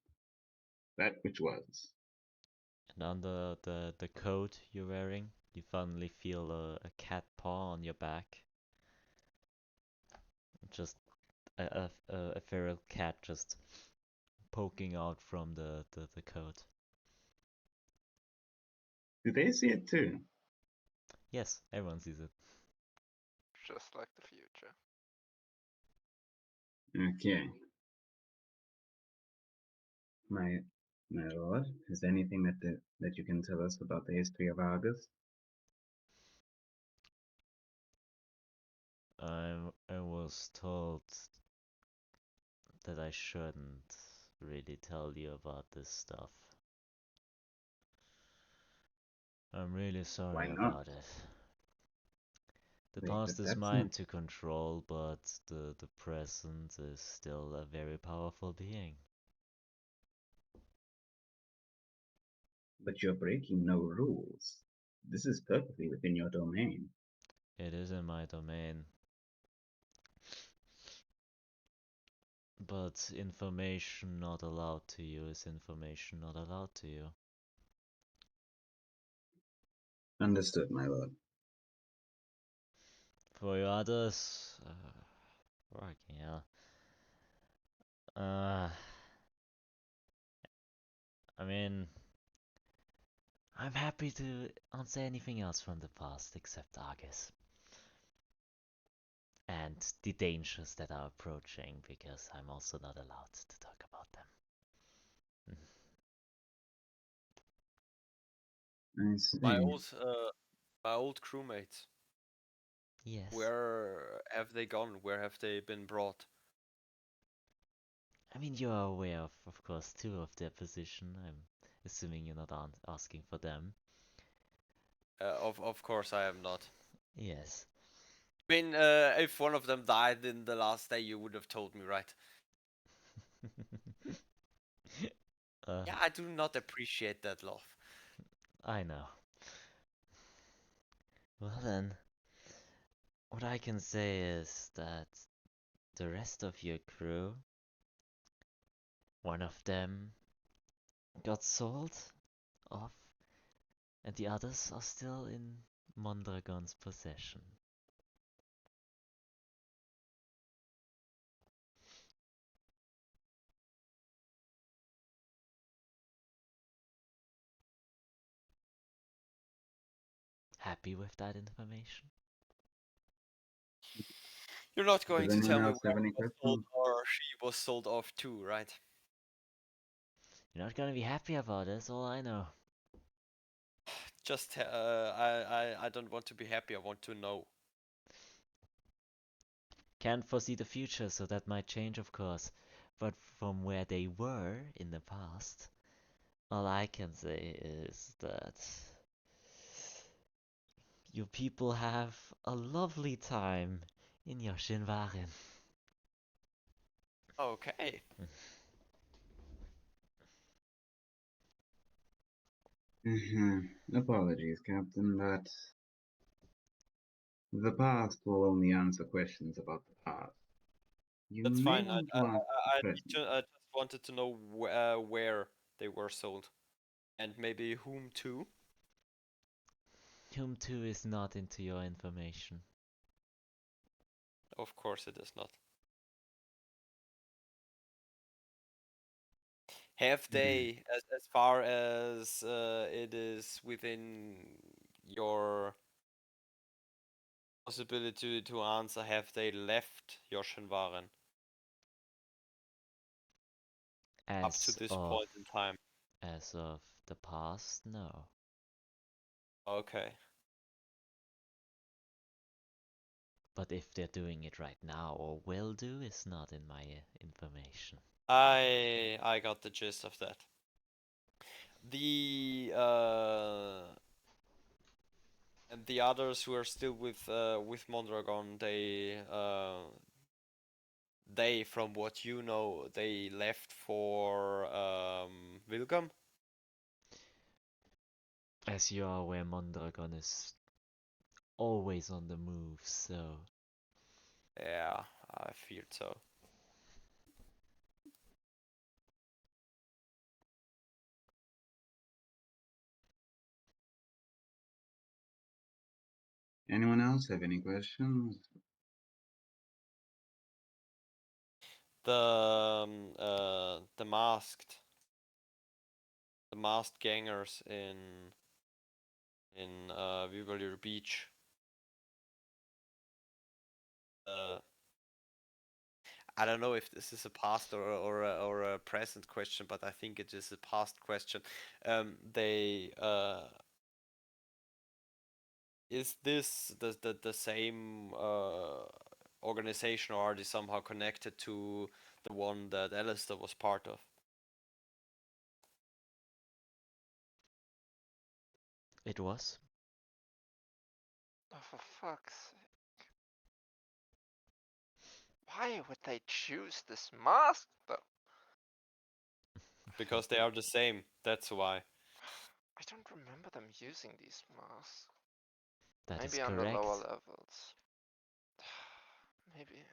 that which was. And on the coat you're wearing, you finally feel a cat paw on your back. Just a feral cat just poking out from the coat. Do they see it too? Yes, everyone sees it. Just like the future. Okay. My lord, is there anything that you can tell us about the history of Argus? I was told that I shouldn't really tell you about this stuff. I'm really Why sorry not? about it. The Wait, past is that's mine not. to control, but the present is still a very powerful being. But you're breaking no rules. This is perfectly within your domain. It is in my domain. But information not allowed to you is information not allowed to you. Understood, my lord. For you others, fucking hell. I mean, I'm happy to answer anything else from the past except Argus. And the dangers that are approaching, because I'm also not allowed to talk about them. I see. My old crewmates. Yes. Where have they gone? Where have they been brought? I mean, you are aware of course, too, of their position. I'm assuming you're not asking for them. Of course I am not. Yes. I mean, if one of them died in the last day, you would have told me, right? Yeah, I do not appreciate that love. I know. Well then, what I can say is that the rest of your crew, one of them got sold off, and the others are still in Mondragon's possession. Happy with that information? You're not going Does to tell anyone me else where have any he was sold questions? or she was sold off too, right? You're not gonna be happy about this, all I know. Just, I don't want to be happy. I want to know. Can't foresee the future, so that might change, of course. But from where they were in the past, all I can say is that you people have a lovely time in your Shinwarin. Okay. Apologies, Captain, but the past will only answer questions about the past. You That's may fine. want to ask the present. I just wanted to know where they were sold, and maybe whom to. Whom too is not into your information. Of course, it is not. Have they, as far as it is within your possibility to answer, have they left Yoshinwaren up to this point in time? As of the past, no. Okay. But if they're doing it right now or will do is not in my information. I got the gist of that. The and the others who are still with Mondragon, they, from what you know, they left for Wilgam. As you are aware, Mondragon is always on the move, so Yeah, I feared so. Anyone else have any questions? The masked gangers in Vivalir Beach. I don't know if this is a past or a present question, but I think it is a past question. They is this the same organization, or are they somehow connected to the one that Alastor was part of? it was. Oh, for fuck's sake. Why would they choose this mask, though? Because they are the same. That's why. I don't remember them using these masks. That is Maybe on the correct. lower levels. Maybe.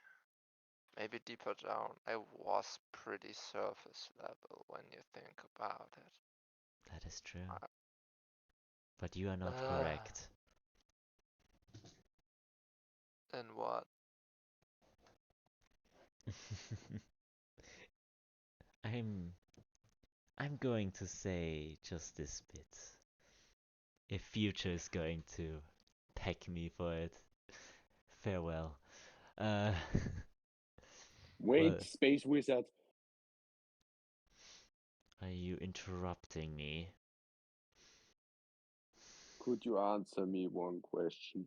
maybe deeper down, I was pretty surface level when you think about it. That is true. Uh, But you are not correct. And what? I'm going to say just this bit. If Future is going to peck me for it, farewell. Wait, Well, Space Wizard. are you interrupting me? Could you answer me one question?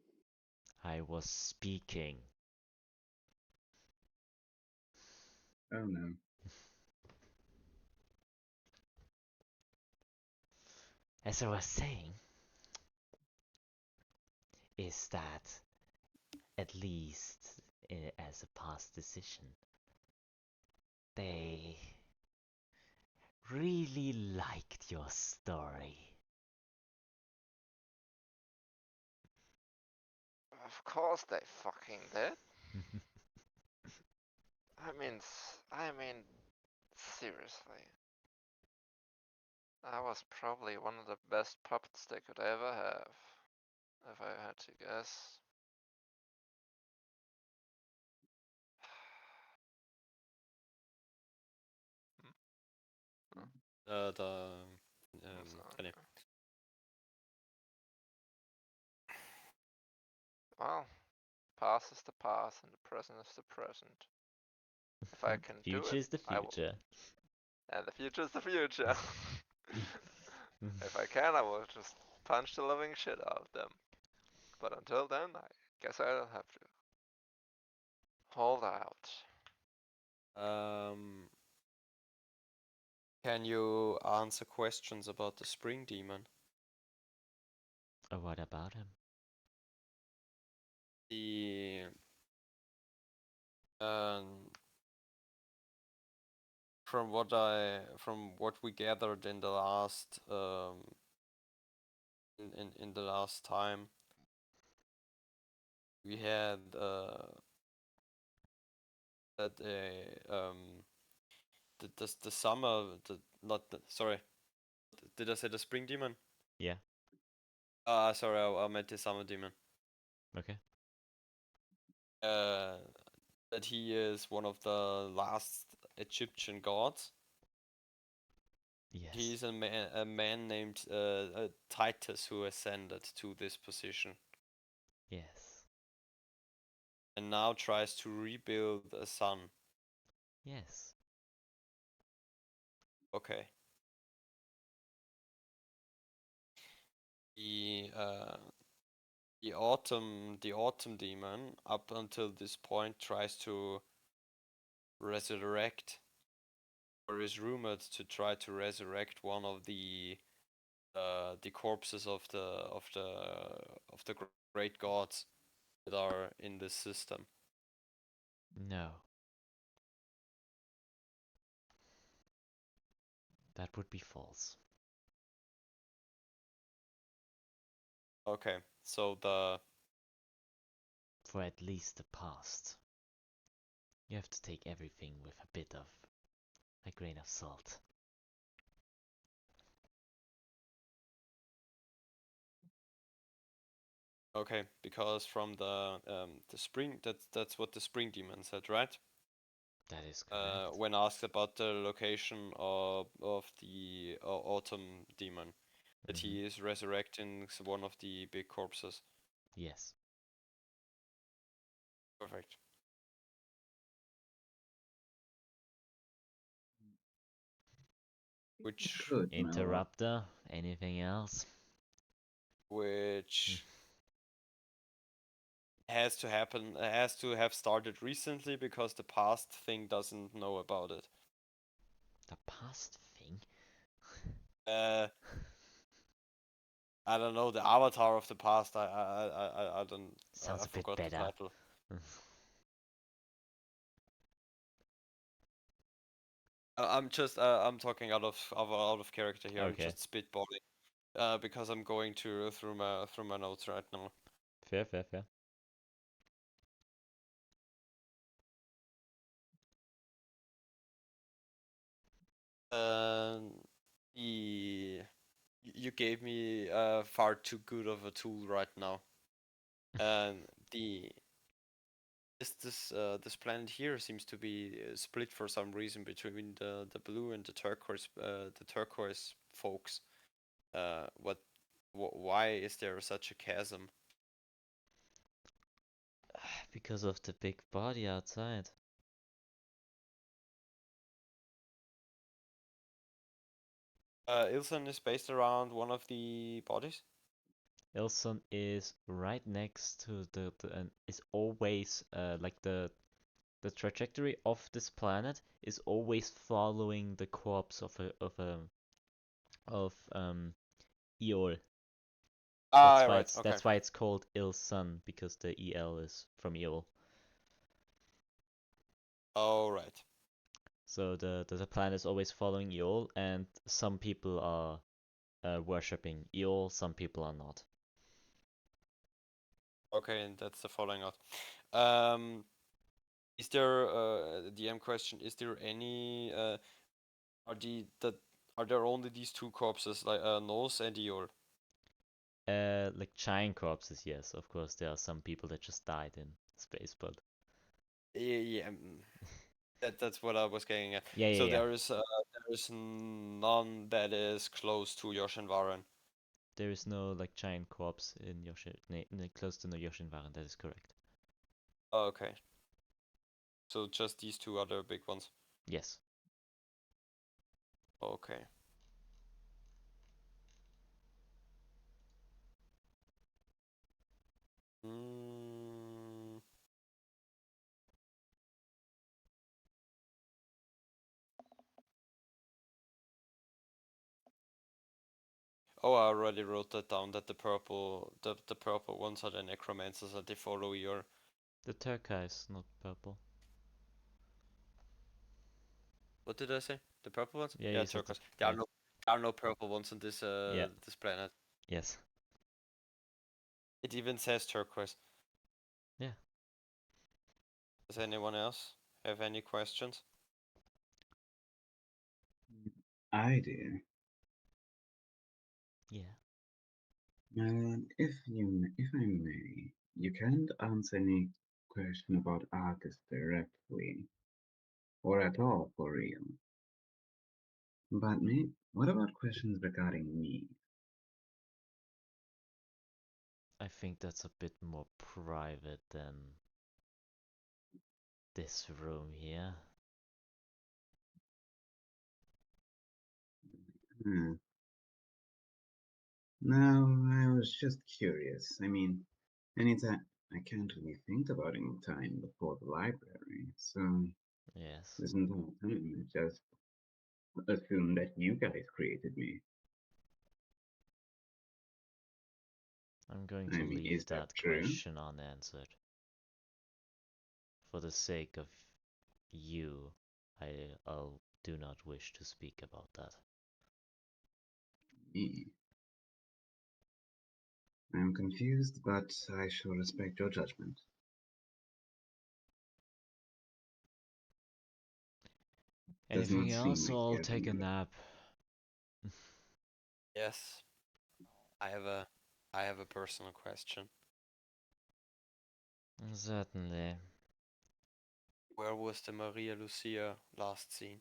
I was speaking. Oh no. As I was saying, is that at least as a past decision, they really liked your story. Of course they fucking did. I mean, seriously. I was probably one of the best puppets they could ever have, if I had to guess. Reneo. Well, past is the past and the present is the present. If I can do Future it, is the I will. future. And the future is the future. If I can, I will just punch the living shit out of them. But until then, I guess I'll have to hold out. Can you answer questions about the spring demon? What about him? The um, from what we gathered in the last in the last time, we had that the summer not the, sorry, did I say the spring demon? Yeah. Sorry, I meant the summer demon. Okay. That he is one of the last Egyptian gods. Yes. He's a man named Titus who ascended to this position. Yes. And now tries to rebuild a sun. Yes. Okay. The autumn demon up until this point tries to resurrect, or is rumored to try to resurrect one of the corpses of the great gods that are in this system. No. That would be false. Okay, so For at least the past. You have to take everything with a bit of a grain of salt. okay, because from the spring, that's what the spring demon said, right? That is correct. When asked about the location of the autumn demon, that he is resurrecting one of the big corpses. Yes. Perfect. Which Good, my lord. Interrupter, anything else? which has to happen, has to have started recently because the past thing doesn't know about it. The past thing? I don't know, the avatar of the past. I don't. Sounds I a bit forgot the better. title. I'm just I'm talking out of character here. Okay. I'm just spitballing. Because I'm going through my notes right now. Fair, fair, fair. The you gave me far too good of a tool right now. And the this planet here seems to be split for some reason between the blue and the turquoise folks. Why is there such a chasm? Because of the big body outside. Ilson is based around one of the bodies. Ilson is right next to and is always like the trajectory of this planet is always following the corpse of Eol. Ah, right. Okay. That's why it's called Ilsun, because the EL is from Eol. Oh, right. So the planet is always following Eol, and some people are worshipping Eol, some people are not. Okay, and that's the following out. Is there the DM question? Is there any are there only these two corpses, like Nose and Eeyore? Like giant corpses, yes. Of course, there are some people that just died in space, but Yeah, that's what I was getting at. yeah, yeah, So yeah. there is none that is close to Yoshinvaran. There is no like giant corpse in close to no Yoshinwaran. That is correct. Oh, okay. So just these two other big ones. Yes. Okay. Mm. Oh, I already wrote that down. That the purple ones are the necromancers, and they follow your. The turquoise, not purple. What did I say? The purple ones? Yeah, Yeah, you said turquoise. yeah. There are no purple ones on this Yeah. this planet. Yes. It even says turquoise. Yeah. Does anyone else have any questions? I do. Yeah. If I may, you can't answer any question about Arcus directly, or at all for real. But what about questions regarding me? I think that's a bit more private than this room here. Hmm. No, I was just curious. I mean, anytime I can't really think about any time before the library, so Yes. this entire time I just assumed that you guys created me. I'm going I to mean, leave is that that true? question unanswered. For the sake of you, I'll do not wish to speak about that. Me. I'm confused, but I shall respect your judgment. Does Anything not seem else, like or you I'll have take a any. nap. Yes. I have a personal question. Certainly. Where was the Maria Lucia last seen?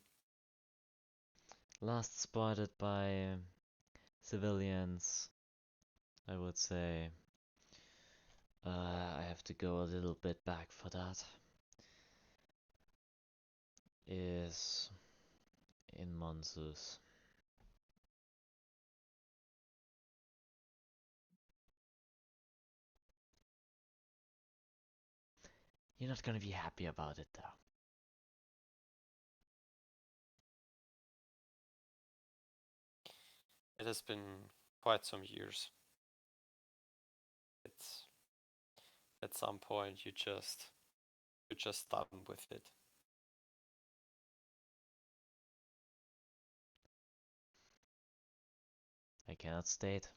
Last spotted by civilians, I would say. I have to go a little bit back for that. Is in Monsus. You're not gonna be happy about it though. It has been quite some years. It's at some point you're just done with it. I cannot state.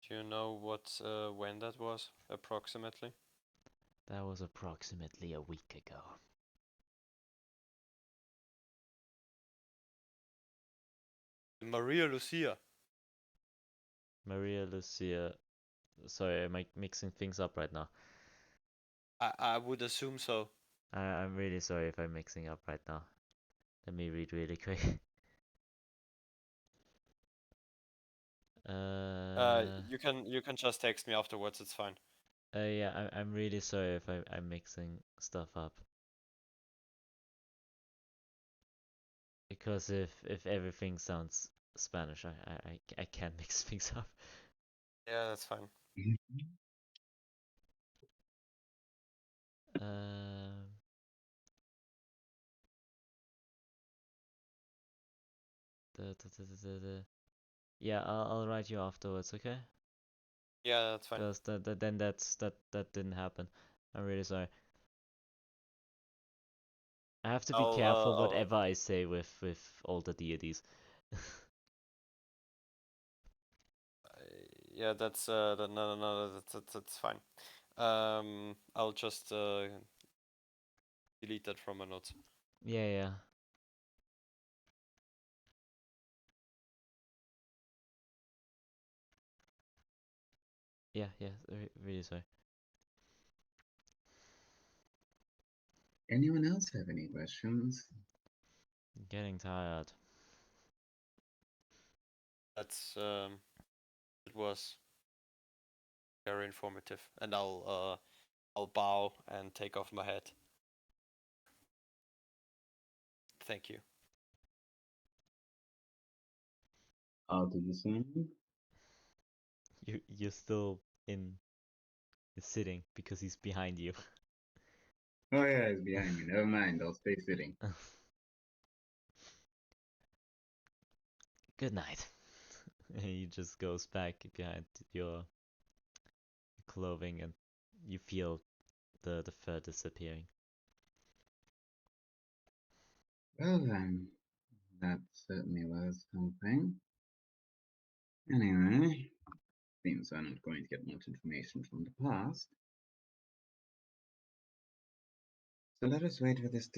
Do you know what when that was approximately? That was approximately a week ago. Maria Lucia. Maria Lucia. Sorry, am I mixing things up right now? I would assume so. I'm really sorry if I'm mixing up right now. Let me read really quick. You can just text me afterwards. It's fine. Yeah, I'm really sorry if I'm mixing stuff up. Because if everything sounds Spanish, I can't mix things up. Yeah, that's fine. Um, yeah, I'll write you afterwards, okay? Yeah, that's fine. Because that didn't happen. I'm really sorry. I have to be careful whatever I say with all the deities. Yeah, that's no, that's fine. I'll just delete that from my notes. Yeah, yeah. Yeah, yeah, really sorry. Anyone else have any questions? I'm getting tired. That's it was very informative, and I'll bow and take off my hat. Thank you. I'll do the same. You're still in sitting because he's behind you. Oh yeah, it's behind me. Never mind, I'll stay sitting. Good night. And he just goes back behind your clothing and you feel the fur disappearing. Well then, that certainly was something. Anyway, seems I'm not going to get much information from the past. So let us wait for this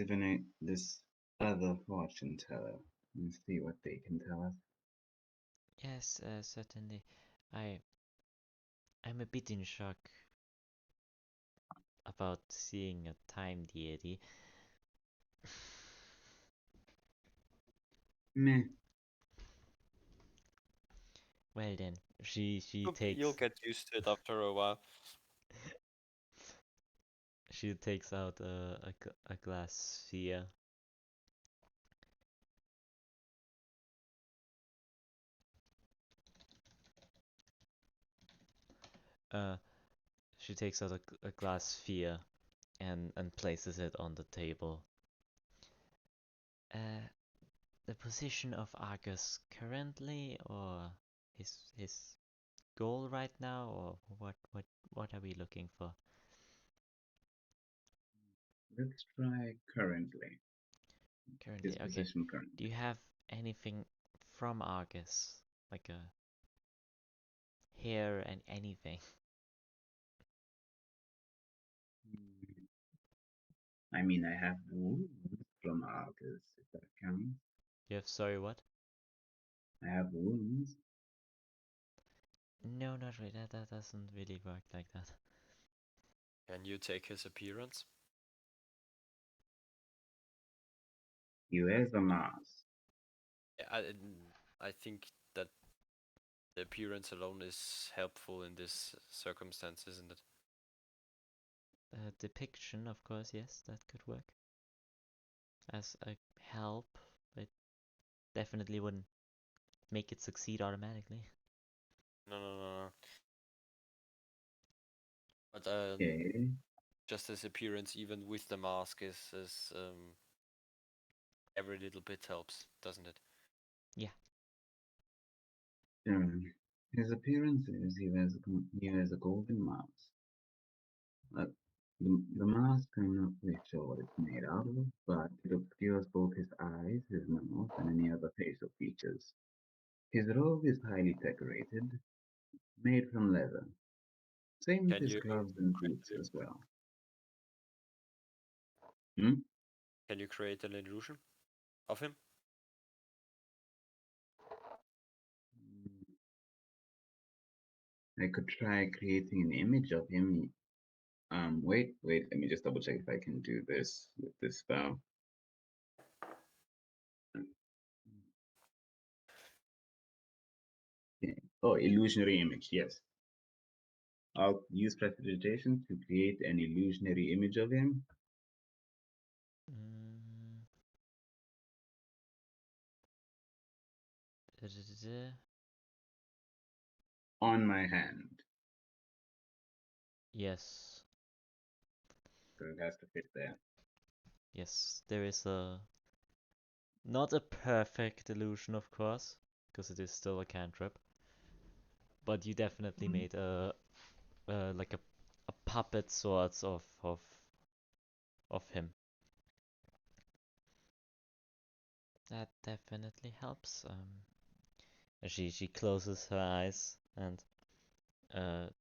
other fortune teller, and see what they can tell us. Yes, certainly. I'm a bit in shock about seeing a time deity. Meh. Well then, she You'll takes get used to it after a while. she takes out a glass sphere. Uh, she takes out a glass sphere and places it on the table. Uh, the position of Argus currently, or his goal right now, or what are we looking for? Let's try currently. Currently, His okay. position Do currently. you have anything from Argus, like a hair and anything? I mean, I have wounds from Argus, if that counts. You have sorry what? I have wounds. No, not really. That doesn't really work like that. Can you take his appearance? He wears a mask. Yeah, I think that the appearance alone is helpful in this circumstance, isn't it? Depiction, of course, yes, that could work as a help, but definitely wouldn't make it succeed automatically. No. But Okay. just his appearance, even with the mask, is every little bit helps, doesn't it? Yeah. His appearance is he wears a golden mask. Uh, the mask, I'm not really sure what it's made out of, but it obscures both his eyes, his mouth, and any other facial features. His robe is highly decorated, made from leather. Same with Can his you gloves and boots as well. Hmm? can you create an illusion of him? I could try creating an image of him. Wait, let me just double check if I can do this with this spell. Okay. Oh, illusionary image, yes. I'll use prestidigitation to create an illusionary image of him. Mm. Da-da-da-da. On my hand. Yes. So it has to fit there. Yes, there is a not a perfect illusion, of course, because it is still a cantrip. But you definitely made a like a puppet sort of him. That definitely helps. She closes her eyes and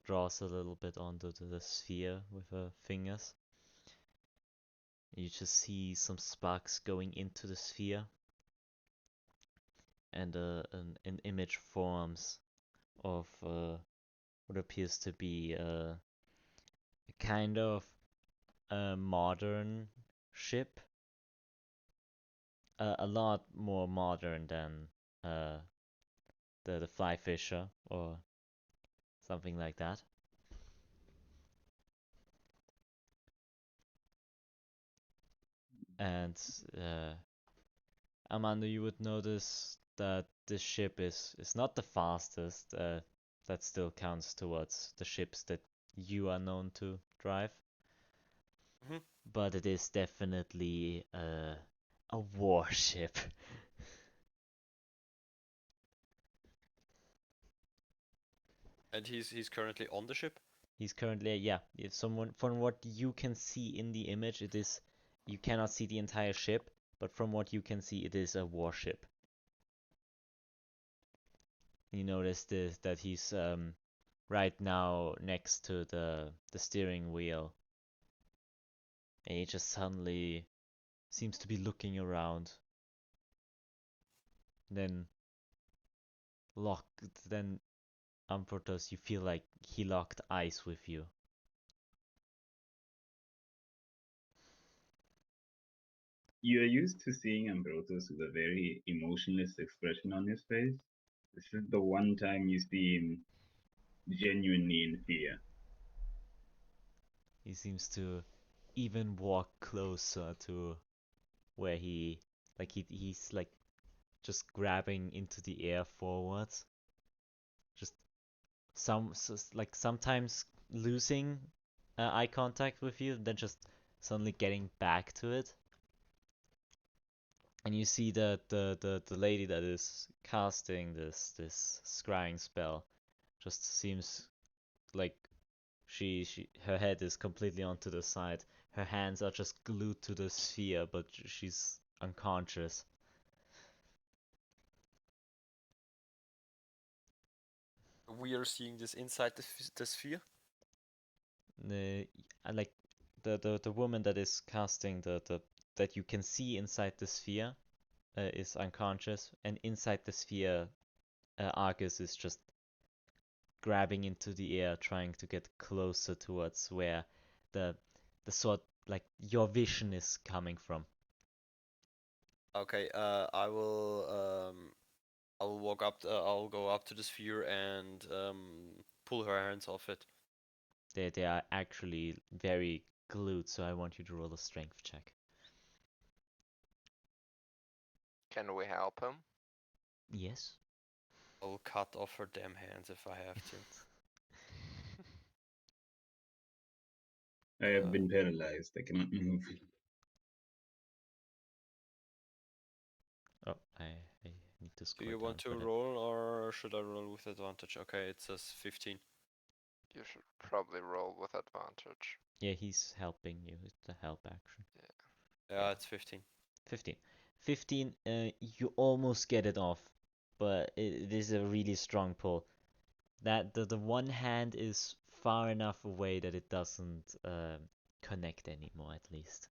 draws a little bit onto the sphere with her fingers. You just see some sparks going into the sphere, and an image forms of what appears to be a kind of a modern ship, a lot more modern than uh, the Flyfisher or something like that. And Armando, you would notice that this ship is not the fastest. That still counts towards the ships that you are known to drive. Mhm. But it is definitely a warship. And he's currently on the ship. He's currently, yeah, if someone, from what you can see in the image, it is, you cannot see the entire ship, but from what you can see, it is a warship. You notice this, that he's right now next to the steering wheel, and he just suddenly seems to be looking around. Then then Ambrotos, you feel like he locked eyes with you. You are used to seeing Ambrotos with a very emotionless expression on his face. This is the one time you see him genuinely in fear. He seems to even walk closer to where he's like just grabbing into the air forwards. Just like sometimes losing eye contact with you, then just suddenly getting back to it. And you see that the lady that is casting this scrying spell just seems like she her head is completely onto the side. Her hands are just glued to the sphere, but she's unconscious. We are seeing this inside the sphere. The like the woman that is casting the that you can see inside the sphere is unconscious, and inside the sphere, Argus is just grabbing into the air, trying to get closer towards where the the sort like your vision is coming from. Okay. I will walk up. I'll go up to the sphere and pull her hands off it. They are actually very glued, so I want you to roll a strength check. Can we help him? Yes. I'll cut off her damn hands if I have to. I have been paralyzed. I cannot move. Oh, I need to Do scroll you down want to for that. roll or should I roll with advantage? Okay, it says 15. You should probably roll with advantage. Yeah, he's helping you. It's a help action. Yeah, it's 15. 15. 15, you almost get it off, but it is a really strong pull. That the one hand is far enough away that it doesn't connect anymore, at least.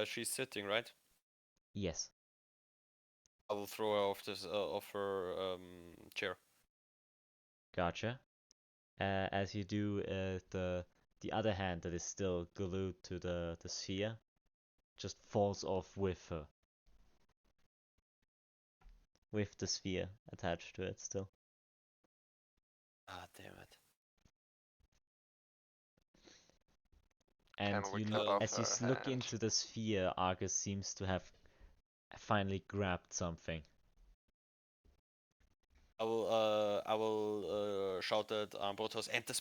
She's sitting, right? Yes. I will throw her off her chair. Gotcha. As you do, the other hand that is still glued to the sphere just falls off with her, with the sphere attached to it still. Ah, damn it. And Can we you cut off as you her look hand? into the sphere, Argus seems to have finally grabbed something. I will shout at Ambrotos, end the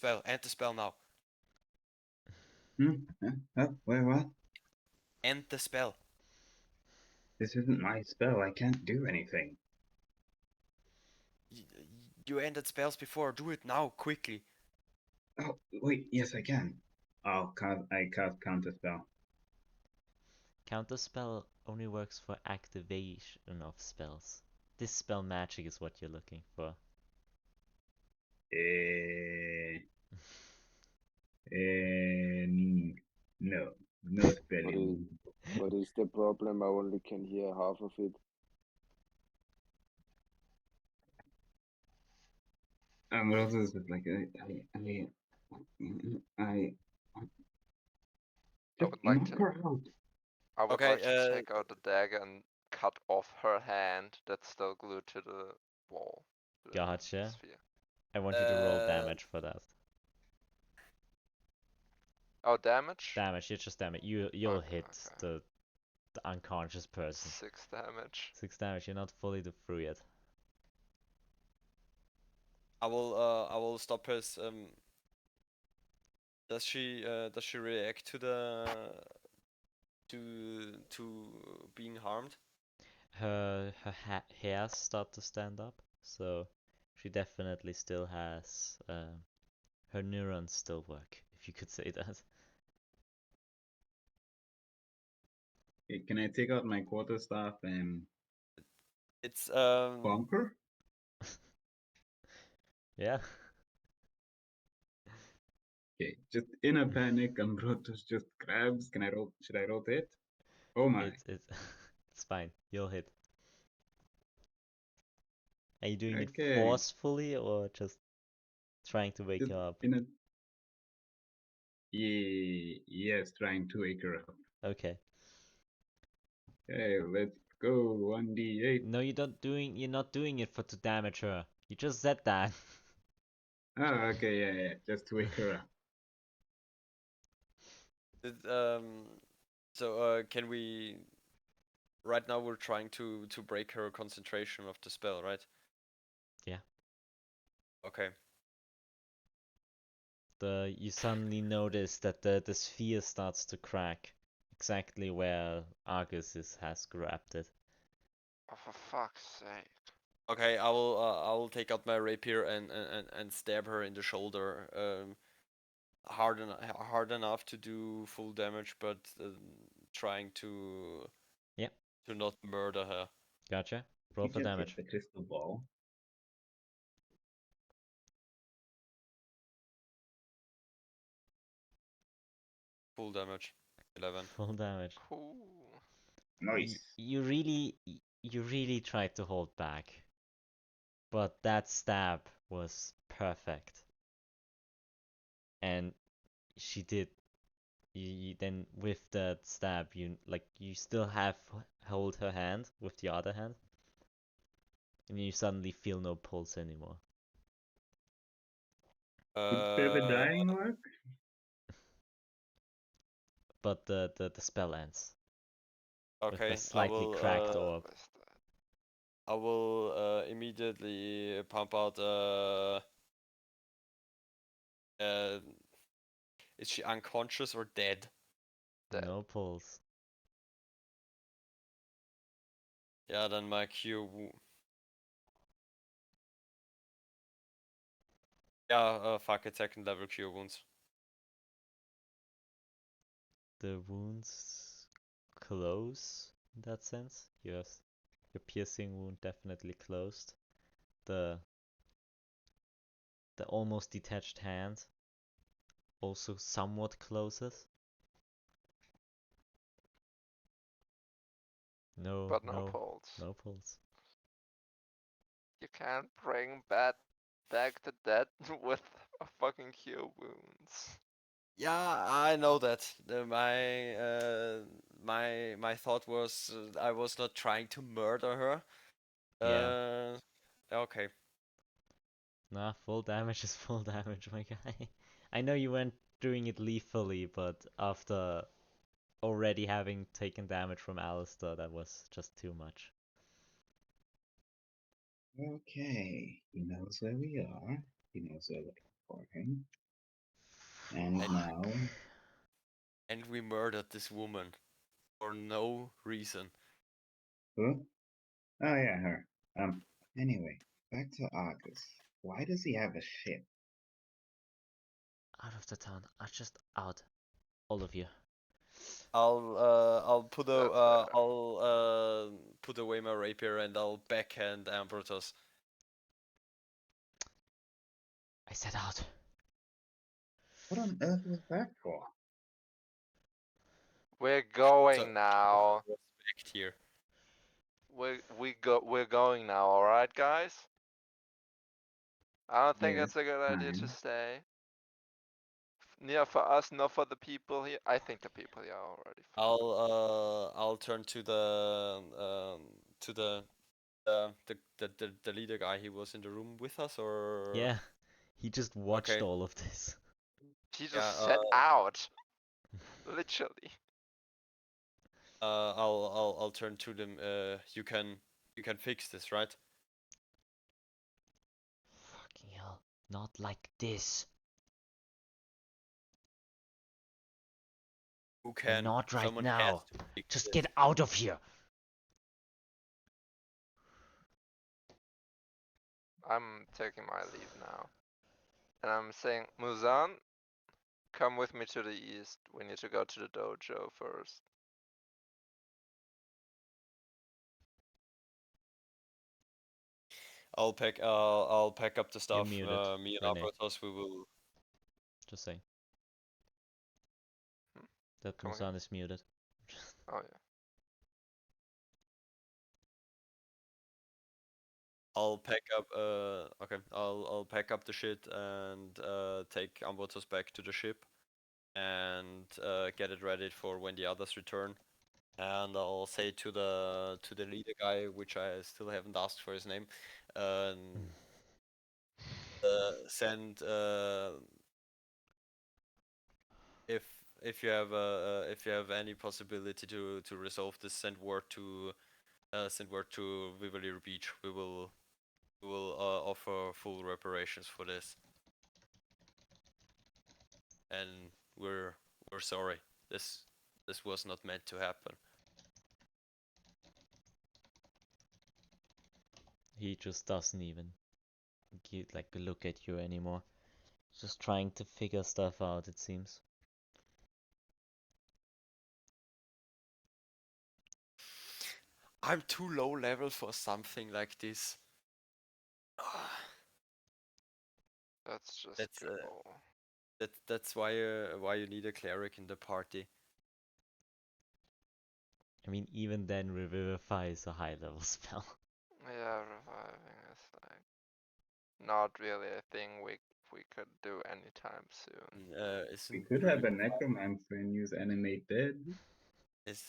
spell now. What? End the spell. This isn't my spell. I can't do anything. You ended spells before, do it now, quickly. Oh, wait, yes, I can. I cast counterspell. Counterspell only works for activation of spells. Dispel magic is what you're looking for. No. No spelling. What is the problem? I only can hear half of it. Ambrotos is like, I just would like knock to. her out. I would Okay, like to take out the dagger and cut off her hand that's still glued to the wall. to the Gotcha. sphere. I want you to roll damage for that. Oh, damage? Damage, it's just damage. You'll Okay, hit okay. the unconscious person. 6 damage. 6 damage, you're not fully through yet. I will stop his does she react to the to being harmed? Her hairs start to stand up, so she definitely still has her neurons still work, if you could say that. Okay, can I take out my quarterstaff and It's bonk her? Yeah. Okay, just in a panic, Ambrotos just grabs. Can I roll? Should I rotate? Oh my! It's it's fine. You'll hit. Are you doing it Okay, forcefully or just trying to wake just her up? in a yes, trying to wake her up. Okay. Okay, let's go. 1d8. No, you're not doing it for to damage her. You just said that. Oh, okay, yeah, just to wake her up. so can we right now we're trying to break her concentration of the spell, right? Yeah. Okay. You suddenly notice that the sphere starts to crack exactly where Argus has grabbed it. Oh, for fuck's sake. Okay, I will take out my rapier and stab her in the shoulder. Hard enough to do full damage, but trying to Yep. to not murder her. Gotcha. Roll You for just damage. hit the crystal ball. Full damage. 11. Full damage. Cool. Nice. You really tried to hold back, but that stab was perfect. And she did. You then with the stab, you still have hold her hand with the other hand, and you suddenly feel no pulse anymore. Would spare the dying work? But the spell ends with Okay, a slightly cracked orb. What is that? I will immediately pump out uh is she unconscious or dead? Dead. No pulse. Yeah, then my cure yeah, fuck it, second level cure wounds. The wounds close in that sense. Your piercing wound definitely closed. The almost detached hand also somewhat closes. But no No pulse. pulse. You can't bring bad back to that with a fucking cure wounds. Yeah, I know that. My thought was I was not trying to murder her. Yeah. Okay. Nah, full damage is full damage, my guy. I know you weren't doing it lethally, but after already having taken damage from Alastor, that was just too much. Okay, he knows where we are. He knows we're looking for him. And And- now, And we murdered this woman for no reason. who? Oh yeah, her. Anyway, back to Argus. Why does he have a ship? Out of the town. Just out. All of you. I'll put That's fair. put away my rapier and I'll backhand Ambrotos. I said out. What on earth was that for? We're going So- now. Respect here. We're going now, alright guys? I don't think Yeah, it's a good idea to fine. stay. Neither for us, nor for the people here. I think the people here are already fine. I'll turn to the leader guy. He was in the room with us, or Yeah. He just watched Okay. all of this. He just Yeah, set out. Literally. I'll turn to them. You can fix this, right? Fucking hell. Not like this. Who can? Not right Someone now. has to fix Just this. get out of here. I'm taking my leave now. And I'm saying, Muzan, come with me to the east. We need to go to the dojo first. I'll pack up the stuff. muted, Me and Renee. Ambrotos, we will. Just saying. Hmm? That Come again? Muzan is muted. Oh yeah. I'll pack up. Okay. I'll pack up the shit and take Ambrotos back to the ship, and get it ready for when the others return. And I'll say to the leader guy, which I still haven't asked for his name, send if you have any possibility to resolve this, send word to Vivalry Beach. We will offer full reparations for this, and we're sorry. This was not meant to happen. He just doesn't even look at you anymore. Just trying to figure stuff out, it seems. I'm too low level for something like this. Let's just That's go. that's why you need a cleric in the party. I mean, even then, Revivify is a high level spell. Yeah, reviving is like not really a thing we could do anytime soon. We Isn't could have a Revivify- necromancer and use animate dead. Is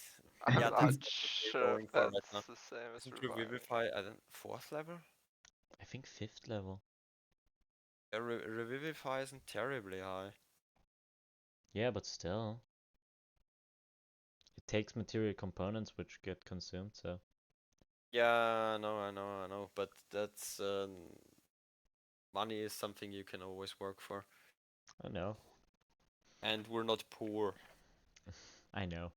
I'm yeah, not that's what we're sure going if for right that's now. the same as Isn't reviving. Revivify at 4th level? I think 5th level. Yeah, Revivify isn't terribly high. Yeah, but still. It takes material components which get consumed, so. Yeah, I know, but that's money is something you can always work for, I know. and we're not poor. I know.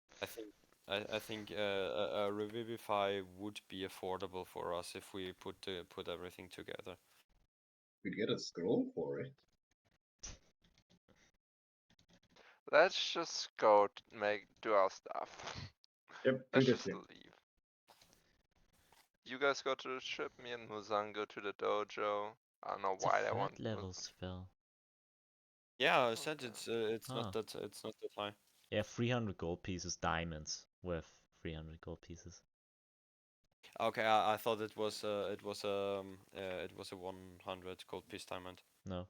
I think a Revivify would be affordable for us if we put everything together. We'd get a scroll for it. Let's just go do our stuff. Yep, to Let's the just ship. leave. You guys go to the ship, me and Muzan go to the dojo. I don't know It's a why they 3rd want level spell. Yeah, I said Okay. it's not that high. Yeah, 300 gold pieces, diamonds worth 300 gold pieces. Okay, I thought it was a 100 gold piece diamond. No.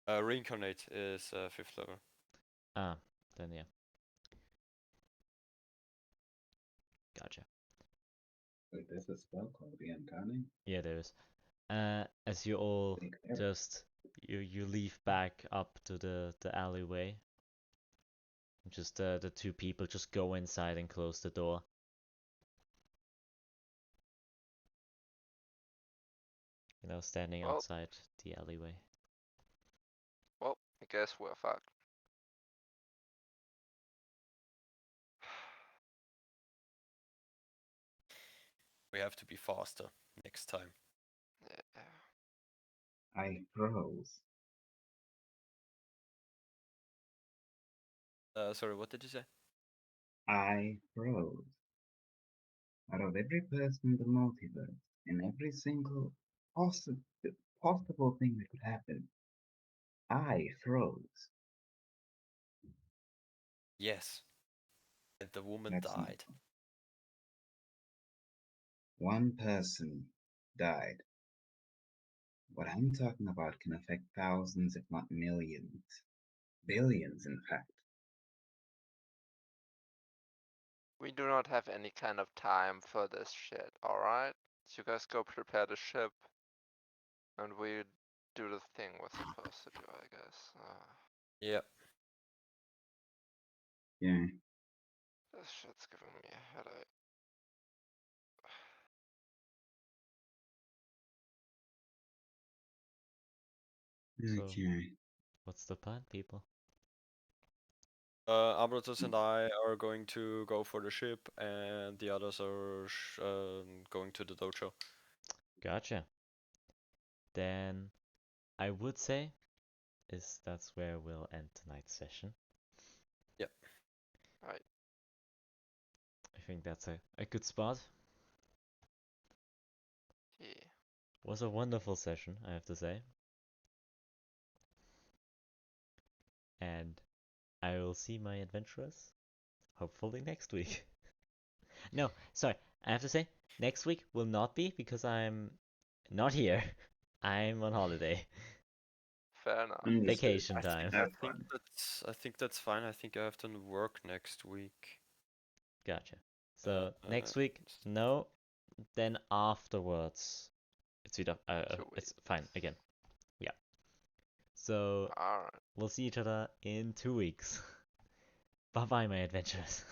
Reincarnate is 5th level. Ah, then yeah. Gotcha. Wait, there's a spell called Reincarnate? Yeah, there is. As you all Pretty clever. just you leave back up to the alleyway. Just the two people just go inside and close the door. You know, standing Well, outside the alleyway. well, I guess we're fucked. We have to be faster next time. Yeah. I froze. Sorry, what did you say? I froze. Out of every person in the multiverse, in every single possible thing that could happen, I froze. Yes. And the woman That's not died. fun. One person died. What I'm talking about can affect thousands, if not millions. Billions, in fact. We do not have any kind of time for this shit, alright? So you guys go prepare the ship. And we do the thing we're supposed to do, I guess. Yeah. Yeah. This shit's giving me a headache. So, Okay. what's the plan, people? Ambrotos and I are going to go for the ship, and the others are going to the dojo. Gotcha. Then I would say that's where we'll end tonight's session. Yep. Right. I think that's a good spot. Yeah. Was a wonderful session, I have to say. And I will see my adventurers hopefully next week. No, sorry, I have to say, next week will not be because I'm not here. I'm on holiday. Fair enough. Understood. Vacation time. Have I think fun. that's fine. I think I have to work next week. Gotcha. So next week, s- no. Then afterwards, it's wieder. 2 It's weeks. fine again. Yeah. So Alright. we'll see each other in 2 weeks. Bye bye, my adventures.